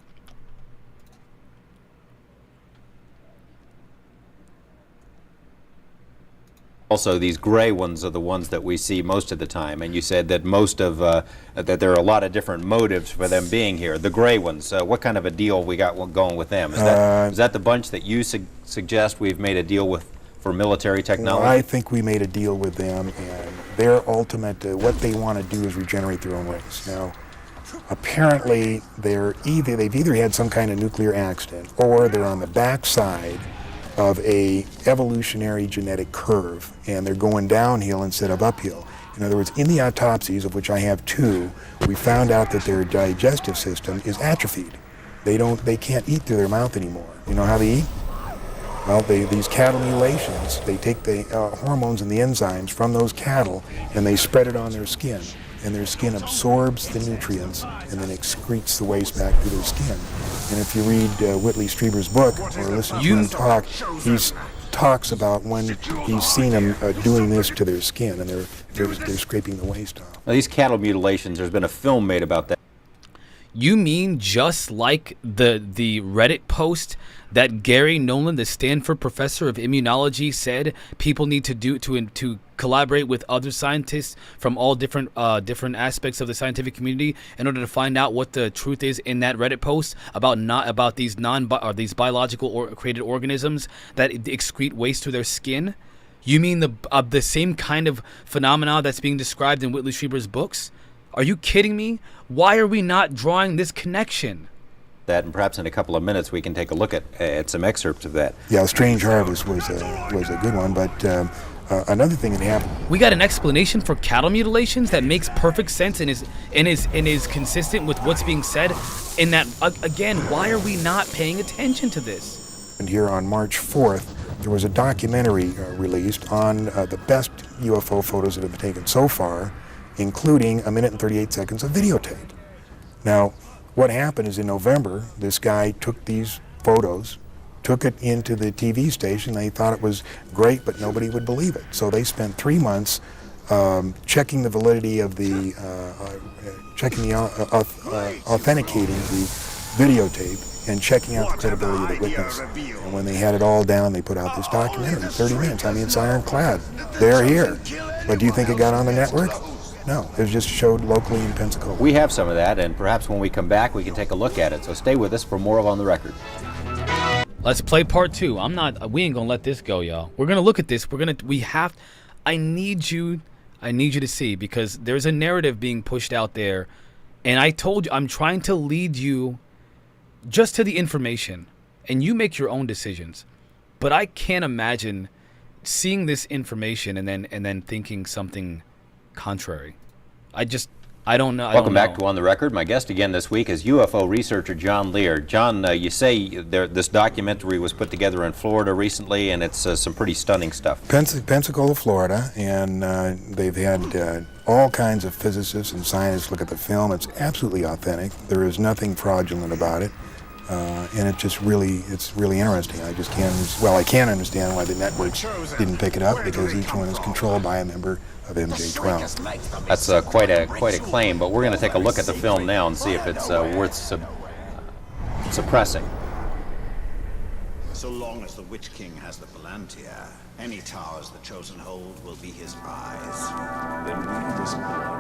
Speaker 16: Also, these gray ones are the ones that we see most of the time, and you said that that there are a lot of different motives for them being here. The gray ones, what kind of a deal we got going with them? Is that the bunch that you suggest we've made a deal with for military technology?
Speaker 17: Well, I think we made a deal with them, and their ultimate, what they want to do is regenerate their own race. Now, apparently, they've either had some kind of nuclear accident, or they're on the backside of a evolutionary genetic curve, and they're going downhill instead of uphill. In other words, in the autopsies, of which I have 2, we found out that their digestive system is atrophied. They can't eat through their mouth anymore. You know how they eat? Well, these cattle mutilations, they take the hormones and the enzymes from those cattle and they spread it on their skin. And their skin absorbs the nutrients and then excretes the waste back through their skin. And if you read Whitley Strieber's book or listen to him talk, he talks about when he's seen them doing this to their skin, and they're scraping the waste off.
Speaker 16: Now, these cattle mutilations, there's been a film made about that.
Speaker 1: You mean just like the Reddit post that Gary Nolan, the Stanford professor of immunology, said people need to do to collaborate with other scientists from all different aspects of the scientific community in order to find out what the truth is in that Reddit post about these these biological or created organisms that excrete waste through their skin? You mean the same kind of phenomena that's being described in Whitley Strieber's books? Are you kidding me? Why are we not drawing this connection?
Speaker 16: That, and perhaps in a couple of minutes we can take a look at some excerpts of that.
Speaker 17: Yeah, Strange Harvest was a good one, but another thing that happened.
Speaker 1: We got an explanation for cattle mutilations that makes perfect sense and is consistent with what's being said. In that, again, why are we not paying attention to this?
Speaker 17: And here on March 4th, there was a documentary released on the best UFO photos that have been taken so far, including 1 minute and 38 seconds of videotape. Now, what happened is in November, this guy took these photos, took it into the TV station. They thought it was great, but nobody would believe it. So they spent 3 months checking the validity of the, authenticating the videotape and checking out the credibility of the witness. And when they had it all down, they put out this documentary, 30 minutes. I mean, it's ironclad. They're here. But do you think it got on the network? No, it was just showed locally in Pensacola.
Speaker 16: We have some of that, and perhaps when we come back, we can take a look at it. So stay with us for more of On the Record.
Speaker 1: Let's play part 2. We ain't gonna let this go, y'all. We're gonna look at this. I need you to see, because there's a narrative being pushed out there, and I told you, I'm trying to lead you just to the information, and you make your own decisions. But I can't imagine seeing this information and then thinking something contrary. I don't know.
Speaker 16: Welcome back to On the Record. My guest again this week is UFO researcher John Lear. John, you say this documentary was put together in Florida recently, and it's some pretty stunning stuff.
Speaker 17: Pensacola, Florida, and they've had all kinds of physicists and scientists look at the film. It's absolutely authentic. There is nothing fraudulent about it. And it's really interesting. I can't understand why the networks didn't pick it up, because each one is controlled by a member of MJ-12.
Speaker 16: That's quite a claim, but we're going to take a look at the film now and see if it's worth suppressing.
Speaker 9: So long as the Witch King has the Palantir, any towers the Chosen hold will be his prize. Then we disappoint.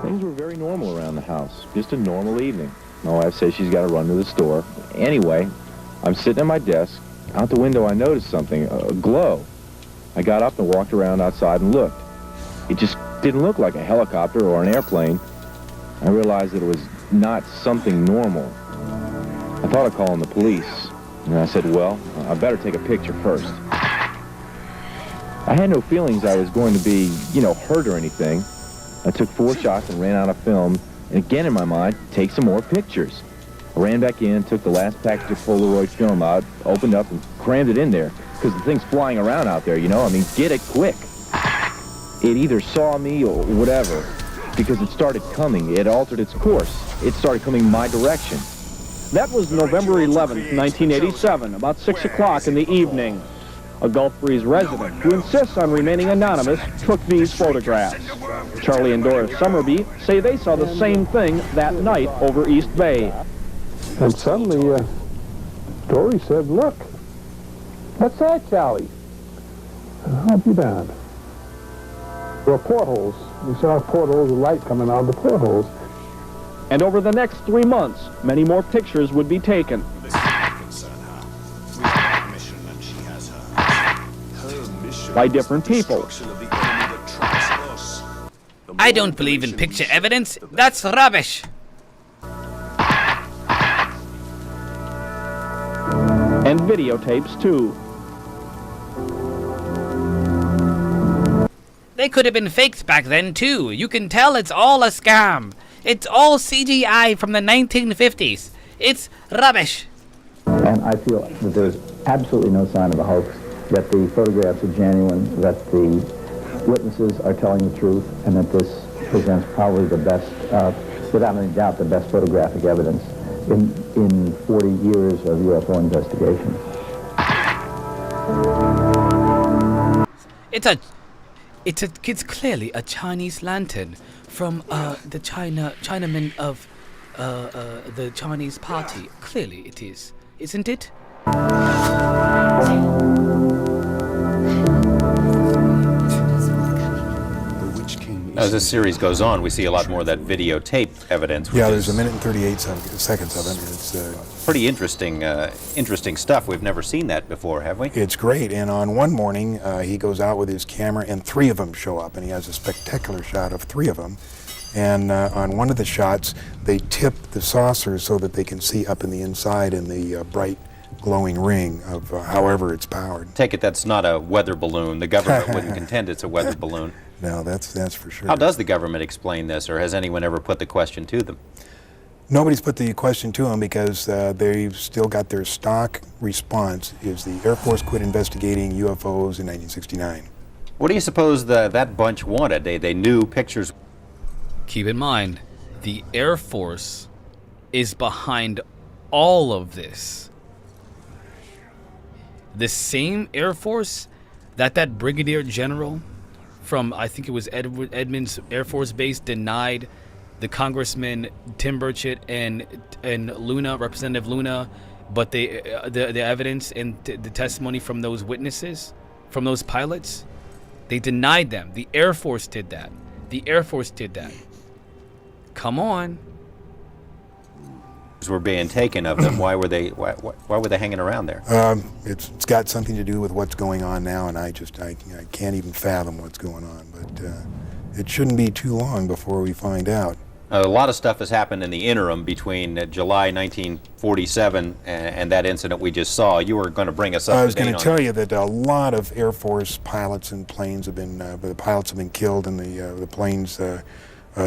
Speaker 11: Things were very normal around the house. Just a normal evening. My wife says she's got to run to the store. Anyway, I'm sitting at my desk. Out the window, I noticed something, a glow. I got up and walked around outside and looked. It just didn't look like a helicopter or an airplane. I realized that it was not something normal. I thought of calling the police. And I said, well, I better take a picture first. I had no feelings I was going to be, hurt or anything. I took 4 shots and ran out of film, and again in my mind, take some more pictures. I ran back in, took the last package of Polaroid film out, opened up and crammed it in there, because the thing's flying around out there, get it quick. It either saw me or whatever, because it started coming. It altered its course. It started coming my direction.
Speaker 12: That was November 11th, 1987, about 6 o'clock in the evening. A Gulf Breeze resident who insists on remaining anonymous took these photographs. Charlie and Doris Summerby say they saw the same thing that night over East Bay.
Speaker 18: And suddenly, Dory said, look, what's that, Charlie? I'll be bad. There were portholes. We saw portholes of light coming out of the portholes.
Speaker 12: And over the next 3 months, many more pictures would be taken. By different people.
Speaker 1: I don't believe in picture evidence. That's rubbish.
Speaker 12: And videotapes, too.
Speaker 1: They could have been faked back then, too. You can tell it's all a scam. It's all CGI from the 1950s. It's rubbish.
Speaker 25: And I feel that there's absolutely no sign of a hoax, that the photographs are genuine, that the witnesses are telling the truth, and that this presents probably the best, without any doubt, the best photographic evidence in 40 years of UFO investigation.
Speaker 1: It's clearly a Chinese lantern from the Chinamen of the Chinese party. Clearly it is, isn't it?
Speaker 16: As this series goes on, we see a lot more of that videotape evidence.
Speaker 17: Yeah, there's 1 minute and 38 seconds of it. It's
Speaker 16: pretty interesting stuff. We've never seen that before, have we?
Speaker 17: It's great. And on one morning, he goes out with his camera, and 3 of them show up, and he has a spectacular shot of 3 of them. And on one of the shots, they tip the saucer so that they can see up in the inside in the bright glowing ring of however it's powered.
Speaker 16: Take it that's not a weather balloon. The government wouldn't contend it's a weather balloon.
Speaker 17: No, that's for sure.
Speaker 16: How does the government explain this, or has anyone ever put the question to them?
Speaker 17: Nobody's put the question to them because they've still got their stock response is the Air Force quit investigating UFOs in 1969.
Speaker 16: What do you suppose that bunch wanted? They knew pictures.
Speaker 1: Keep in mind, the Air Force is behind all of this, the same Air Force that brigadier general from, I think it was Edmonds Air Force Base, denied the Congressman Tim Burchett and Luna, Representative Luna, but the evidence and the testimony from those witnesses, from those pilots, they denied them. The Air Force did that. The Air Force did that. Come on.
Speaker 16: Were being taken of them. Why were they hanging around there?
Speaker 17: It's got something to do with what's going on now, and I can't even fathom what's going on. But it shouldn't be too long before we find out.
Speaker 16: A lot of stuff has happened in the interim between July 1947 and that incident we just saw. You were going to bring us up.
Speaker 17: I was going to tell you that a lot of Air Force pilots and planes have been, the pilots have been killed and the planes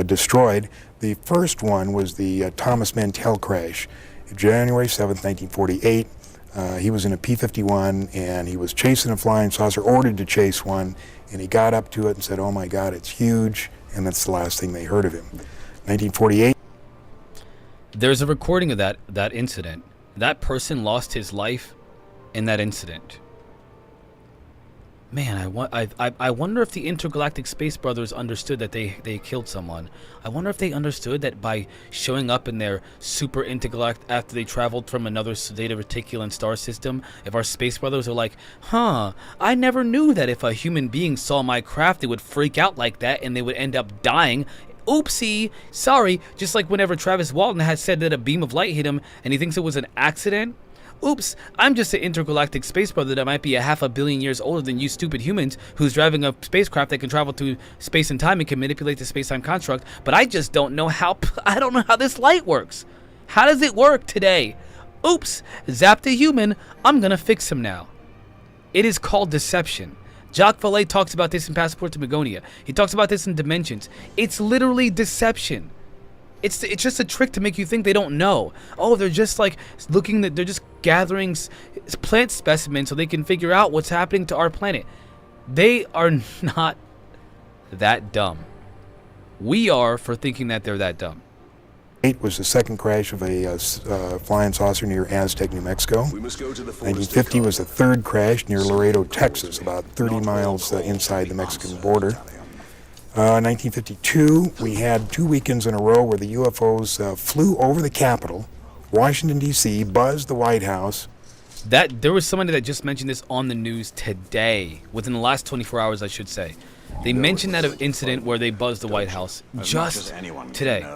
Speaker 17: destroyed. The first one was the Thomas Mantell crash, January 7th, 1948. He was in a P-51 and he was chasing a flying saucer, ordered to chase one, and he got up to it and said, "Oh my God, it's huge," and that's the last thing they heard of him. 1948.
Speaker 1: There's a recording of that incident. That person lost his life in that incident. Man, I wonder if the Intergalactic Space Brothers understood that they killed someone. I wonder if they understood that by showing up in their super intergalactic after they traveled from another Zeta Reticulan star system, if our space brothers are like, "Huh, I never knew that if a human being saw my craft, they would freak out like that and they would end up dying. Oopsie, sorry." Just like whenever Travis Walton had said that a beam of light hit him and he thinks it was an accident. Oops, I'm just an intergalactic space brother that might be a 500 million years older than you stupid humans who's driving a spacecraft that can travel through space and time and can manipulate the space-time construct, but I just don't know how this light works. How does it work today? Oops, zapped a human, I'm gonna fix him now. It is called deception. Jacques Vallée talks about this in Passport to Begonia. He talks about this in Dimensions. It's literally deception. It's just a trick to make you think they don't know. Oh, they're just like they're just gathering plant specimens so they can figure out what's happening to our planet. They are not that dumb. We are for thinking that they're that dumb.
Speaker 17: It was the second crash of a flying saucer near Aztec, New Mexico. 1950 was the third crash near Laredo, Texas, about 30 miles inside the Mexican border. 1952, we had 2 weekends in a row where the UFOs flew over the Capitol, Washington, D.C., buzzed the White House.
Speaker 1: There was somebody that just mentioned this on the news today, within the last 24 hours, I should say. They mentioned that incident where they buzzed the White House just today.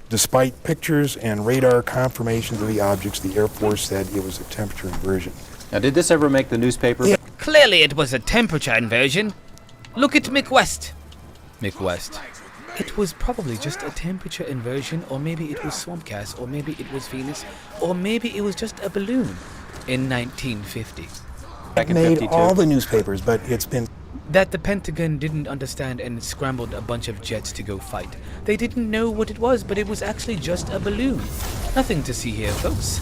Speaker 17: Despite pictures and radar confirmations of the objects, the Air Force said it was a temperature inversion.
Speaker 16: Now, did this ever make the newspaper?
Speaker 17: Yeah.
Speaker 1: Clearly it was a temperature inversion. Look at Mick West. It was probably just a temperature inversion, or maybe it was swamp gas, or maybe it was Venus, or maybe it was just a balloon in 1950.
Speaker 17: It made all the newspapers, but it's been...
Speaker 1: That the Pentagon didn't understand and scrambled a bunch of jets to go fight. They didn't know what it was, but it was actually just a balloon. Nothing to see here, folks.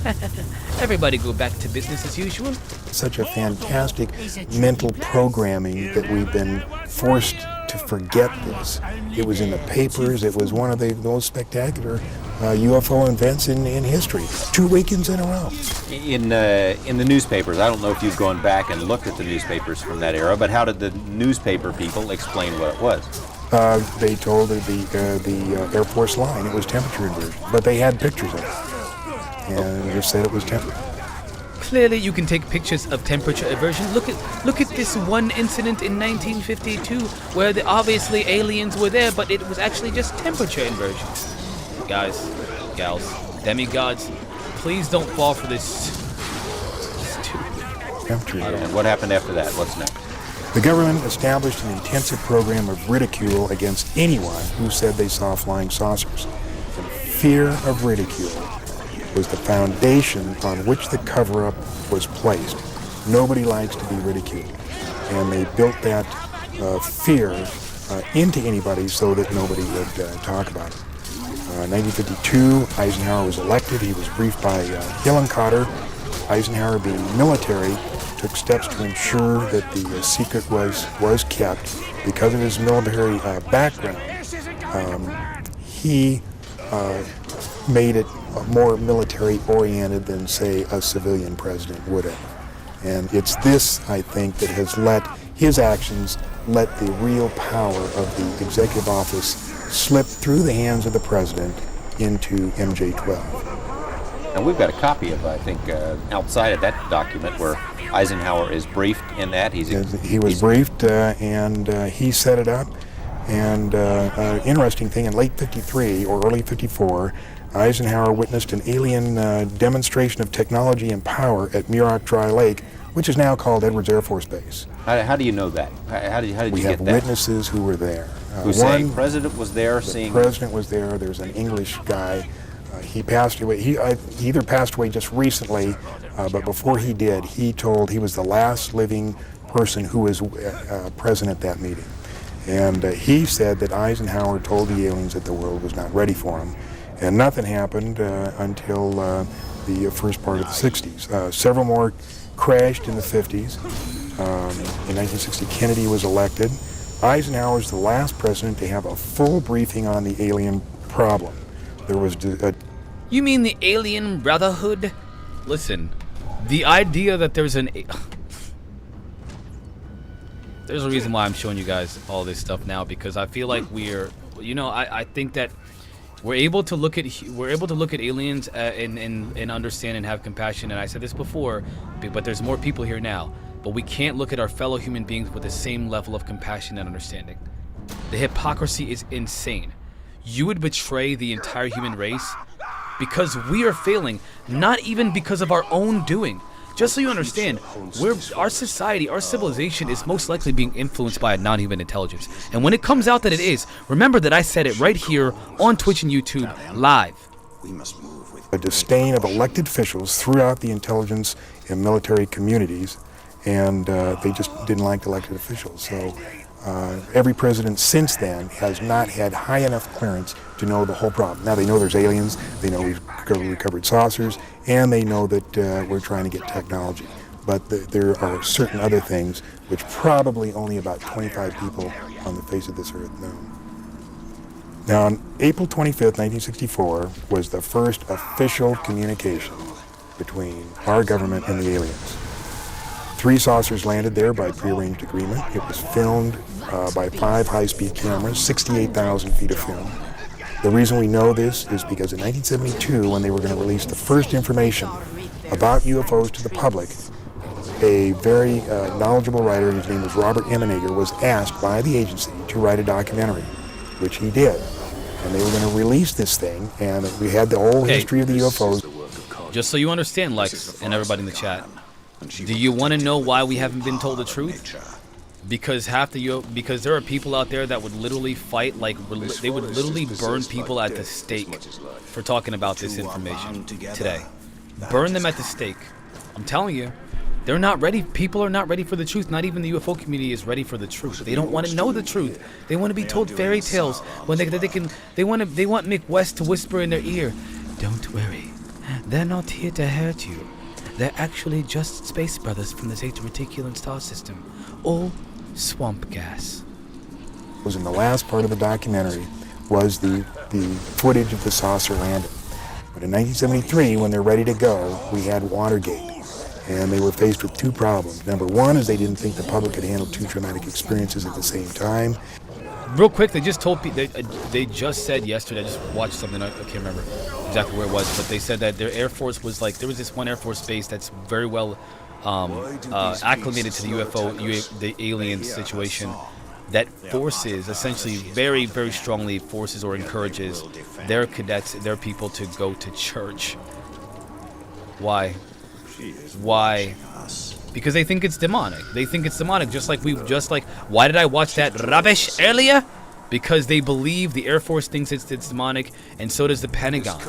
Speaker 1: Everybody go back to business as usual.
Speaker 17: Such a fantastic mental programming that we've been forced to forget this. It was in the papers. It was one of the most spectacular UFO events in history. 2 weekends in a row.
Speaker 16: In the newspapers, I don't know if you've gone back and looked at the newspapers from that era, but how did the newspaper people explain what it was?
Speaker 17: They told the Air Force line it was temperature inversion, but they had pictures of it, and they just said it was temperature.
Speaker 1: Clearly, you can take pictures of temperature inversion. Look at this one incident in 1952 where obviously aliens were there, but it was actually just temperature inversion. Guys, gals, demigods, please don't fall for this stupid.
Speaker 16: And what happened after that? What's next?
Speaker 17: The government established an intensive program of ridicule against anyone who said they saw flying saucers. And fear of ridicule was the foundation on which the cover-up was placed. Nobody likes to be ridiculed. And they built that fear into anybody so that nobody would talk about it. 1952, Eisenhower was elected. He was briefed by Hillenkotter. Eisenhower, being military, took steps to ensure that the secret was kept. Because of his military background, he made it more military-oriented than, say, a civilian president would have. And it's this, I think, that has his actions let the real power of the executive office slip through the hands of the president into MJ-12.
Speaker 16: And we've got a copy of, I think, outside of that document where Eisenhower is briefed in that.
Speaker 17: He was briefed, and he set it up. And interesting thing, in late 53 or early 54, Eisenhower witnessed an alien demonstration of technology and power at Muroc Dry Lake, which is now called Edwards Air Force Base.
Speaker 16: How do you know that? How did you get that?
Speaker 17: We have witnesses who were there.
Speaker 16: Who say the president was there seeing?
Speaker 17: The president was there. There's an English guy. He passed away. He either passed away just recently, but before he did, he was the last living person who was present at that meeting. And he said that Eisenhower told the aliens that the world was not ready for them. And nothing happened until the first part of the 60s. Several more crashed in the 50s. In 1960, Kennedy was elected. Eisenhower was the last president to have a full briefing on the alien problem. There was
Speaker 1: You mean the alien brotherhood? Listen, the idea that there's there's a reason why I'm showing you guys all this stuff now, because I feel like I think that we're able to look at aliens and understand and have compassion. And I said this before, but there's more people here now. But we can't look at our fellow human beings with the same level of compassion and understanding. The hypocrisy is insane. You would betray the entire human race because we are failing, not even because of our own doing. Just so you understand, our society, our civilization is most likely being influenced by a non-human intelligence. And when it comes out that it is, remember that I said it right here on Twitch and YouTube live.
Speaker 17: A disdain of elected officials throughout the intelligence and military communities, and they just didn't like elected officials. So every president since then has not had high enough clearance to know the whole problem. Now they know there's aliens, they know we've recovered saucers, and they know that we're trying to get technology. But there are certain other things which probably only about 25 people on the face of this earth know. Now on April 25th, 1964 was the first official communication between our government and the aliens. 3 saucers landed there by prearranged agreement. It was filmed by 5 high-speed cameras, 68,000 feet of film. The reason we know this is because in 1972, when they were going to release the first information about UFOs to the public, a very knowledgeable writer, his name was Robert Emenager, was asked by the agency to write a documentary, which he did. And they were going to release this thing, and we had the whole history of the UFOs.
Speaker 1: Just so you understand, Lex, and everybody in the chat, do you want to know why we haven't been told the truth? Because because there are people out there that would literally fight, they would literally burn people at the stake for talking about this information today. Burn them at the stake. I'm telling you, they're not ready. People are not ready for the truth. Not even the UFO community is ready for the truth. They don't want to know the truth. They want to be told fairy tales when they want Mick West to whisper in their ear, "Don't worry, they're not here to hurt you. They're actually just space brothers from the Zeta Reticulum star system, or swamp gas."
Speaker 17: Was in the last part of the documentary was the footage of the saucer landing. But in 1973, when they're ready to go, we had Watergate. And they were faced with 2 problems. Number 1 is they didn't think the public could handle 2 traumatic experiences at the same time.
Speaker 1: Real quick, they just told people, they just said yesterday, I just watched something, I can't remember exactly where it was, but they said that their Air Force was there was this one Air Force base that's very well acclimated to the the alien situation, that forces, essentially very, very strongly forces or encourages their cadets, their people to go to church. Why? Why? Because they think it's demonic. They think it's demonic, just like why did I watch that rubbish earlier? Because they believe the Air Force thinks it's demonic, and so does the Pentagon.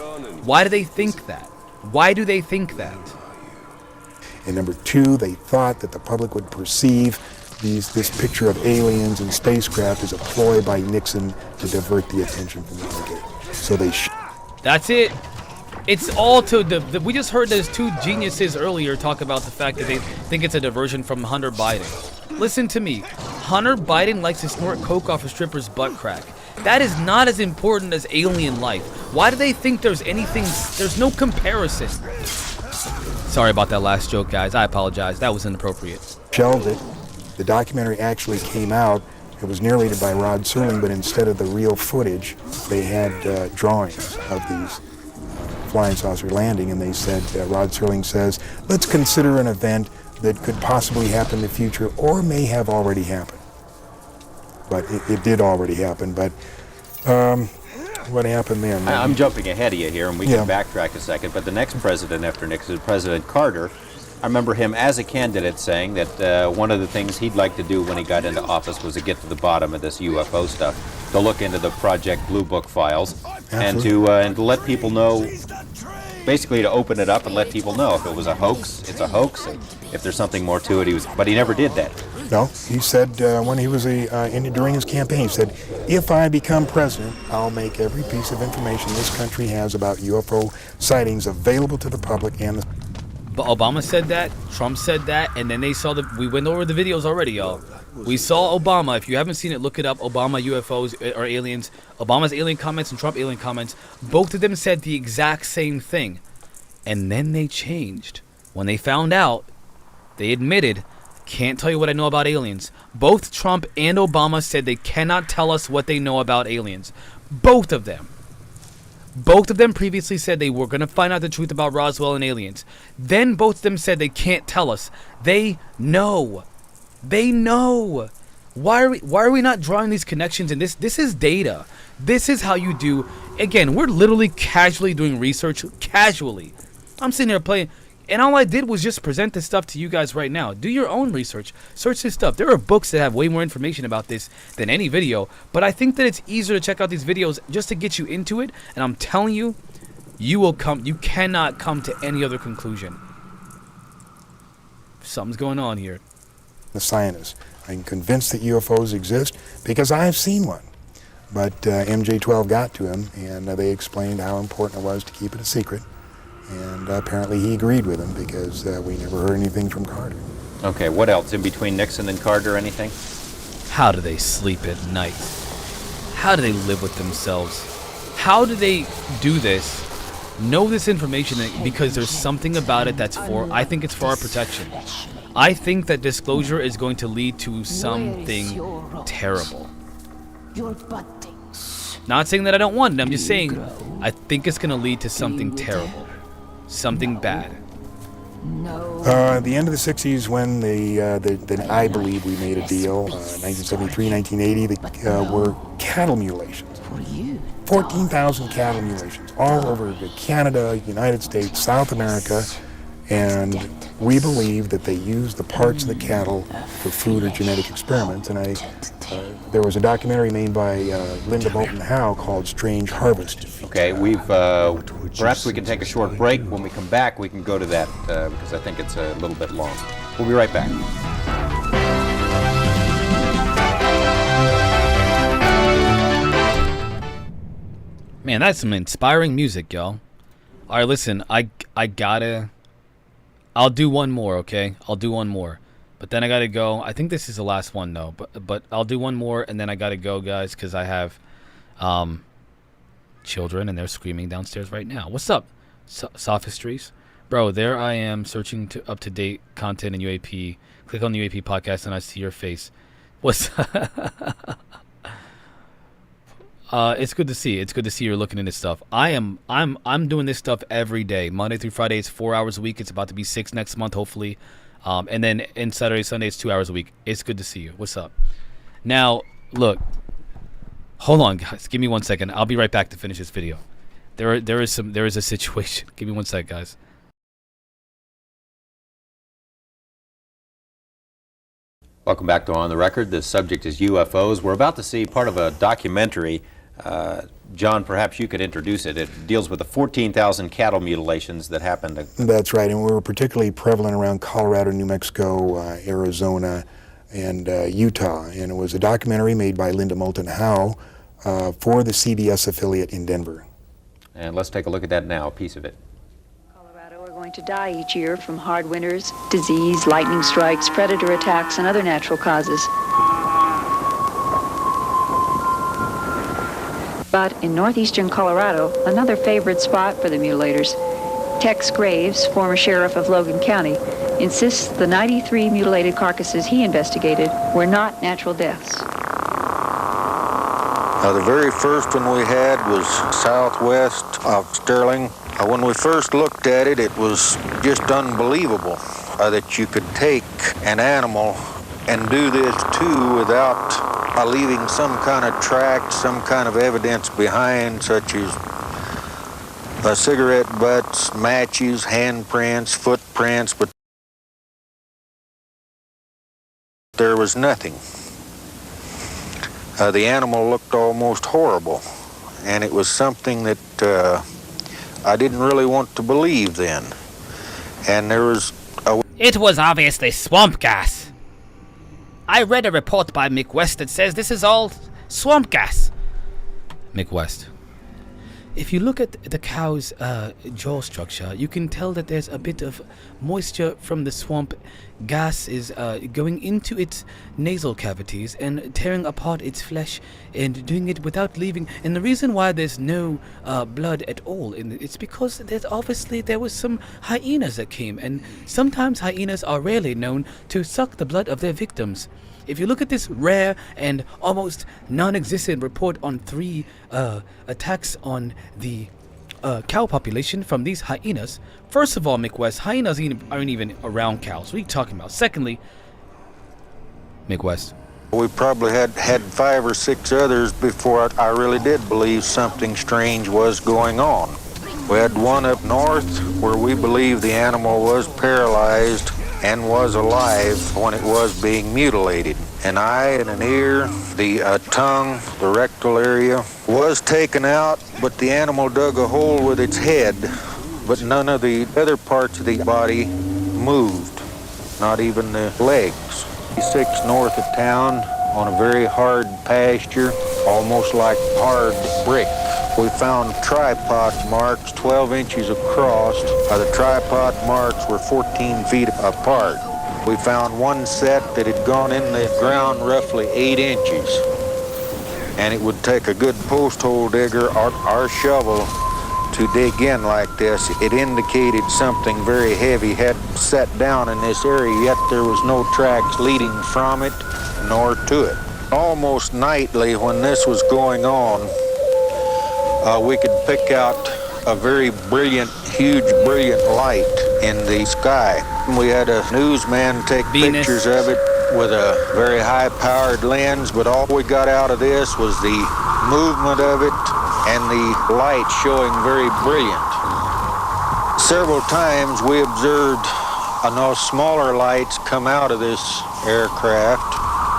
Speaker 1: Why do they think that? Why do they think that?
Speaker 17: And number 2, they thought that the public would perceive this picture of aliens and spacecraft as a ploy by Nixon to divert the attention from Watergate. So they
Speaker 1: That's it. It's all to we just heard those 2 geniuses earlier talk about the fact that they think it's a diversion from Hunter Biden. Listen to me. Hunter Biden likes to snort coke off a stripper's butt crack. That is not as important as alien life. Why do they think there's anything? There's no comparison. Sorry about that last joke, guys. I apologize. That was inappropriate.
Speaker 17: Shelved it. The documentary actually came out. It was narrated by Rod Serling, but instead of the real footage, they had drawings of these flying saucer landing, and they said, Rod Serling says, let's consider an event that could possibly happen in the future or may have already happened. But it did already happen, but what happened then?
Speaker 16: I'm jumping ahead of you here, and we can backtrack a second, but the next president after Nixon, President Carter, I remember him as a candidate saying that one of the things he'd like to do when he got into office was to get to the bottom of this UFO stuff, to look into the Project Blue Book files, and to let people know, basically to open it up and let people know if it was a hoax, it's a hoax, and if there's something more to it. But he never did that.
Speaker 17: No, he said when he was during his campaign, he said, if I become president, I'll make every piece of information this country has about UFO sightings available to the public and the...
Speaker 1: But Obama said that, Trump said that, and then they saw we went over the videos already, y'all. We saw Obama. If you haven't seen it, look it up. Obama UFOs or aliens. Obama's alien comments and Trump alien comments. Both of them said the exact same thing. And then they changed. When they found out, they admitted, can't tell you what I know about aliens. Both Trump and Obama said they cannot tell us what they know about aliens. Both of them. Both of them previously said they were going to find out the truth about Roswell and aliens. Then both of them said they can't tell us. They know. They know. Why are we not drawing these connections? And this is data. This is how you do. Again, we're literally casually doing research. Casually. I'm sitting here playing. And all I did was just present this stuff to you guys right now. Do your own research. Search this stuff. There are books that have way more information about this than any video. But I think that it's easier to check out these videos just to get you into it. And I'm telling you, you cannot come to any other conclusion. Something's going on here.
Speaker 17: The scientists. I'm convinced that UFOs exist because I've seen one. But MJ-12 got to him, and they explained how important it was to keep it a secret. And apparently he agreed with him because we never heard anything from Carter.
Speaker 16: Okay, what else? In between Nixon and Carter, anything?
Speaker 1: How do they sleep at night? How do they live with themselves? How do they do this? Know this information because there's something about it that's I think it's for our protection. I think that disclosure is going to lead to something terrible. Not saying that I don't want it, I'm just saying I think it's going to lead to something terrible. Something bad.
Speaker 17: At the end of the 60s when I believe we made a deal, 1973, 1980, were cattle mutilations. 14,000 cattle mutilations all over Canada, United States, South America, and we believe that they used the parts of the cattle for food or genetic experiments. And there was a documentary made by Linda Moulton Howe called Strange Harvest.
Speaker 16: Okay, perhaps we can take a short break. When we come back, we can go to that because I think it's a little bit long. We'll be right back.
Speaker 1: Man, that's some inspiring music, y'all. All right, listen, I'll do one more, okay? I'll do one more. But then I gotta go. I think this is the last one, though. But I'll do one more, and then I gotta go, guys, because I have children, and they're screaming downstairs right now. What's up, sophistries? Bro, there I am searching up-to-date content in UAP. Click on the UAP podcast, and I see your face. What's it's good to see. It's good to see you're looking into stuff. I'm doing this stuff every day. Monday through Friday, it's 4 hours a week. It's about to be 6 next month, hopefully. And then in Saturday, Sunday, it's 2 hours a week. It's good to see you. What's up? Now, look. Hold on, guys. Give me 1 second. I'll be right back to finish this video. There is a situation. Give me 1 sec, guys.
Speaker 16: Welcome back to On the Record. The subject is UFOs. We're about to see part of a documentary. John, perhaps you could introduce it. It deals with the 14,000 cattle mutilations that happened.
Speaker 17: That's right, and we were particularly prevalent around Colorado, New Mexico, Arizona, and Utah. And it was a documentary made by Linda Moulton Howe for the CBS affiliate in Denver.
Speaker 16: And let's take a look at that now, a piece of it.
Speaker 2: Colorado are going to die each year from hard winters, disease, lightning strikes, predator attacks, and other natural causes. But in northeastern Colorado, another favorite spot for the mutilators, Tex Graves, former sheriff of Logan County, insists the 93 mutilated carcasses he investigated were not natural deaths.
Speaker 4: The very first one we had was southwest of Sterling. When we first looked at it, it was just unbelievable that you could take an animal and do this too without leaving some kind of track, some kind of evidence behind, such as cigarette butts, matches, handprints, footprints, but there was nothing. The animal looked almost horrible, and it was something that I didn't really want to believe then. And there was
Speaker 1: It was obviously swamp gas. I read a report by Mick West that says this is all swamp gas. Mick West. If you look at the cow's jaw structure, you can tell that there's a bit of moisture from the swamp. Gas is going into its nasal cavities and tearing apart its flesh and doing it without leaving. And the reason why there's no blood at all, it's because there was some hyenas that came. And sometimes hyenas are rarely known to suck the blood of their victims. If you look at this rare and almost non-existent report on 3 attacks on the cow population from these hyenas, first of all, Mick West, hyenas aren't even around cows. What are you talking about? Secondly, Mick West.
Speaker 4: We probably had 5 or 6 others before I really did believe something strange was going on. We had one up north where we believe the animal was paralyzed and was alive when it was being mutilated. An eye and an ear, the tongue, the rectal area was taken out, but the animal dug a hole with its head, but none of the other parts of the body moved, not even the legs. 6 north of town on a very hard pasture, almost like hard brick. We found tripod marks 12 inches across. The tripod marks were 14 feet apart. We found one set that had gone in the ground roughly 8 inches. And it would take a good post hole digger or shovel to dig in like this. It indicated something very heavy had sat down in this area, yet there was no tracks leading from it nor to it. Almost nightly when this was going on, we could pick out a very brilliant, huge, brilliant light in the sky. We had a newsman take pictures of it with a very high-powered lens, but all we got out of this was the movement of it and the light showing very brilliant. Several times we observed smaller lights come out of this aircraft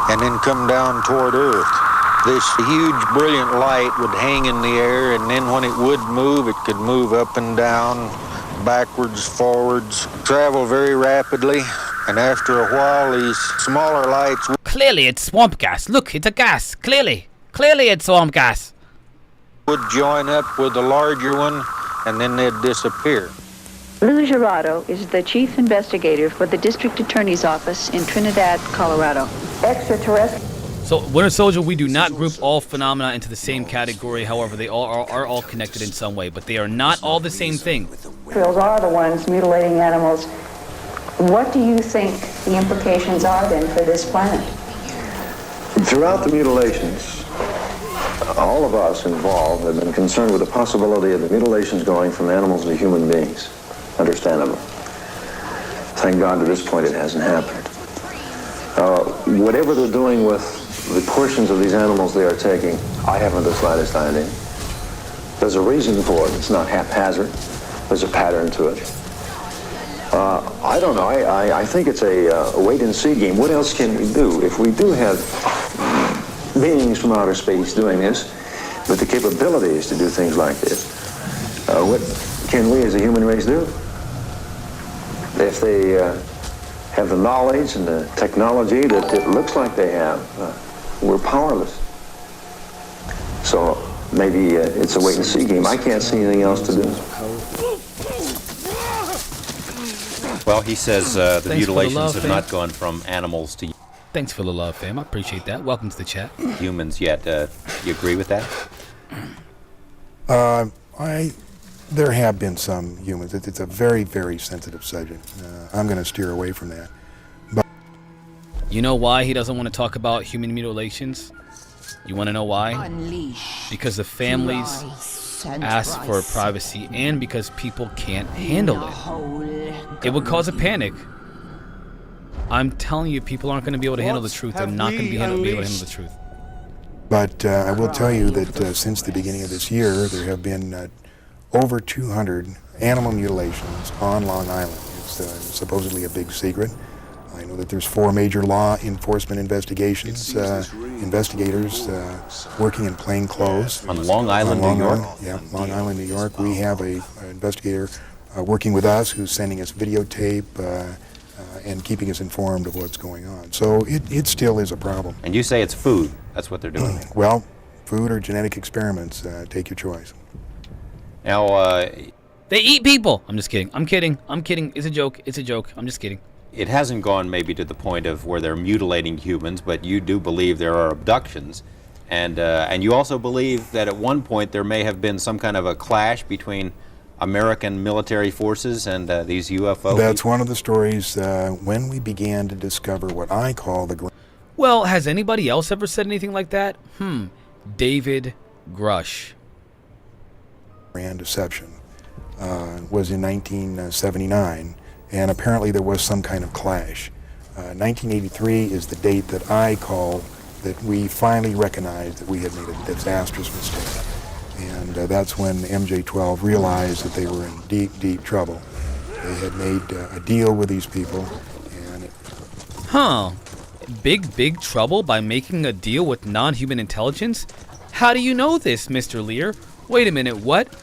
Speaker 4: and then come down toward Earth. This huge, brilliant light would hang in the air, and then when it would move, it could move up and down, backwards, forwards, travel very rapidly, and after a while, these smaller lights...
Speaker 1: Clearly, it's swamp gas. Look, it's a gas. Clearly it's swamp gas.
Speaker 4: ...would join up with the larger one, and then they'd disappear.
Speaker 2: Lou Gerardo is the chief investigator for the district attorney's office in Trinidad, Colorado. Extraterrestrial...
Speaker 1: So, Winter Soldier, we do not group all phenomena into the same category. However, they are all connected in some way, but they are not all the same thing.
Speaker 2: Extraterrestrials are the ones mutilating animals. What do you think the implications are then for this planet?
Speaker 6: Throughout the mutilations, all of us involved have been concerned with the possibility of the mutilations going from animals to human beings. Understandable. Thank God to this point it hasn't happened. Whatever they're doing with the portions of these animals they are taking, I haven't the slightest idea. There's a reason for it. It's not haphazard. There's a pattern to it. I don't know. I think it's a wait-and-see game. What else can we do? If we do have beings from outer space doing this, with the capabilities to do things like this, what can we as a human race do? If they have the knowledge and the technology that it looks like they have, we're powerless. So maybe it's a wait-and-see game. I can't see anything else to do.
Speaker 16: Well, he says the mutilations have not gone from animals to...
Speaker 1: Thanks for the love, fam. I appreciate that. Welcome to the chat.
Speaker 16: Humans yet. You agree with that?
Speaker 17: There have been some humans. It's a very, very sensitive subject. I'm going to steer away from that. But
Speaker 1: you know why he doesn't want to talk about human mutilations? You want to know why? Because the families ask for privacy and because people can't handle it. It would cause a panic. I'm telling you, people aren't going to be able to handle the truth. They're not going to be able to handle the truth.
Speaker 17: But I will tell you that since the beginning of this year, there have been over 200 animal mutilations on Long Island. It's supposedly a big secret. I know that there's 4 major law enforcement investigations, investigators working in plain clothes.
Speaker 16: On Long Island, New York?
Speaker 17: Yeah, Long Island, New York. We have an investigator working with us who's sending us videotape and keeping us informed of what's going on. So it still is a problem.
Speaker 16: And you say it's food. That's what they're doing.
Speaker 17: Well, food or genetic experiments, take your choice.
Speaker 16: Now,
Speaker 1: they eat people. I'm just kidding. I'm kidding. It's a joke. It's a joke. I'm just kidding.
Speaker 16: It hasn't gone maybe to the point of where they're mutilating humans, but you do believe there are abductions. And you also believe that at one point there may have been some kind of a clash between American military forces and these UFO.
Speaker 17: That's one of the stories when we began to discover what I call the...
Speaker 1: Well, has anybody else ever said anything like that? David Grush.
Speaker 17: Grand deception was in 1979, and apparently there was some kind of clash. 1983 is the date that I call that we finally recognized that we had made a disastrous mistake. And that's when MJ-12 realized that they were in deep, deep trouble. They had made a deal with these people, and
Speaker 1: Big trouble by making a deal with non-human intelligence? How do you know this, Mr. Lear? Wait a minute, what?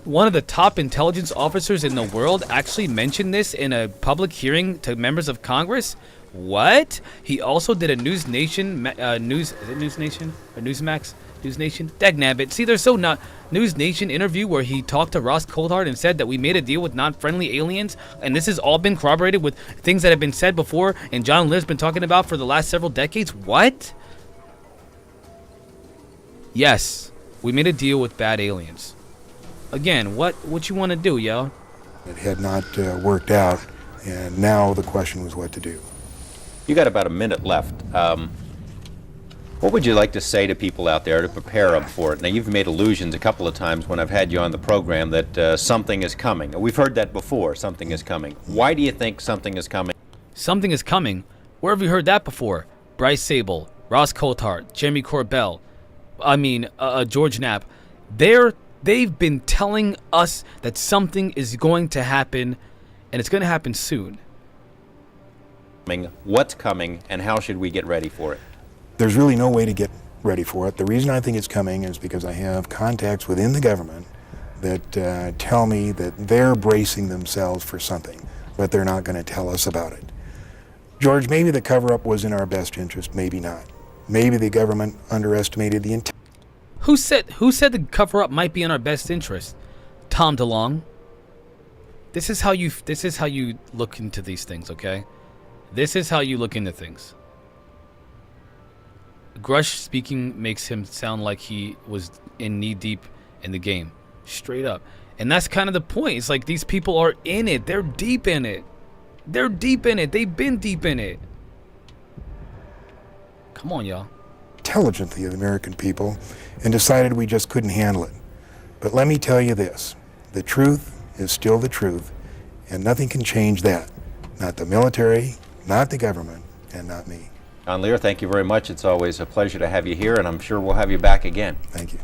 Speaker 1: One of the top intelligence officers in the world actually mentioned this in a public hearing to members of Congress? What? He also did a News Nation, is it News Nation? Or Newsmax? News Nation? Dagnabbit. See, there's so not News Nation interview where he talked to Ross Coulthard and said that we made a deal with non-friendly aliens, and this has all been corroborated with things that have been said before and John Lear's been talking about for the last several decades. What? Yes, we made a deal with bad aliens. Again, what you want to do, yo?
Speaker 17: It had not worked out, and now the question was what to do.
Speaker 16: You got about a minute left. What would you like to say to people out there to prepare them for it? Now, you've made allusions a couple of times when I've had you on the program that something is coming. We've heard that before, something is coming. Why do you think something is coming?
Speaker 1: Something is coming? Where have you heard that before? Bryce Sable, Ross Coulthard, Jeremy Corbell, George Knapp. They've been telling us that something is going to happen, and it's going to happen soon.
Speaker 16: What's coming, and how should we get ready for it?
Speaker 17: There's really no way to get ready for it. The reason I think it's coming is because I have contacts within the government that tell me that they're bracing themselves for something, but they're not going to tell us about it. George, maybe the cover-up was in our best interest, maybe not. Maybe the government underestimated the intent.
Speaker 1: Who said the cover-up might be in our best interest? Tom DeLonge. This is how you look into these things, okay? This is how you look into things. Grush speaking makes him sound like he was in knee-deep in the game. Straight up. And that's kind of the point. It's like these people are in it. They're deep in it. They're deep in it. They've been deep in it. Come on, y'all.
Speaker 17: Intelligently of the American people and decided we just couldn't handle it. But let me tell you this. The truth is still the truth, and nothing can change that. Not the military, not the government, and not me.
Speaker 16: John Lear, thank you very much. It's always a pleasure to have you here, and I'm sure we'll have you back again.
Speaker 17: Thank you.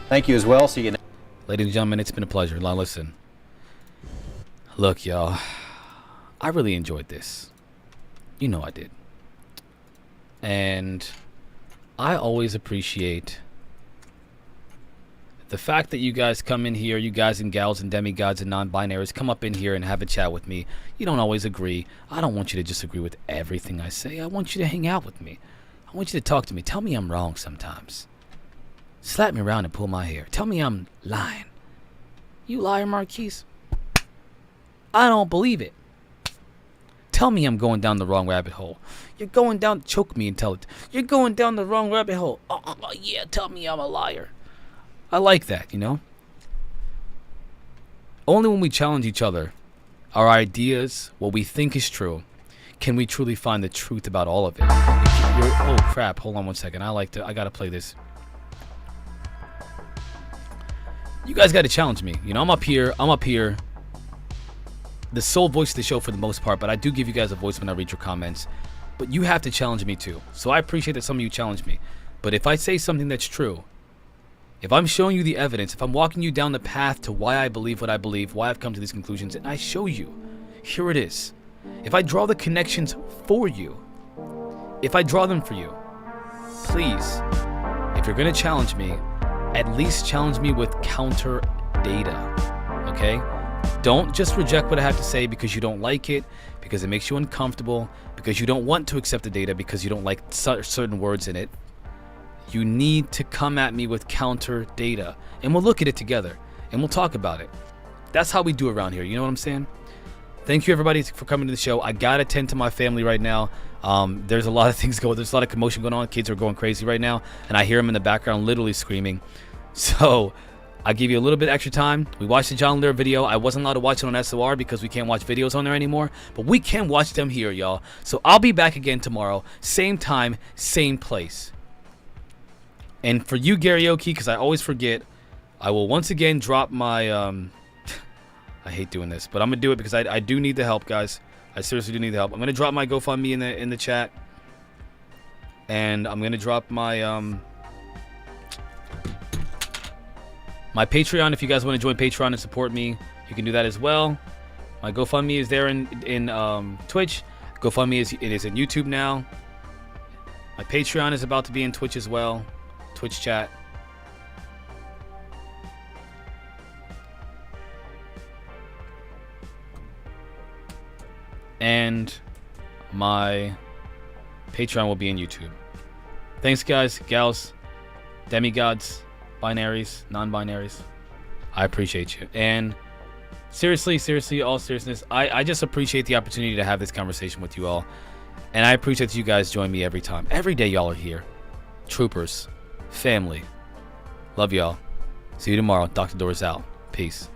Speaker 16: Thank you as well. See you next.
Speaker 1: Ladies and gentlemen, it's been a pleasure. Now listen. Look, y'all. I really enjoyed this. You know I did. And I always appreciate the fact that you guys come in here, you guys and gals and demigods and non-binaries, come up in here and have a chat with me. You don't always agree. I don't want you to just agree with everything I say. I want you to hang out with me. I want you to talk to me. Tell me I'm wrong sometimes. Slap me around and pull my hair. Tell me I'm lying. You liar, Marquise. I don't believe it. Tell me I'm going down the wrong rabbit hole. You're going down, choke me and tell it. You're going down the wrong rabbit hole. Yeah, tell me I'm a liar. I like that, you know? Only when we challenge each other, our ideas, what we think is true, can we truly find the truth about all of it. Oh crap, hold on one second. I gotta play this. You guys gotta challenge me. You know, I'm up here, the sole voice of the show for the most part, but I do give you guys a voice when I read your comments. But you have to challenge me too. So I appreciate that some of you challenge me. But if I say something that's true, if I'm showing you the evidence, if I'm walking you down the path to why I believe what I believe, why I've come to these conclusions, and I show you, here it is. If I draw the connections for you, if I draw them for you, please, if you're going to challenge me, at least challenge me with counter data, okay? Don't just reject what I have to say because you don't like it, because it makes you uncomfortable, because you don't want to accept the data because you don't like certain words in it. You need to come at me with counter data, and we'll look at it together, and we'll talk about it. That's how we do around here, you know what I'm saying? Thank you everybody for coming to the show. I gotta tend to my family right now. There's a lot of things going, there's a lot of commotion going on. Kids are going crazy right now, and I hear them in the background literally screaming. So I give you a little bit extra time. We watched the John Lear video. I wasn't allowed to watch it on SOR because we can't watch videos on there anymore, but we can watch them here, y'all. So I'll be back again tomorrow, same time, same place. And for you, Garyoki, because I always forget, I will once again drop my, I hate doing this, but I'm going to do it because I do need the help, guys. I seriously do need the help. I'm going to drop my GoFundMe in the chat. And I'm going to drop my, my Patreon. If you guys want to join Patreon and support me, you can do that as well. My GoFundMe is there in Twitch. GoFundMe is in YouTube now. My Patreon is about to be in Twitch as well. Twitch chat. And my Patreon will be in YouTube. Thanks, guys, gals, demigods, binaries, non-binaries. I appreciate you. And seriously, all seriousness, I just appreciate the opportunity to have this conversation with you all. And I appreciate that you guys join me every time. Every day y'all are here. Troopers. Family. Love y'all. See you tomorrow. Dr. Doris out. Peace.